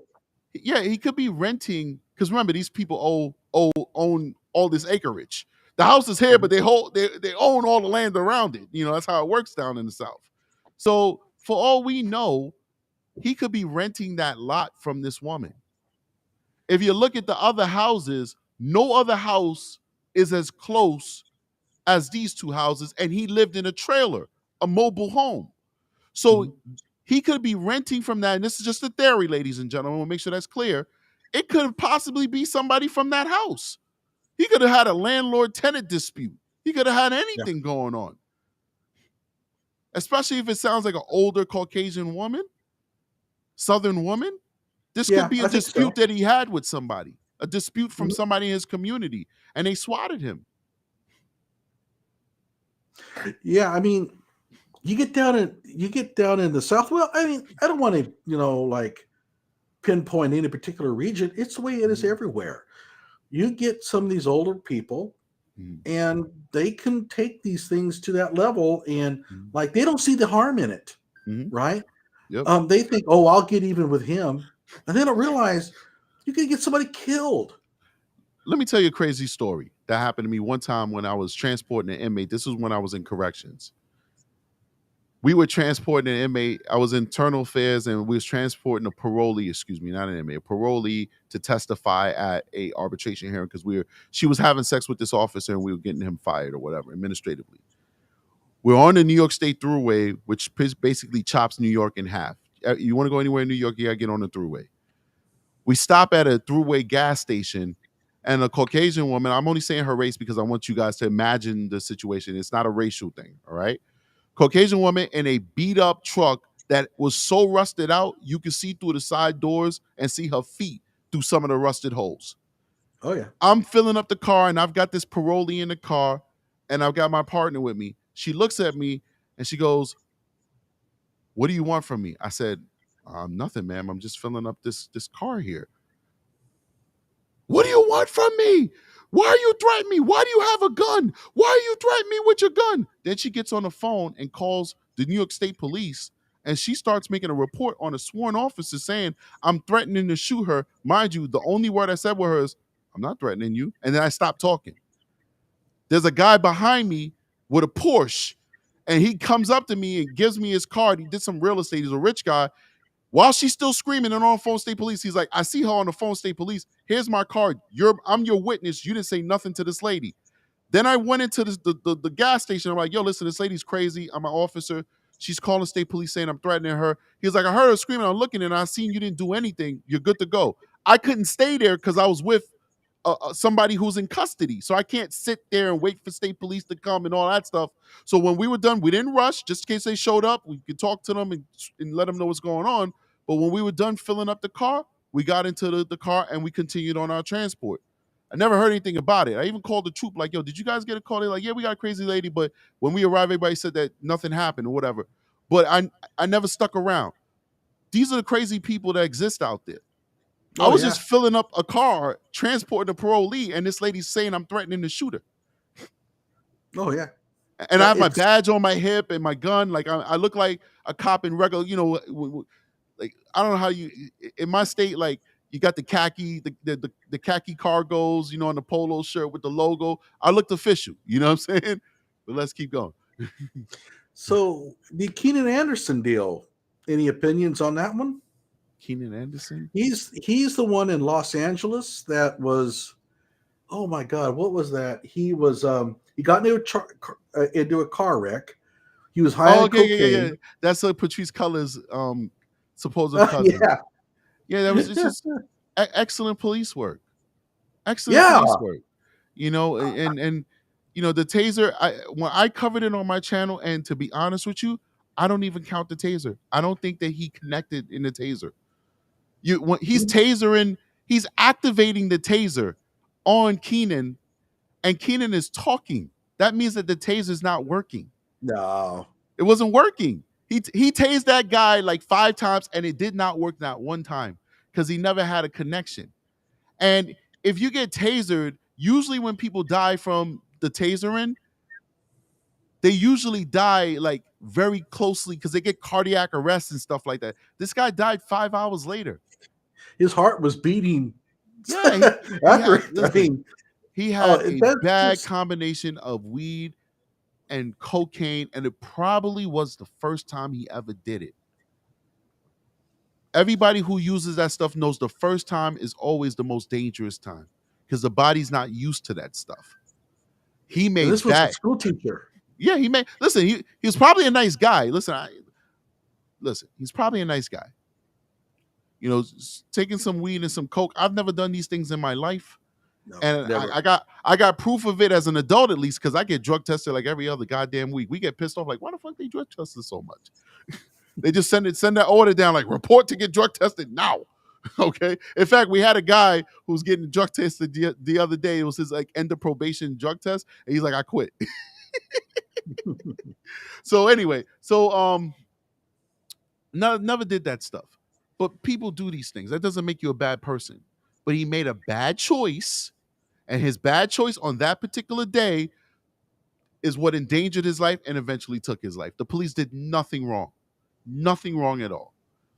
S1: Yeah, he could be renting because remember these people own all this acreage. The house is here, but they own all the land around it. That's how it works down in the South. So for all we know, he could be renting that lot from this woman. If you look at the other houses, no other house is as close as these two houses, and he lived in a trailer, a mobile home. So he could be renting from that, and this is just a theory, ladies and gentlemen. We'll make sure that's clear. It could possibly be somebody from that house. He could have had a landlord-tenant dispute. He could have had anything going on. Especially if it sounds like an older Caucasian woman, Southern woman. This could be a dispute that he had with somebody, a dispute from somebody in his community, and they swatted him.
S2: Yeah, I mean, you get down in the South. Well, I mean, I don't want to, pinpoint any particular region. It's the way it is everywhere. You get some of these older people, and they can take these things to that level, and they don't see the harm in it, right?
S1: Yep.
S2: They think, oh, I'll get even with him, and they don't realize you can get somebody killed.
S1: Let me tell you a crazy story that happened to me one time when I was transporting an inmate. This was when I was in corrections. We were transporting an inmate. I was in internal affairs, and we was transporting a parolee, not an inmate, a parolee to testify at a arbitration hearing because she was having sex with this officer, and we were getting him fired or whatever administratively. We're on the New York State Thruway, which basically chops New York in half. You want to go anywhere in New York, you got to get on the Thruway. We stop at a Thruway gas station, and a Caucasian woman. I'm only saying her race because I want you guys to imagine the situation. It's not a racial thing, all right? Caucasian woman in a beat up truck that was so rusted out, you could see through the side doors and see her feet through some of the rusted holes.
S2: Oh yeah.
S1: I'm filling up the car and I've got this parolee in the car and I've got my partner with me. She looks at me and she goes, "What do you want from me?" I said, "Nothing, ma'am. I'm just filling up this car here." "What do you want from me? Why are you threatening me? Why do you have a gun? Why are you threatening me with your gun?" Then she gets on the phone and calls the New York State Police and she starts making a report on a sworn officer saying, "I'm threatening to shoot her." Mind you, the only word I said with her is, "I'm not threatening you." And then I stopped talking. There's a guy behind me with a Porsche and he comes up to me and gives me his card. He did some real estate. He's a rich guy. While she's still screaming and on the phone, state police, he's like, "I see her on the phone, state police. Here's my card. I'm your witness. You didn't say nothing to this lady." Then I went into the gas station. I'm like, "Yo, listen, this lady's crazy. I'm an officer. She's calling state police saying I'm threatening her." He's like, "I heard her screaming. I'm looking and I seen you didn't do anything. You're good to go." I couldn't stay there because I was with somebody who's in custody. So I can't sit there and wait for state police to come and all that stuff. So when we were done, we didn't rush just in case they showed up. We could talk to them and let them know what's going on. But when we were done filling up the car, we got into the car and we continued on our transport. I never heard anything about it. I even called the troop like, "Yo, did you guys get a call?" They're like, "Yeah, we got a crazy lady." But when we arrived, everybody said that nothing happened or whatever. But I never stuck around. These are the crazy people that exist out there. I was just filling up a car, transporting a parolee, and this lady's saying I'm threatening to shoot her.
S2: Oh yeah.
S1: And I have my badge on my hip and my gun. Like I look like a cop in regular, like I don't know how you in my state, like you got the khaki, the khaki cargos, on the polo shirt with the logo. I looked official, you know what I'm saying? But let's keep going.
S2: So the Keenan Anderson deal, any opinions on that one?
S1: Keenan Anderson?
S2: He's the one in Los Angeles that was, oh my God, what was that? He was he got into a car wreck. He was high on cocaine.
S1: Yeah. That's Patrice Culler's supposed cousin. Yeah, that was just excellent police work. Excellent police work. And the taser, when I covered it on my channel, and to be honest with you, I don't even count the taser. I don't think that he connected in the taser. When he's tasering, he's activating the taser on Keenan, and Keenan is talking. That means that the taser's not working.
S2: No.
S1: It wasn't working. He tased that guy like 5 times, and it did not work not one time because he never had a connection. And if you get tasered, usually when people die from the tasering, they usually die like very closely because they get cardiac arrest and stuff like that. This guy died 5 hours later.
S2: His heart was beating.
S1: Yeah, he had a bad combination of weed and cocaine, and it probably was the first time he ever did it. Everybody who uses that stuff knows the first time is always the most dangerous time because the body's not used to that stuff. He made
S2: this was a school teacher.
S1: Yeah, he was probably a nice guy. Listen, he's probably a nice guy. Taking some weed and some coke. I've never done these things in my life. No, and I got proof of it as an adult, at least, because I get drug tested like every other goddamn week. We get pissed off like, why the fuck they drug tested so much? They just send that order down like, report to get drug tested now. Okay. In fact, we had a guy who was getting drug tested the other day. It was his like end of probation drug test, and he's like, "I quit." So anyway, never did that stuff. But people do these things. That doesn't make you a bad person. But he made a bad choice, and his bad choice on that particular day is what endangered his life and eventually took his life. The police did nothing wrong. Nothing wrong at all.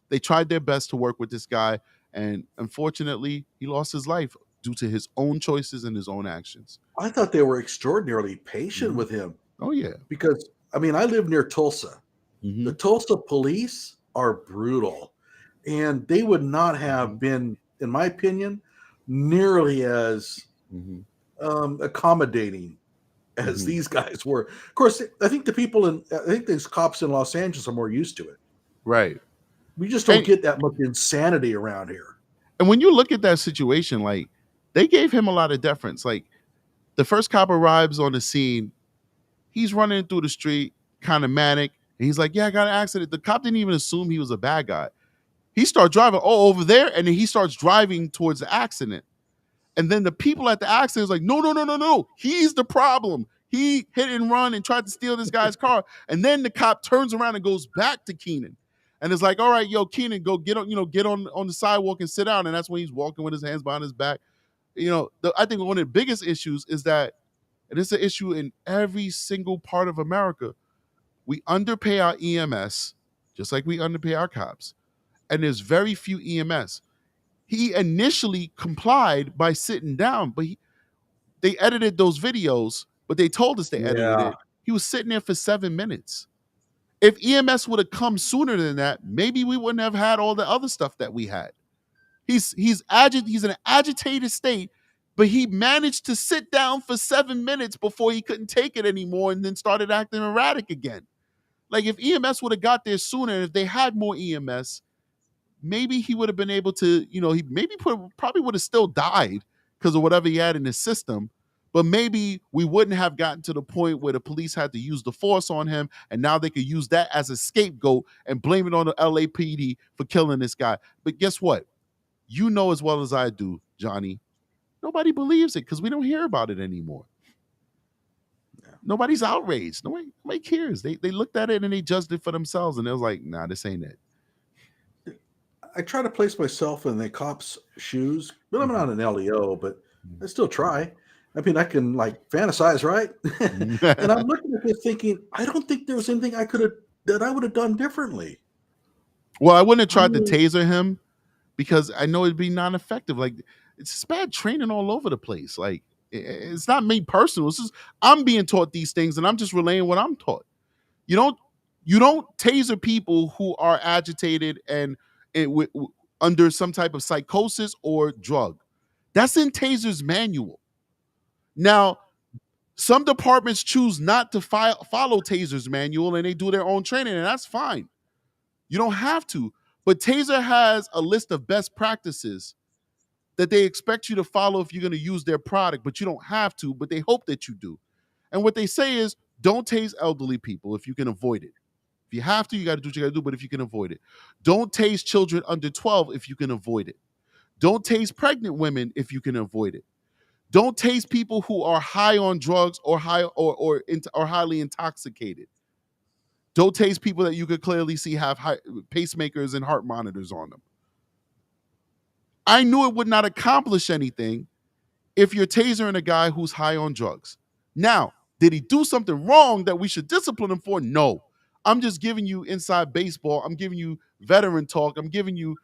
S1: They tried their best to work with this guy, and unfortunately, he lost his life due to his own choices and his own actions.
S2: I thought they were extraordinarily patient with him.
S1: Oh, yeah.
S2: Because, I live near Tulsa. Mm-hmm. The Tulsa police are brutal, and they would not have been, in my opinion, nearly as accommodating as these guys were. Of course, I think these cops in Los Angeles are more used to it.
S1: Right.
S2: We just don't get that much insanity around here.
S1: And when you look at that situation, like They gave him a lot of deference. Like the first cop arrives on the scene, he's running through the street, kind of manic. And he's like, "Yeah, I got an accident." The cop didn't even assume he was a bad guy. He starts driving, oh, over there, and then he starts driving towards the accident. And then the people at the accident is like, "No, no, no, no, no. He's the problem. He hit and run and tried to steal this guy's car." And then the cop turns around and goes back to Keenan. And it's like, "All right, yo, Keenan, go get on, get on the sidewalk and sit down." And that's when he's walking with his hands behind his back. I think one of the biggest issues is that, and it's an issue in every single part of America, we underpay our EMS, just like we underpay our cops. And there's very few EMS. He initially complied by sitting down, but they edited those videos, but they told us they edited
S2: Yeah.
S1: it. He was sitting there for 7 minutes. If EMS would have come sooner than that, maybe we wouldn't have had all the other stuff that we had. He's in an agitated state, but he managed to sit down for 7 minutes before he couldn't take it anymore and then started acting erratic again. Like if EMS would have got there sooner, if they had more EMS, maybe he would have been able to, he probably would have still died because of whatever he had in his system. But maybe we wouldn't have gotten to the point where the police had to use the force on him, and now they could use that as a scapegoat and blame it on the LAPD for killing this guy. But guess what? You know as well as I do, Johnny, nobody believes it because we don't hear about it anymore. Nobody's outraged. Nobody cares. They looked at it and they judged it for themselves, and they was like, "Nah, this ain't it."
S2: I try to place myself in the cop's shoes, but I'm not an LEO, but I still try. I mean, I can like fantasize, right? And I'm looking at this thinking, I don't think there was anything that I would have done differently.
S1: Well, I wouldn't have tried to
S2: mean-
S1: taser him because I know it'd be non-effective. Like it's just bad training all over the place. Like it's not me personal. It's just I'm being taught these things and I'm just relaying what I'm taught. You don't taser people who are agitated and under some type of psychosis or drug. That's in taser's manual. Now, some departments choose not to follow taser's manual and they do their own training, and that's fine. You don't have to. But Taser has a list of best practices that they expect you to follow if you're going to use their product, but you don't have to, but they hope that you do. And what they say is don't tase elderly people if you can avoid it. If you have to, you got to do what you got to do, but if you can avoid it. Don't tase children under 12 if you can avoid it. Don't tase pregnant women if you can avoid it. Don't tase people who are high on drugs or highly intoxicated. Don't tase people that you could clearly see have pacemakers and heart monitors on them. I knew it would not accomplish anything if you're tasering a guy who's high on drugs. Now, did he do something wrong that we should discipline him for? No. I'm just giving you inside baseball. I'm giving you veteran talk. I'm giving you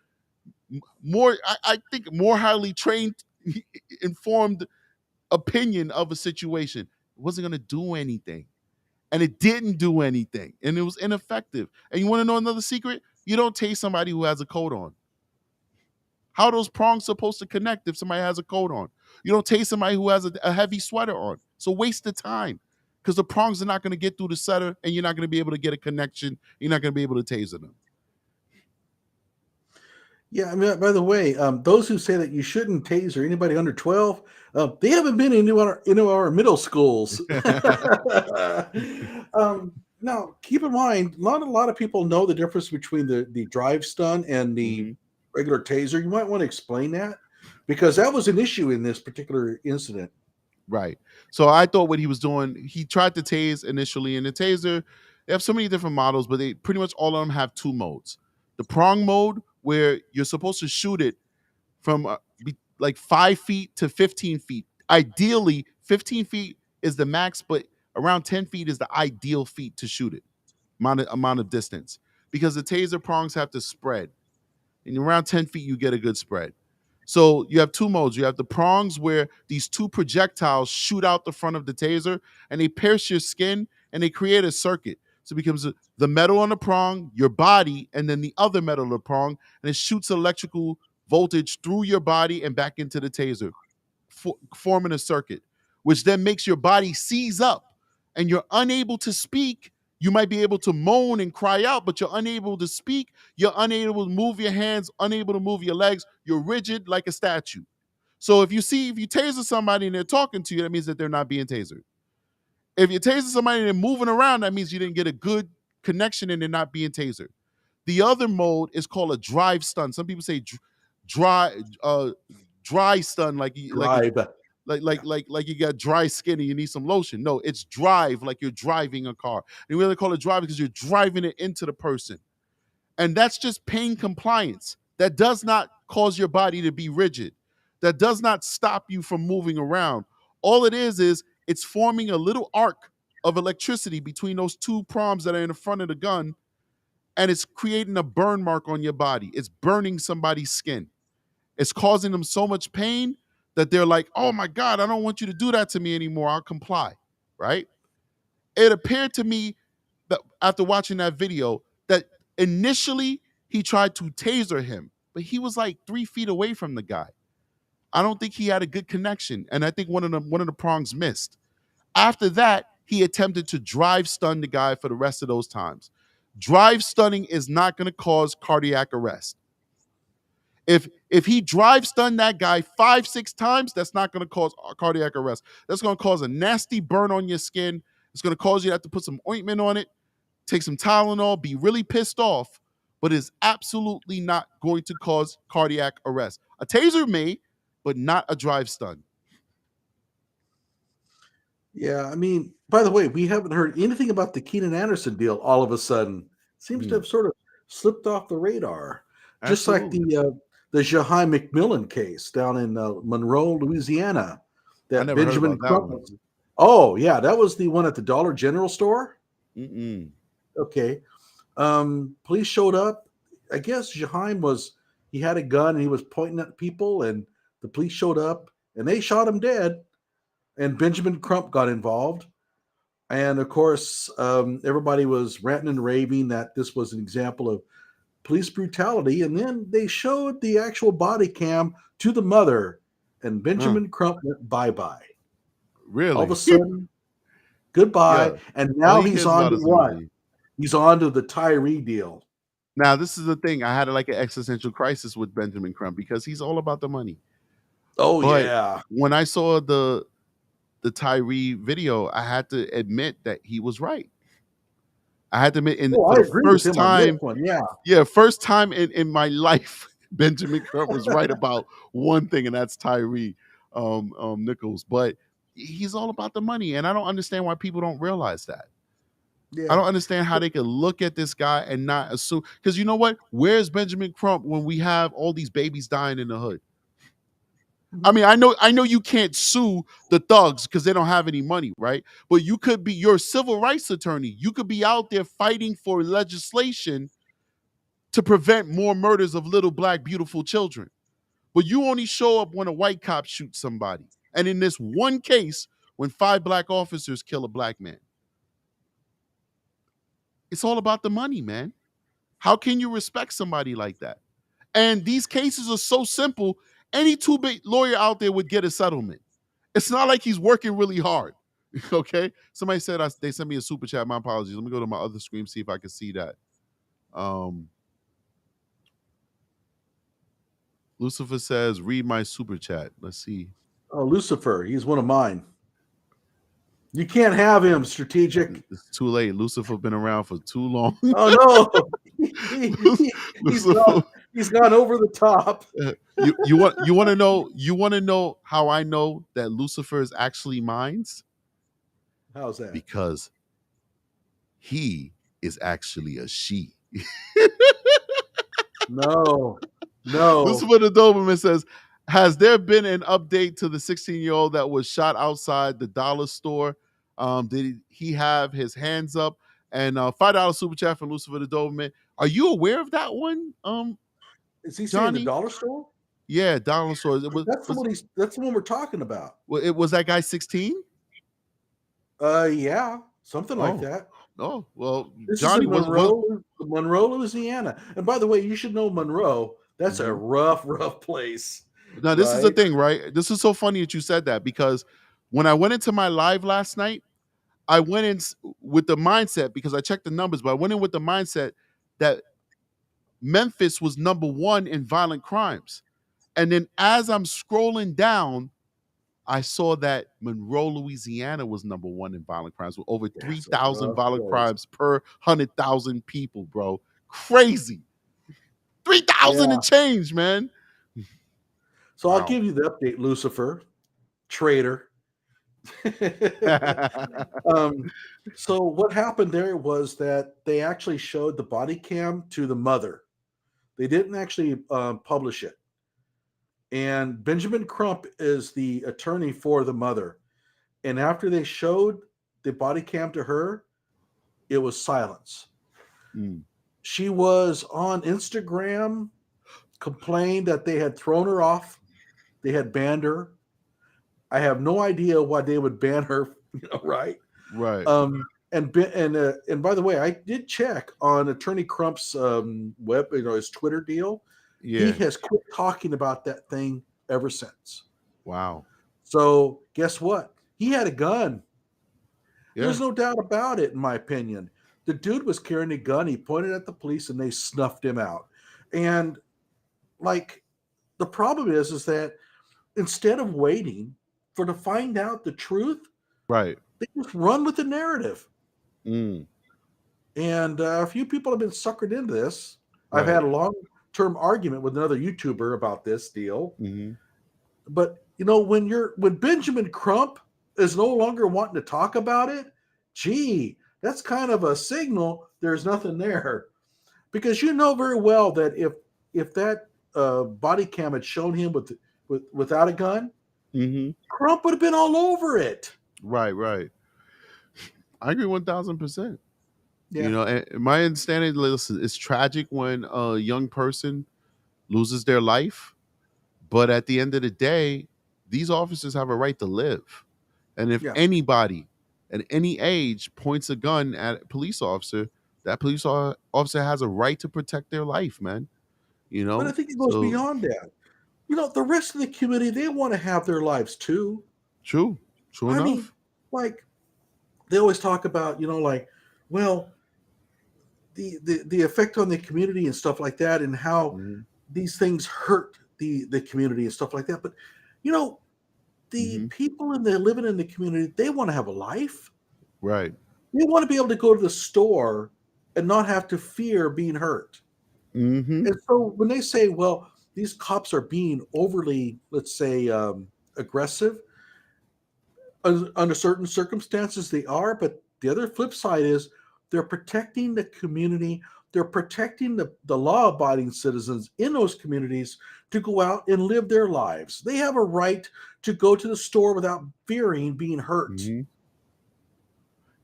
S1: more, I think, more highly trained, informed opinion of a situation. It wasn't going to do anything. And it didn't do anything. And it was ineffective. And you want to know another secret? You don't tase somebody who has a coat on. How are those prongs supposed to connect if somebody has a coat on? You don't tase somebody who has a heavy sweater on. So waste of time because the prongs are not going to get through the sweater and you're not going to be able to get a connection. You're not going to be able to taser them.
S2: Yeah, I mean, by the way, those who say that you shouldn't taser anybody under 12, they haven't been into our middle schools. Now, keep in mind, not a lot of people know the difference between the drive stun and the regular taser. You might want to explain that because that was an issue in this particular incident.
S1: Right. So I thought what he was doing, he tried to tase initially, and the taser, they have so many different models, but they pretty much all of them have two modes. The prong mode, where you're supposed to shoot it from like 5 feet to 15 feet. Ideally, 15 feet is the max, but around 10 feet is the ideal feet to shoot it, amount of distance, because the taser prongs have to spread. And around 10 feet, you get a good spread. So you have two modes. You have the prongs where these two projectiles shoot out the front of the taser and they pierce your skin and they create a circuit. So it becomes the metal on the prong, your body, and then the other metal on the prong, and it shoots electrical voltage through your body and back into the taser, forming a circuit, which then makes your body seize up and you're unable to speak. You might be able to moan and cry out, but you're unable to speak. You're unable to move your hands, unable to move your legs. You're rigid like a statue. So if you taser somebody and they're talking to you, that means that they're not being tasered. If you're tasing somebody and they're moving around, that means you didn't get a good connection and they're not being tasered. The other mode is called a drive stun. Some people say dry dry stun, like
S2: Drive.
S1: like you got dry skin and you need some lotion. No, it's drive, like you're driving a car. And we really call it drive because you're driving it into the person. And that's just pain compliance. That does not cause your body to be rigid. That does not stop you from moving around. All it is it's forming a little arc of electricity between those two prongs that are in the front of the gun, and it's creating a burn mark on your body. It's burning somebody's skin. It's causing them so much pain that they're like, oh my God, I don't want you to do that to me anymore. I'll comply, right? It appeared to me that after watching that video that initially he tried to taser him, but he was like 3 feet away from the guy. I don't think he had a good connection, and I think one of the prongs missed. After that, he attempted to drive stun the guy for the rest of those times. Drive stunning is not going to cause cardiac arrest. If he drive stun that guy 5-6 times, that's not going to cause cardiac arrest. That's going to cause a nasty burn on your skin. It's going to cause you to have to put some ointment on it, take some Tylenol, be really pissed off, but is absolutely not going to cause cardiac arrest. A taser may, but not a drive stun.
S2: Yeah, I mean, by the way, we haven't heard anything about the Keenan Anderson deal all of a sudden. Seems to have sort of slipped off the radar. Just like the Jahi McMillan case down in Monroe, Louisiana.
S1: I never heard about that one.
S2: Oh, yeah, that was the one at the Dollar General store?
S1: Mm-mm.
S2: Okay. Police showed up. I guess Jaheim he had a gun and he was pointing at people, and the police showed up and they shot him dead. And Benjamin Crump got involved. And of course, everybody was ranting and raving that this was an example of police brutality. And then they showed the actual body cam to the mother, and Benjamin Crump went bye-bye.
S1: Really?
S2: All of a sudden, goodbye. Yeah. And now he's on to what? He's on to the Tyre deal.
S1: Now, this is the thing. I had like an existential crisis with Benjamin Crump because he's all about the money.
S2: Oh, but yeah.
S1: When I saw the Tyre video, I had to admit that he was right. I had to admit, for the first time, first time in my life, Benjamin Crump was right about one thing, and that's Tyre Nichols. But he's all about the money, and I don't understand why people don't realize that. Yeah. I don't understand how they can look at this guy and not assume. Because you know what? Where's Benjamin Crump when we have all these babies dying in the hood? I mean, I know you can't sue the thugs because they don't have any money, right? But you could be your civil rights attorney. You could be out there fighting for legislation to prevent more murders of little black beautiful children. But you only show up when a white cop shoots somebody. And in this one case, when 5 black officers kill a black man. It's all about the money, man. How can you respect somebody like that? And these cases are so simple. Any two-bit lawyer out there would get a settlement. It's not like he's working really hard. Okay? Somebody said they sent me a super chat. My apologies. Let me go to my other screen, see if I can see that. Lucifer says, read my super chat. Let's see.
S2: Oh, Lucifer. He's one of mine. You can't have him, strategic.
S1: It's too late. Lucifer been around for too long.
S2: Oh no, he's gone over the top.
S1: You want to know how I know that Lucifer is actually mine?
S2: How's that?
S1: Because he is actually a she.
S2: No.
S1: Lucifer the Doberman says, has there been an update to the 16-year-old that was shot outside the dollar store? Did he have his hands up? And $5 super chat from Lucifer the Doberman. Are you aware of that one?
S2: Is he saying the dollar store?
S1: Yeah, dollar store.
S2: That's the one we're talking about.
S1: Well, it was that guy 16?
S2: Yeah, something like that.
S1: Oh, well,
S2: this Johnny is in Monroe, Louisiana. And by the way, you should know Monroe. That's a rough place.
S1: Now, this is the thing, right? This is so funny that you said that, because when I went into my live last night, I went in with the mindset, because I checked the numbers, but I went in with the mindset that Memphis was number 1 in violent crimes. And then as I'm scrolling down, I saw that Monroe, Louisiana was number one in violent crimes with over
S2: Yes,
S1: 3,000
S2: of
S1: violent
S2: course.
S1: crimes per 100,000 people, bro. Crazy. 3,000
S2: Yeah.
S1: and change, man.
S2: So I'll
S1: Wow.
S2: give you the update, Lucifer, traitor. um, so what happened there was that they actually showed the body cam to the mother. They didn't actually publish it. And Benjamin Crump is the attorney for the mother. And after they showed the body cam to her, it was silence.
S1: Mm.
S2: She was on Instagram, complained that they had thrown her off, they had banned her. I have no idea why they would ban her, right?
S1: Right.
S2: And by the way, I did check on Attorney Crump's web, his Twitter deal. He
S1: Yeah.
S2: has quit talking about that thing ever since.
S1: Wow.
S2: So guess what? He had a gun.
S1: Yeah.
S2: There's no doubt about it, in my opinion. The dude was carrying a gun. He pointed at the police, and they snuffed him out. And like, the problem is that instead of waiting to find out the truth,
S1: Right.
S2: they just run with the narrative.
S1: Mm.
S2: And a few people have been suckered into this. I've
S1: Right.
S2: had a long-term argument with another YouTuber about this deal.
S1: Mm-hmm.
S2: But when Benjamin Crump is no longer wanting to talk about it, gee, that's kind of a signal there's nothing there. Because you know very well that if that body cam had shown him without a gun,
S1: Mm-hmm.
S2: Crump would have been all over it.
S1: Right. Right. I agree 1,000%.
S2: Yeah.
S1: You know, and my understanding, listen, it's tragic when a young person loses their life, but at the end of the day, these officers have a right to live. And if
S2: Yeah.
S1: anybody at any age points a gun at a police officer, that police officer has a right to protect their life, man. You
S2: But I
S1: know?
S2: think it goes
S1: So
S2: beyond that. The rest of the community, they want to have their lives too.
S1: true. True
S2: I mean,
S1: enough.
S2: like they always talk about, well, the effect on the community and stuff like that, and how
S1: Mm-hmm.
S2: these things hurt the community and stuff like that. But the
S1: Mm-hmm.
S2: people living in the community, they want to have a life.
S1: Right.
S2: They want to be able to go to the store and not have to fear being hurt.
S1: Mm-hmm.
S2: And so when they say, well, these cops are being overly, let's say, aggressive, under certain circumstances, they are. But the other flip side is they're protecting the community. They're protecting the law-abiding citizens in those communities to go out and live their lives. They have a right to go to the store without fearing being hurt.
S1: Mm-hmm.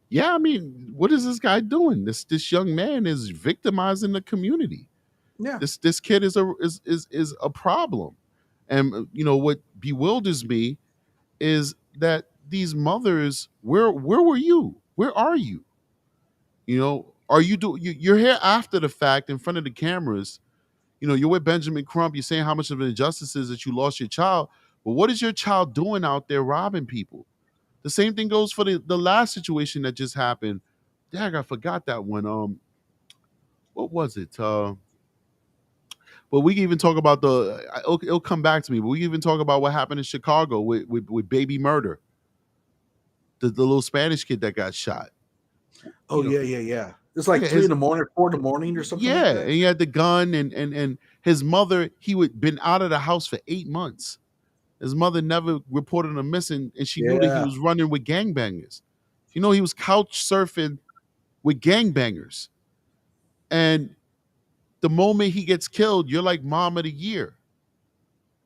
S1: Yeah, I mean, what is this guy doing? This young man is victimizing the community.
S2: Yeah.
S1: This kid is a problem. And what bewilders me is that these mothers, where were you? Where are you? Are you're here after the fact in front of the cameras. You're with Benjamin Crump, you're saying how much of an injustice is that you lost your child. But what is your child doing out there robbing people? The same thing goes for the last situation that just happened. Dang, I forgot that one. What was it? But we can even talk about it'll come back to me, but we can even talk about what happened in Chicago with baby murder. The little Spanish kid that got shot.
S2: Oh, yeah. It's like
S1: Yeah,
S2: 3 in the morning, 4 in the morning or something like
S1: yeah,
S2: that.
S1: and he had the gun and his mother, he would been out of the house for 8 months. His mother never reported him missing, and she knew that he
S2: Yeah.
S1: was running with gangbangers. He was couch surfing with gangbangers. And the moment he gets killed, you're like mom of the year.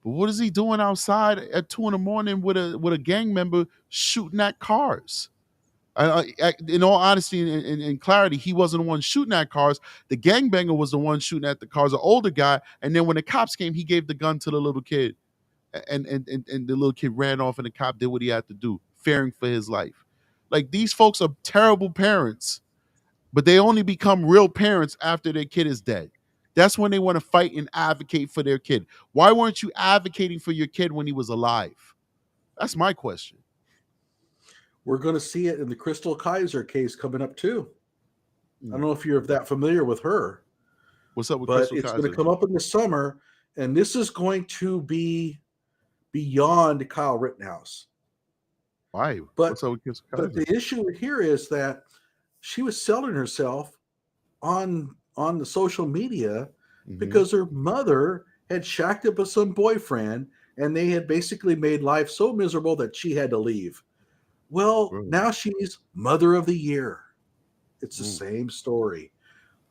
S1: But what is he doing outside at 2 in the morning with a gang member shooting at cars? In all honesty and clarity, he wasn't the one shooting at cars. The gangbanger was the one shooting at the cars, an older guy. And then when the cops came, he gave the gun to the little kid. And the little kid ran off, and the cop did what he had to do, fearing for his life. Like, these folks are terrible parents, but they only become real parents after their kid is dead. That's when they want to fight and advocate for their kid. Why weren't you advocating for your kid when he was alive? That's my question.
S2: We're going to see it in the Crystal Kaiser case coming up too. I don't
S1: Mm.
S2: know if you're that familiar with her,
S1: What's up with
S2: but
S1: Crystal
S2: it's going to
S1: Kaiser?
S2: come up in the summer. and this is going to be beyond Kyle Rittenhouse.
S1: Why?
S2: But
S1: What's up with Crystal
S2: but
S1: Kaiser?
S2: the issue here is that she was selling herself on the social media because her mother had shacked up with some boyfriend, and they had basically made life so miserable that she had to leave. Well,
S1: Bro.
S2: now she's Mother of the Year. It's the
S1: Mm.
S2: same story.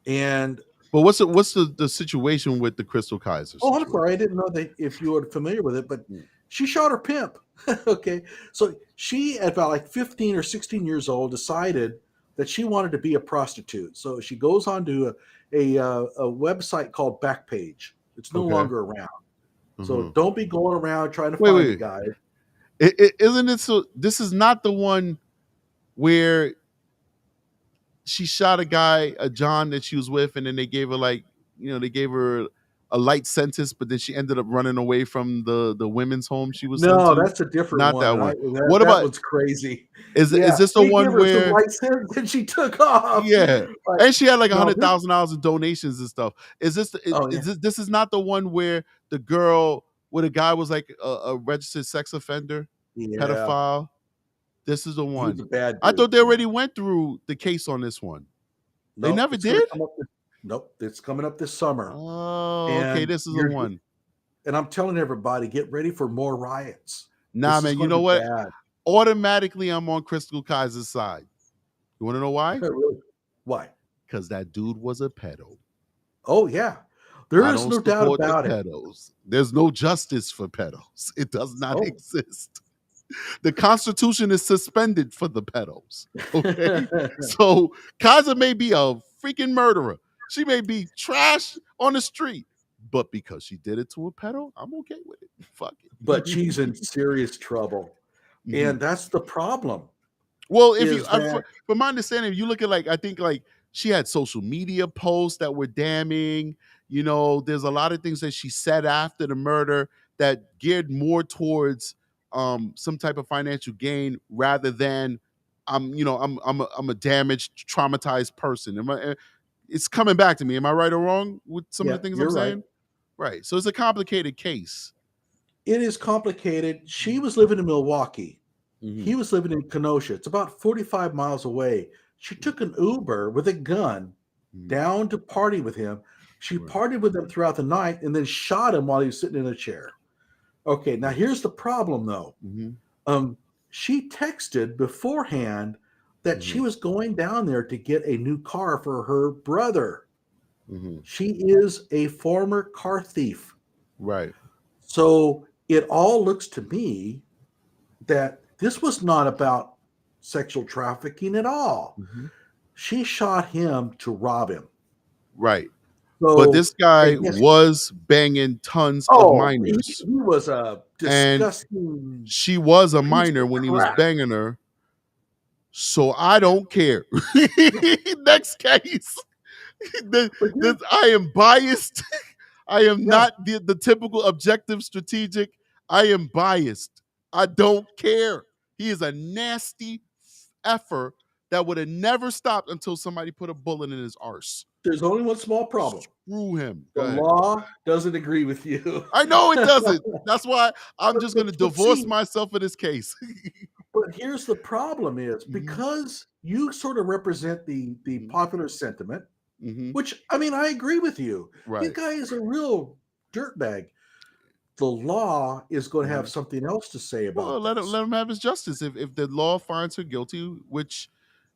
S2: And
S1: But what's the situation with the Crystal Kaiser
S2: oh, I'm
S1: situation?
S2: sorry, I didn't know that if you were familiar with it, but she shot her pimp. Okay, so she at about like 15 or 16 years old decided that she wanted to be a prostitute. So she goes on to a website called Backpage. It's no
S1: Okay.
S2: longer around. So don't be going around trying to
S1: Wait,
S2: find the
S1: wait.
S2: guy.
S1: Isn't it so? This is not the one where she shot a guy, a John that she was with, and then they gave her they gave her a light sentence, but then she ended up running away from the women's home she was sent
S2: No,
S1: to.
S2: that's a different
S1: Not
S2: one.
S1: that
S2: And
S1: one. What
S2: that
S1: about
S2: one's crazy.
S1: is
S2: Yeah,
S1: this the
S2: they gave
S1: one
S2: her some
S1: where?
S2: light sentence and she took off.
S1: Yeah,
S2: Like,
S1: and she had like
S2: no,
S1: $100,000 in donations and stuff. Is this?
S2: oh yeah.
S1: This is not the one where the girl, where the guy was like a registered sex offender,
S2: Yeah,
S1: pedophile? This is the
S2: he was
S1: one.
S2: a bad
S1: I
S2: dude.
S1: thought they already went through the case on this one. They
S2: Nope,
S1: never
S2: it's gonna
S1: did?
S2: come up nope, it's coming up this summer.
S1: Oh, okay.
S2: And
S1: This is the one.
S2: and I'm telling everybody, get ready for more riots.
S1: Nah,
S2: This is
S1: man. You
S2: gonna
S1: know
S2: be
S1: what?
S2: bad.
S1: Automatically, I'm on Crystal Kaiser's side. You want to know why?
S2: Really? Why?
S1: Because that dude was a pedo.
S2: Oh yeah, there
S1: I
S2: is
S1: don't
S2: no doubt
S1: support the
S2: about it.
S1: pedos. There's no justice for pedos. It does not
S2: Oh.
S1: exist. The Constitution is suspended for the pedos. Okay, so Kaiser may be a freaking murderer. She may be trash on the street, but because she did it to a pedo, I'm okay with it. Fuck it.
S2: But she's in serious trouble, and that's the problem.
S1: Well, if you,
S2: Is that
S1: from my understanding, if you look at I think she had social media posts that were damning. You know, there's a lot of things that she said after the murder that geared more towards some type of financial gain rather than I'm a damaged, traumatized person. It's coming back to me. Am I right or wrong with some of
S2: yeah,
S1: the things I'm
S2: you're right.
S1: saying? Right. So it's a complicated case.
S2: It is complicated. She was living in Milwaukee. He was living in Kenosha. It's about 45 miles away. She took an Uber with a gun down to party with him. She partied with him throughout the night and then shot him while he was sitting in a chair. Okay, now here's the problem though. She texted beforehand that she was going down there to get a new car for her brother. She is a former car thief.
S1: Right.
S2: So it all looks to me that this was not about sexual trafficking at all. She shot him to rob him.
S1: Right.
S2: So,
S1: but this guy
S2: yes,
S1: was banging tons of minors.
S2: He was a disgusting.
S1: And she was a minor when he was banging her. So I don't care. Next case. I am biased. I am not the typical objective strategic. I am biased. I don't care. He is a nasty effer that would have never stopped until somebody put a bullet in his arse.
S2: There's only one small problem.
S1: Screw him.
S2: The law doesn't agree with you.
S1: I know it doesn't. That's why I'm just going to divorce myself in this case.
S2: But here's the problem is because you sort of represent the popular sentiment, which, I mean, I agree with you.
S1: Right.
S2: This guy is a real dirtbag. The law is going to have something else to say about
S1: let him have his justice. If the law finds her guilty, which,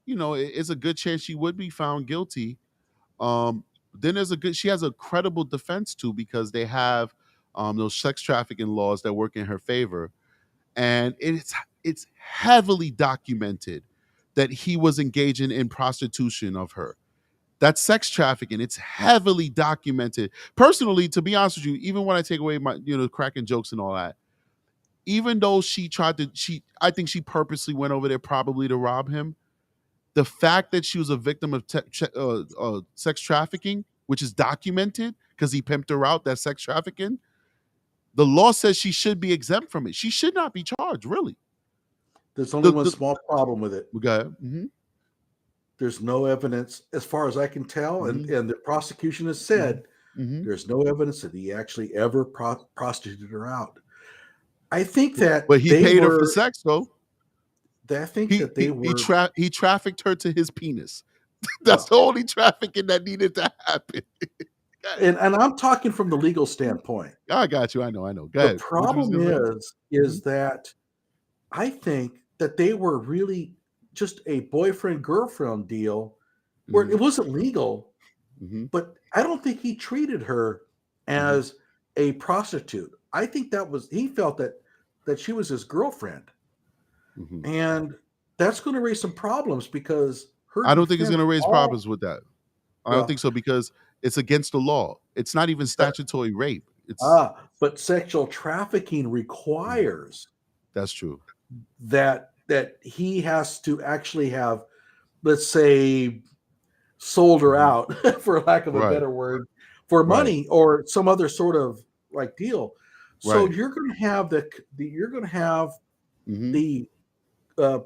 S1: is a good chance she would be found guilty, then she has a credible defense too, because they have those sex trafficking laws that work in her favor. And it's heavily documented that he was engaging in prostitution of her. That's sex trafficking. It's heavily documented. Personally, to be honest with you, even when I take away my, cracking jokes and all that, even though I think she purposely went over there probably to rob him. The fact that she was a victim of sex trafficking, which is documented because he pimped her out, that's sex trafficking. The law says she should be exempt from it. She should not be charged, really.
S2: There's only one small problem with it.
S1: Okay.
S2: There's no evidence, as far as I can tell, and the prosecution has said
S1: Hmm.
S2: There's no evidence that he actually ever prostituted her out. I think that
S1: But he
S2: they
S1: paid her for
S2: were.
S1: sex, though.
S2: I think that they were.
S1: He trafficked her to his penis. That's
S2: Well,
S1: the only trafficking that needed to happen.
S2: and I'm talking from the legal standpoint.
S1: I got you. I know. Go
S2: The
S1: ahead. What you was
S2: problem
S1: gonna say?
S2: is that I think that they were really just a boyfriend girlfriend deal where
S1: Hmm.
S2: it wasn't legal,
S1: Hmm.
S2: but I don't think he treated her
S1: Hmm.
S2: as a prostitute. I think that was he felt that she was his girlfriend,
S1: Hmm.
S2: and that's going to raise some problems because her
S1: I don't think it's
S2: defense
S1: gonna raise
S2: all
S1: problems with that. I don't think
S2: well
S1: so because it's against the law. It's not even
S2: se-
S1: statutory rape. It's
S2: but sexual trafficking
S1: Mhm.
S2: requires
S1: That's true.
S2: that he has to actually have, let's say, sold her
S1: Hmm.
S2: out for lack of a
S1: Right.
S2: better word, for
S1: Right.
S2: money or some other sort of like deal. So
S1: Right.
S2: you're going to have you're going to have
S1: Hmm.
S2: the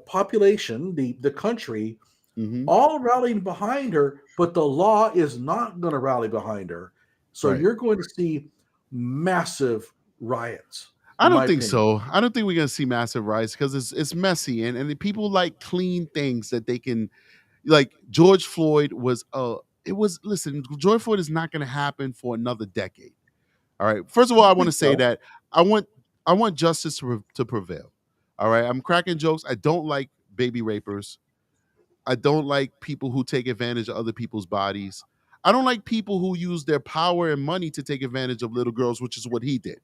S2: population, the country,
S1: Hmm.
S2: all rallying behind her, but the law is not going to rally behind her. So
S1: Right.
S2: you're going to see massive riots,
S1: I
S2: in my
S1: don't think
S2: opinion.
S1: so. I don't think we're gonna see massive riots because it's messy and the people like clean things that they can, like George Floyd was it was listen, George Floyd is not gonna happen for another decade. All right. First of all,
S2: I
S1: I want
S2: think
S1: to say
S2: so.
S1: that I want I want justice to prevail. All right. I'm cracking jokes. I don't like baby rapers. I don't like people who take advantage of other people's bodies. I don't like people who use their power and money to take advantage of little girls, which is what he did.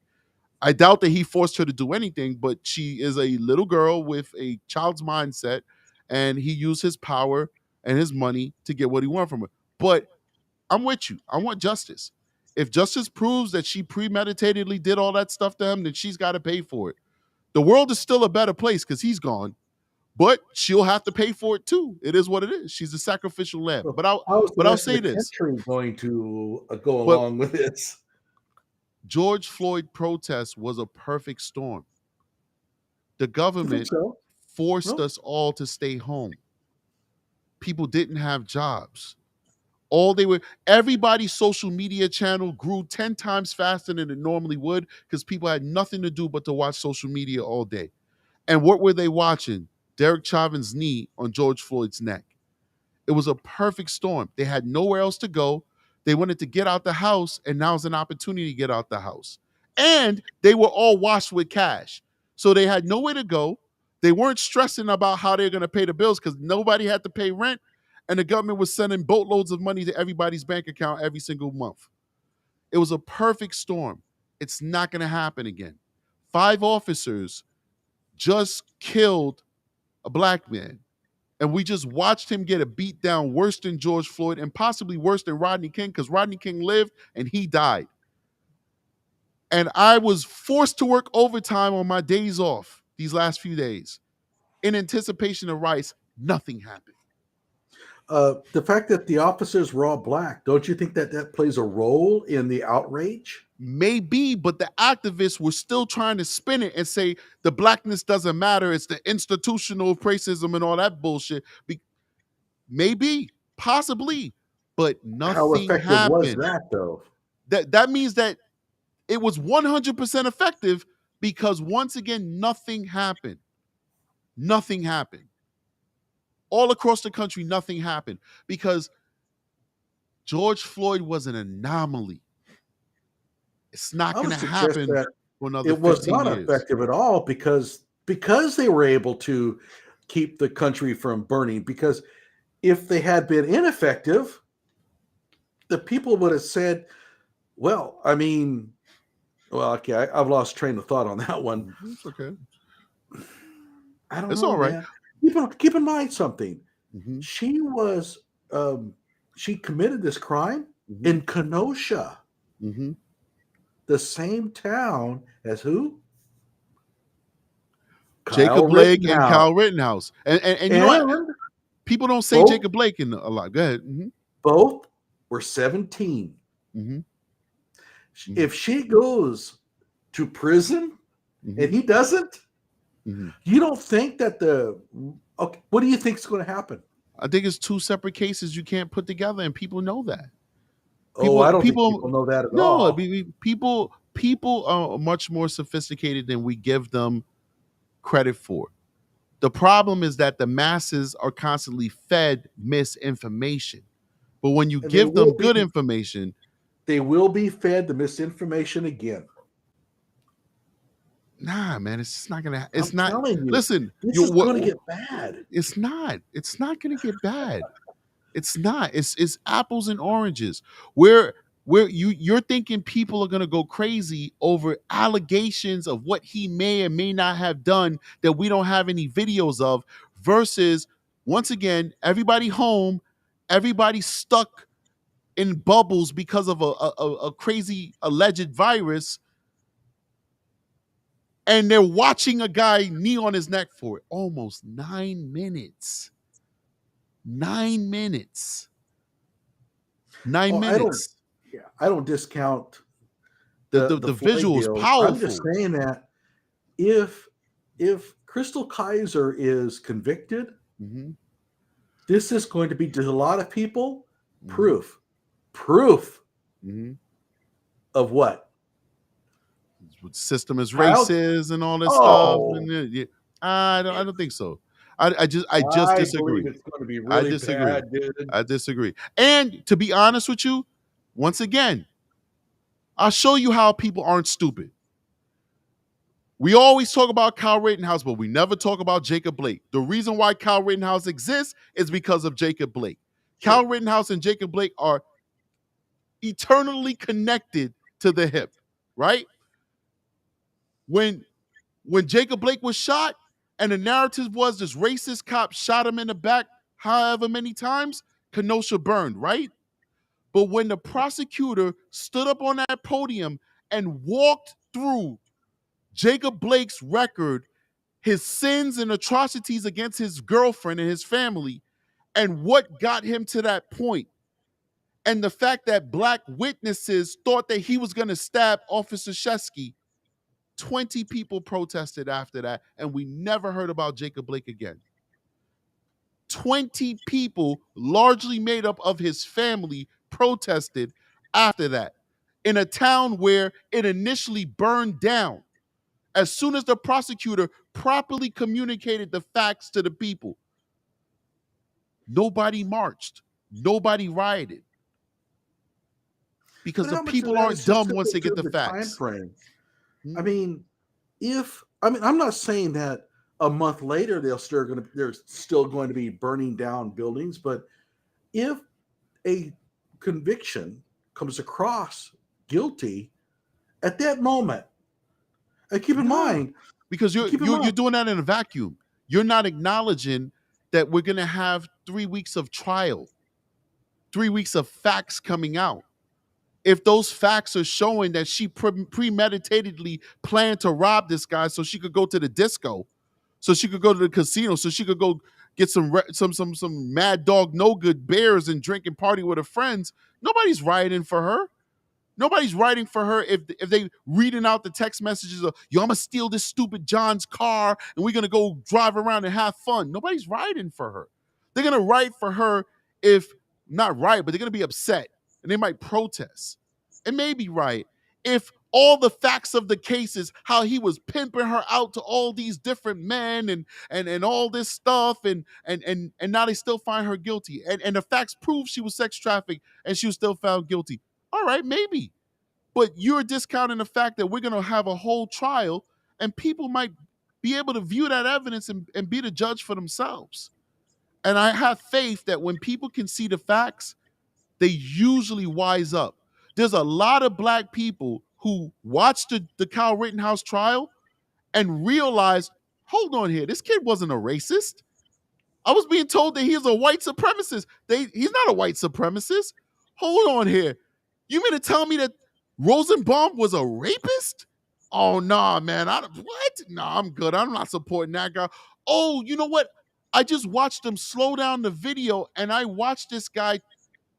S1: I doubt that he forced her to do anything, but she is a little girl with a child's mindset, and he used his power and his money to get what he wanted from her. But I'm with you. I want justice. If justice proves that she premeditatedly did all that stuff to him, then she's got to pay for it. The world is still a better place because he's gone, but she'll have to pay for it too. It is what it is. She's a sacrificial lamb.
S2: So how is the
S1: But I'll
S2: rest of
S1: say
S2: the
S1: this.
S2: country going to go
S1: But
S2: along with this?
S1: George Floyd protest was a perfect storm. The
S2: You think
S1: government
S2: so?
S1: forced
S2: No.
S1: us all to stay home. People didn't have jobs. All they were, everybody's social media channel grew 10 times faster than it normally would because people had nothing to do but to watch social media all day. And what were they watching? Derek Chauvin's knee on George Floyd's neck. It was a perfect storm. They had nowhere else to go. They wanted to get out the house, and now's an opportunity to get out the house. And they were all washed with cash. So they had nowhere to go. They weren't stressing about how they're going to pay the bills because nobody had to pay rent. And the government was sending boatloads of money to everybody's bank account every single month. It was a perfect storm. It's not going to happen again. 5 officers just killed a black man, and we just watched him get a beat down worse than George Floyd and possibly worse than Rodney King because Rodney King lived and he died. And I was forced to work overtime on my days off these last few days in anticipation of rights. Nothing happened.
S2: The fact that the officers were all black, don't you think that that plays a role in the outrage?
S1: Maybe, but the activists were still trying to spin it and say the blackness doesn't matter. It's the institutional racism and all that bullshit. Maybe, possibly, but
S2: How
S1: nothing
S2: effective was
S1: happened.
S2: that, though?
S1: That means that it was 100% effective because once again, nothing happened. Nothing happened. All across the country, nothing happened because George Floyd was an anomaly. It's not
S2: I
S1: going
S2: would
S1: to
S2: suggest
S1: happen
S2: that
S1: for another
S2: it was
S1: 15
S2: not
S1: years.
S2: effective at all because they were able to keep the country from burning. Because if they had been ineffective, the people would have said, "Well, I mean, well, okay, I've lost train of thought on that one.
S1: It's okay.
S2: I don't
S1: It's
S2: know,
S1: all right.
S2: man. Keep in mind something.
S1: Mm-hmm.
S2: She was she committed this crime
S1: Mm-hmm.
S2: in Kenosha,
S1: Mm-hmm.
S2: the same town as who? Kyle
S1: Jacob Blake and
S2: Rittenhouse.
S1: Kyle Rittenhouse. And you know what?
S2: And
S1: People don't say
S2: both
S1: Jacob Blake in a lot. Go ahead. Mm-hmm.
S2: both were 17.
S1: Mm-hmm. Mm-hmm.
S2: If she goes to prison
S1: Mm-hmm.
S2: and he doesn't,
S1: Mm-hmm.
S2: you don't think that okay, what do you think is going to happen?
S1: I think it's two separate cases you can't put together, and people know that.
S2: Oh, I don't think people know that at all.
S1: People are much more sophisticated than we give them credit for. The problem is that the masses are constantly fed misinformation. But when you
S2: And
S1: give them good information,
S2: they will be fed the misinformation again.
S1: nah, man, it's just not gonna.
S2: I'm telling you,
S1: Listen,
S2: this is going to get bad.
S1: It's not. It's not gonna get bad. It's not. It's apples and oranges. Where you're thinking people are gonna go crazy over allegations of what he may or may not have done that we don't have any videos of, versus once again, everybody home, everybody stuck in bubbles because of a crazy alleged virus, and they're watching a guy knee on his neck for almost 9 minutes. 9 minutes. 9 minutes.
S2: I don't discount
S1: The visual is powerful.
S2: I'm just saying that if Crystal Kaiser is convicted, this is going to be, to a lot of people, proof of what?
S1: System is racist and all this stuff. And I don't think so. I just disagree.
S2: It's going to be really bad, dude.
S1: I disagree. And to be honest with you, once again, I'll show you how people aren't stupid. We always talk about Kyle Rittenhouse, but we never talk about Jacob Blake. The reason why Kyle Rittenhouse exists is because of Jacob Blake. Sure. Kyle Rittenhouse and Jacob Blake are eternally connected to the hip, right? When Jacob Blake was shot and the narrative was this racist cop shot him in the back however many times, Kenosha burned, right? But when the prosecutor stood up on that podium and walked through Jacob Blake's record, his sins and atrocities against his girlfriend and his family, and what got him to that point, and the fact that black witnesses thought that he was going to stab Officer Shesky, 20 people protested after that, and we never heard about Jacob Blake again. 20 people, largely made up of his family, protested after that in a town where it initially burned down. As soon as the prosecutor properly communicated the facts to the people, nobody marched, nobody rioted. Because the people aren't dumb once they get the facts.
S2: Time frame. I mean, I'm not saying that a month later they're still going to be burning down buildings, but if a conviction comes across guilty at that moment, and keep in mind,
S1: because you're doing that in a vacuum. You're not acknowledging that we're going to have 3 weeks of trial, 3 weeks of facts coming out. If those facts are showing that she premeditatedly planned to rob this guy so she could go to the disco, so she could go to the casino, so she could go get some Mad Dog No Good beers and drink and party with her friends, nobody's rioting for her. Nobody's writing for her if they reading out the text messages of, yo, I'm going to steal this stupid John's car and we're going to go drive around and have fun. Nobody's writing for her. They're going to write for her if, not right, but they're going to be upset and they might protest. It may be right if all the facts of the cases, how he was pimping her out to all these different men and all this stuff, and now they still find her guilty. And the facts prove she was sex trafficked and she was still found guilty. All right, maybe. But you're discounting the fact that we're going to have a whole trial and people might be able to view that evidence and be the judge for themselves. And I have faith that when people can see the facts, they usually wise up. There's a lot of black people who watched the Kyle Rittenhouse trial and realized, hold on here, this kid wasn't a racist. I was being told that he is a white supremacist. He's not a white supremacist. Hold on here. You mean to tell me that Rosenbaum was a rapist? Oh, nah, man. What? Nah, I'm good. I'm not supporting that guy. Oh, you know what? I just watched them slow down the video, and I watched this guy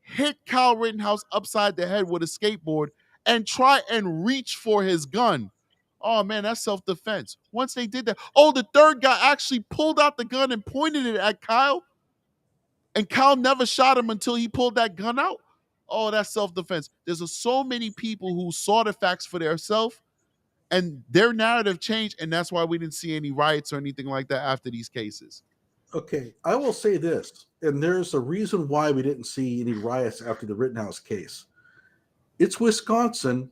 S1: hit Kyle Rittenhouse upside the head with a skateboard and try and reach for his gun. Oh, man, that's self-defense. Once they did that, the third guy actually pulled out the gun and pointed it at Kyle, and Kyle never shot him until he pulled that gun out. oh, that's self-defense. There's so many people who saw the facts for themselves and their narrative changed, and that's why we didn't see any riots or anything like that after these cases.
S2: Okay, I will say this, and there's a reason why we didn't see any riots after the Rittenhouse case. It's Wisconsin.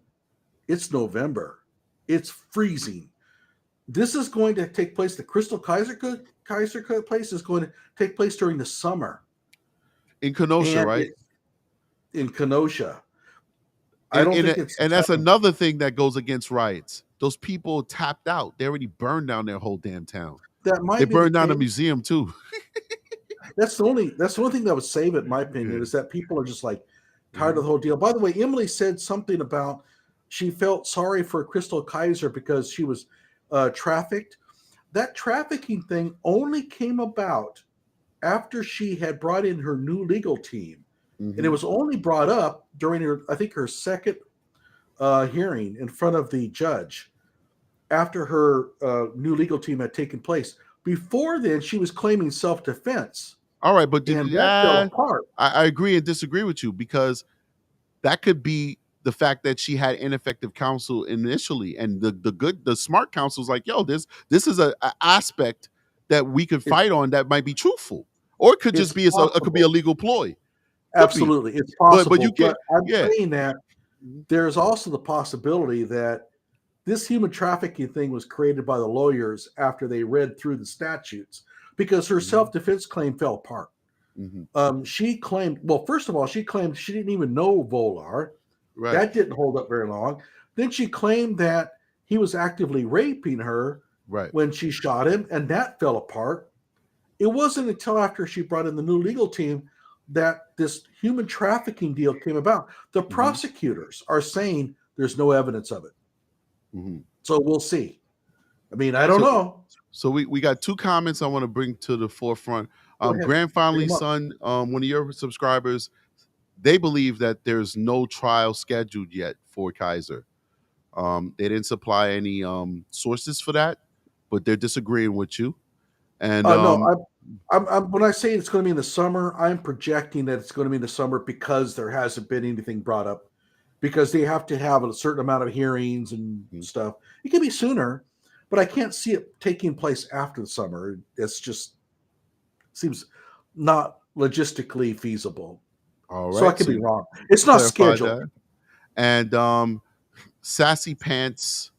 S2: It's November. It's freezing. This is going to take place. The Crystal Kaiser place is going to take place during the summer
S1: In Kenosha, right?
S2: In Kenosha. I don't think it's.
S1: And that's another thing that goes against riots. Those people tapped out. They already burned down their whole damn town.
S2: That might
S1: They
S2: be
S1: burned down the
S2: case.
S1: museum too.
S2: That's the only thing that would save it, in my opinion, is that people are just like tired of the whole deal. By the way, Emily said something about she felt sorry for Crystal Kaiser because she was trafficked. That trafficking thing only came about after she had brought in her new legal team. And it was only brought up during her second hearing in front of the judge after her new legal team had taken place. Before then, she was claiming self-defense.
S1: All right, but
S2: that fell apart.
S1: I agree and disagree with you, because that could be the fact that she had ineffective counsel initially, and the smart counsel is like, yo, this is a aspect that we could fight on that might be truthful, or it could just be it could be a legal ploy.
S2: Absolutely, it's possible.
S1: But you can't.
S2: I'm saying that there's also the possibility that this human trafficking thing was created by the lawyers after they read through the statutes, because her self-defense claim fell apart. She claimed, well, first of all, she claimed she didn't even know Volar. Right. That didn't hold up very long. Then she claimed that he was actively raping her when she shot him, and that fell apart. It wasn't until after she brought in the new legal team that this human trafficking deal came about. The prosecutors are saying there's no evidence of it. So we'll see. I mean, I don't know.
S1: So we got two comments I want to bring to the forefront. Grand Finally Son, one of your subscribers, they believe that there's no trial scheduled yet for Kaiser. They didn't supply any sources for that, but they're disagreeing with you. And
S2: no, I'm when I say it's going to be in the summer, I'm projecting that it's going to be in the summer because there hasn't been anything brought up, because they have to have a certain amount of hearings and stuff. It can be sooner, but I can't see it taking place after the summer. It's just seems not logistically feasible. All right, so I could be wrong. It's not scheduled.
S1: That. And Sassy Pants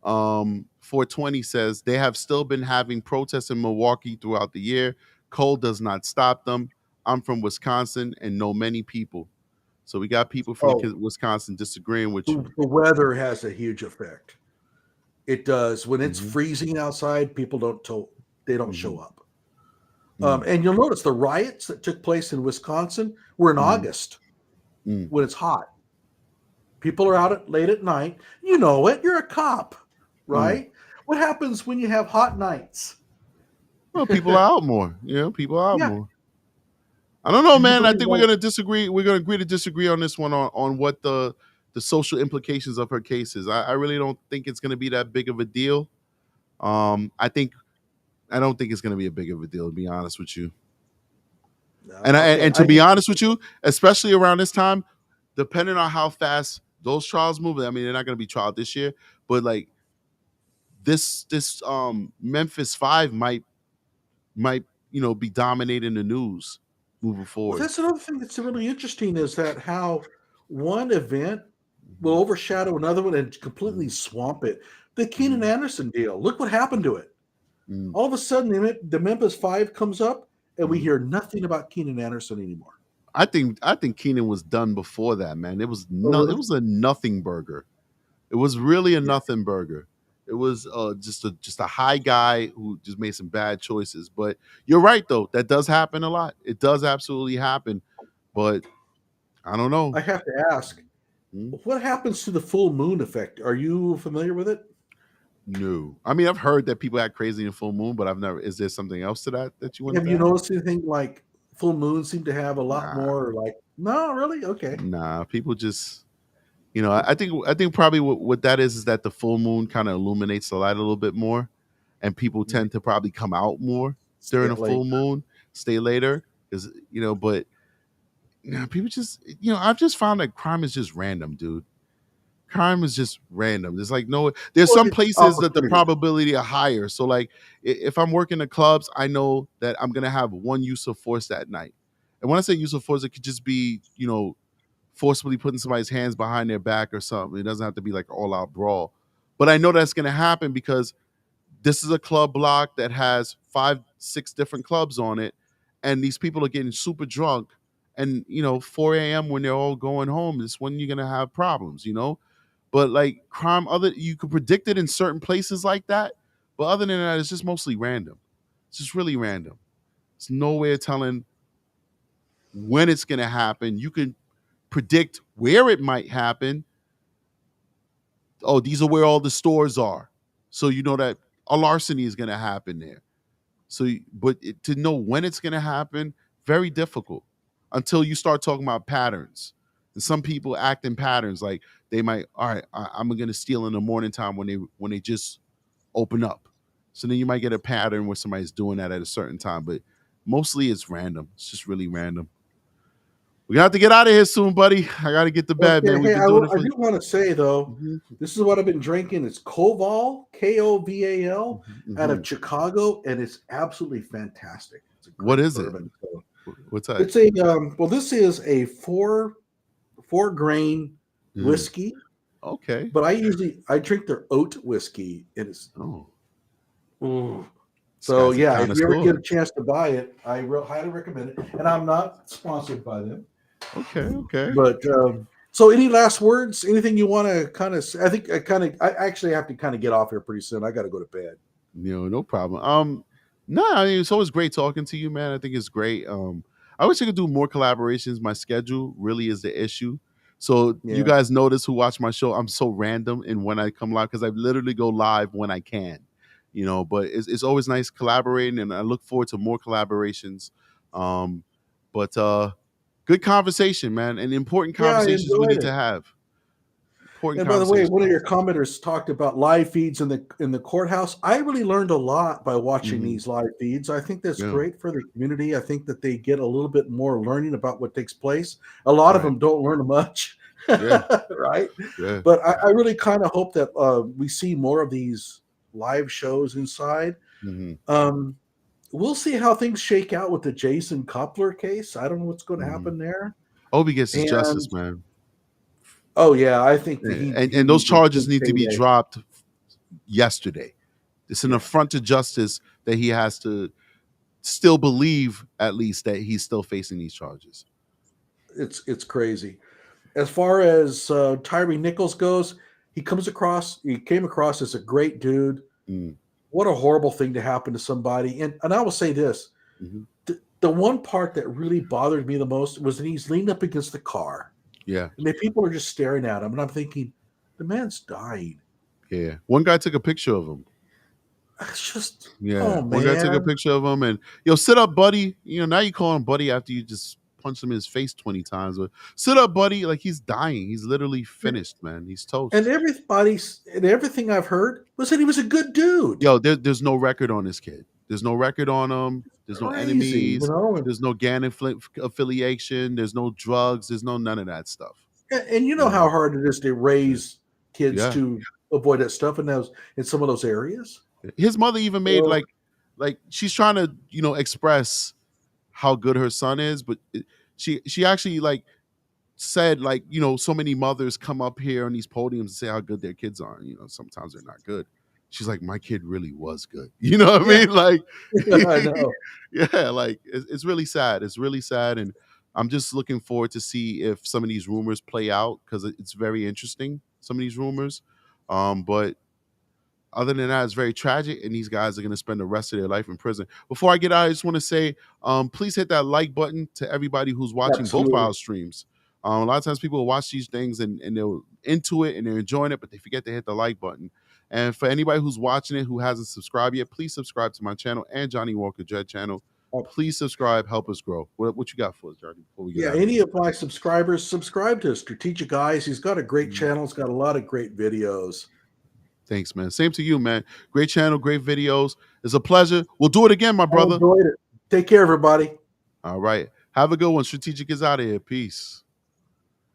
S1: 420 says they have still been having protests in Milwaukee throughout the year. Cold does not stop them. I'm from Wisconsin and know many people. So we got people from Wisconsin disagreeing with you.
S2: The weather has a huge effect. It does. When it's freezing outside, people don't show up. And you'll notice the riots that took place in Wisconsin were in August when it's hot. People are out late at night. You know it. You're a cop, right? What happens when you have hot nights?
S1: Well, people are out more. People are out more. I don't know, man. I think we're going to disagree. We're going to agree to disagree on this one on what the social implications of her case is. I really don't think it's going to be that big of a deal. I don't think it's going to be a big of a deal, to be honest with you. No, and to be honest with you, especially around this time, depending on how fast those trials move, I mean, they're not going to be trialed this year, but like this Memphis 5 might be dominating the news moving forward.
S2: Well, that's another thing that's really interesting, is that how one event will overshadow another one and completely swamp it. The Keenan Anderson deal. Look what happened to it. All of a sudden, the Memphis 5 comes up, and we hear nothing about Keenan Anderson anymore.
S1: I think Keenan was done before that, man. It was it was a nothing burger. It was really a nothing burger. It was just a high guy who just made some bad choices. But you're right, though. That does happen a lot. It does absolutely happen. But I don't know.
S2: I have to ask, what happens to the full moon effect? Are you familiar with it?
S1: No. I mean, I've heard that people act crazy in full moon, but I've never. Is there something else to that you want to
S2: Have you noticed anything like full moons seem to have a lot more like, no, really? Okay.
S1: Nah, people just, I think probably what that is that the full moon kind of illuminates the light a little bit more, and people tend to probably come out more during a full moon, stay later, because but people just, I've just found that crime is just random, dude. Crime is just random. There's like no, there's
S2: Well,
S1: some
S2: it's
S1: places that the
S2: opportunity.
S1: probability are higher. So like if I'm working the clubs, I know that I'm gonna have one use of force that night. And when I say use of force, it could just be, forcibly putting somebody's hands behind their back or something. It doesn't have to be like all out brawl. But I know that's gonna happen because this is a club block that has 5, 6 different clubs on it, and these people are getting super drunk. And 4 a.m. when they're all going home is when you're gonna have problems. But like crime, other you could predict it in certain places like that. But other than that, it's just mostly random. It's just really random. It's no way of telling when it's gonna happen. You can predict where it might happen. Oh, these are where all the stores are. So you know that a larceny is gonna happen there. So, to know when it's going to happen, very difficult until you start talking about patterns. And some people act in patterns, like they might, all right, I'm going to steal in the morning time when they just open up. So then you might get a pattern where somebody's doing that at a certain time, but mostly it's random. It's just really random. We got to get out of here soon, buddy. I got to get to bed,
S2: Okay,
S1: man. We've
S2: hey,
S1: been doing it
S2: I
S1: for.
S2: do want to say though,
S1: Mhm,
S2: this is what I've been drinking. It's Koval, Koval,
S1: mhm,
S2: out of
S1: mhm.
S2: Chicago, and it's absolutely fantastic. It's a
S1: What
S2: great
S1: is it?
S2: bourbon. So
S1: What's that?
S2: it's a well, this is a four grain
S1: Mm,
S2: whiskey,
S1: okay.
S2: but I drink their oat whiskey, and it's
S1: Oh,
S2: ooh.
S1: this
S2: So
S1: guy's a
S2: yeah, if you ever get
S1: connoisseur.
S2: a chance to buy it, I highly recommend it. And I'm not sponsored by them.
S1: Okay, okay.
S2: But so, any last words? Anything you want to kind of? I think I actually have to kind of get off here pretty soon. I got to go to bed.
S1: No problem. No, I mean, it's always great talking to you, man. I think it's great. I wish I could do more collaborations. My schedule really is the issue. So you
S2: Yeah,
S1: guys notice who watch my show, I'm so random in when I come live because I literally go live when I can. But it's always nice collaborating, and I look forward to more collaborations. Um, but good conversation, man, and important
S2: yeah, I
S1: conversations we
S2: enjoyed
S1: need
S2: it.
S1: to have. Important
S2: And by the way,
S1: conversations.
S2: one of your commenters talked about live feeds in the courthouse. I really learned a lot by watching
S1: Hmm.
S2: these live feeds. I think that's
S1: Yeah,
S2: great for the community. I think that they get a little bit more learning about what takes place. A lot of
S1: right.
S2: them don't learn much,
S1: Yeah,
S2: right?
S1: yeah.
S2: But I really kind of hope that we see more of these live shows inside.
S1: Hmm.
S2: Um, we'll see how things shake out with the Jason Kloepfer case. I don't know what's going to
S1: Hmm.
S2: happen there.
S1: Hope he gets his
S2: And
S1: justice, man.
S2: oh yeah, I think that
S1: Yeah,
S2: he
S1: and those
S2: needs a
S1: charges
S2: big
S1: need to be
S2: payday.
S1: dropped yesterday. It's an
S2: Yeah,
S1: affront to justice that he has to still believe, at least, that he's still facing these charges.
S2: it's crazy. As far as Tyre Nichols goes, he came across as a great dude.
S1: Mm,
S2: What a horrible thing to happen to somebody. And I will say this:
S1: mhm.
S2: the one part that really bothered me the most was that he's leaned up against the car,
S1: Yeah,
S2: and the people are just staring at him, and I'm thinking, the man's dying.
S1: yeah. One guy took a picture of him.
S2: It's just,
S1: Yeah,
S2: oh
S1: one guy took a
S2: man.
S1: picture of him, and sit up, buddy. Now you call him buddy after you just punched him in his face 20 times. But sit up, buddy. Like he's dying. He's literally finished, man. He's
S2: And
S1: toast.
S2: everything I've heard was that he was a good dude.
S1: There's no record on this kid. There's no record on him. There's no
S2: Crazy,
S1: enemies. There's no gang affiliation. There's no drugs. There's no none of that stuff.
S2: and you
S1: You
S2: know how
S1: know?
S2: hard it is to
S1: Yeah.
S2: raise kids
S1: Yeah.
S2: to avoid that stuff in some of those areas.
S1: His mother even made
S2: So
S1: like she's trying to express how good her son is, but she actually like said like so many mothers come up here on these podiums and say how good their kids are. Sometimes they're not good. She's like, my kid really was good. You know what I
S2: yeah,
S1: mean? Like,
S2: I know.
S1: yeah, like it's really sad. It's really sad, and I'm just looking forward to see if some of these rumors play out because it's very interesting. Some of these rumors, but other than that, it's very tragic, and these guys are going to spend the rest of their life in prison. Before I get out, I just want to say, please hit that like button to everybody who's watching both of
S2: Absolutely.
S1: our streams. A lot of times people watch these things and they're into it and they're enjoying it, but they forget to hit the like button. And for anybody who's watching it who hasn't subscribed yet, please subscribe to my channel and Johnny Walker Dread channel. Please subscribe, help us grow. What you got for us, Johnny, before we get
S2: Yeah,
S1: out of
S2: any
S1: here?
S2: of my subscribers, subscribe to Strategic Eyes. He's got a great
S1: Mhm.
S2: channel. He's got a lot of great videos.
S1: Thanks, man. Same to you, man. Great channel, great videos. It's a pleasure. We'll do it again, my
S2: I
S1: brother.
S2: enjoyed it. Take care, everybody.
S1: All right. Have a good one. Strategic is out of here. Peace.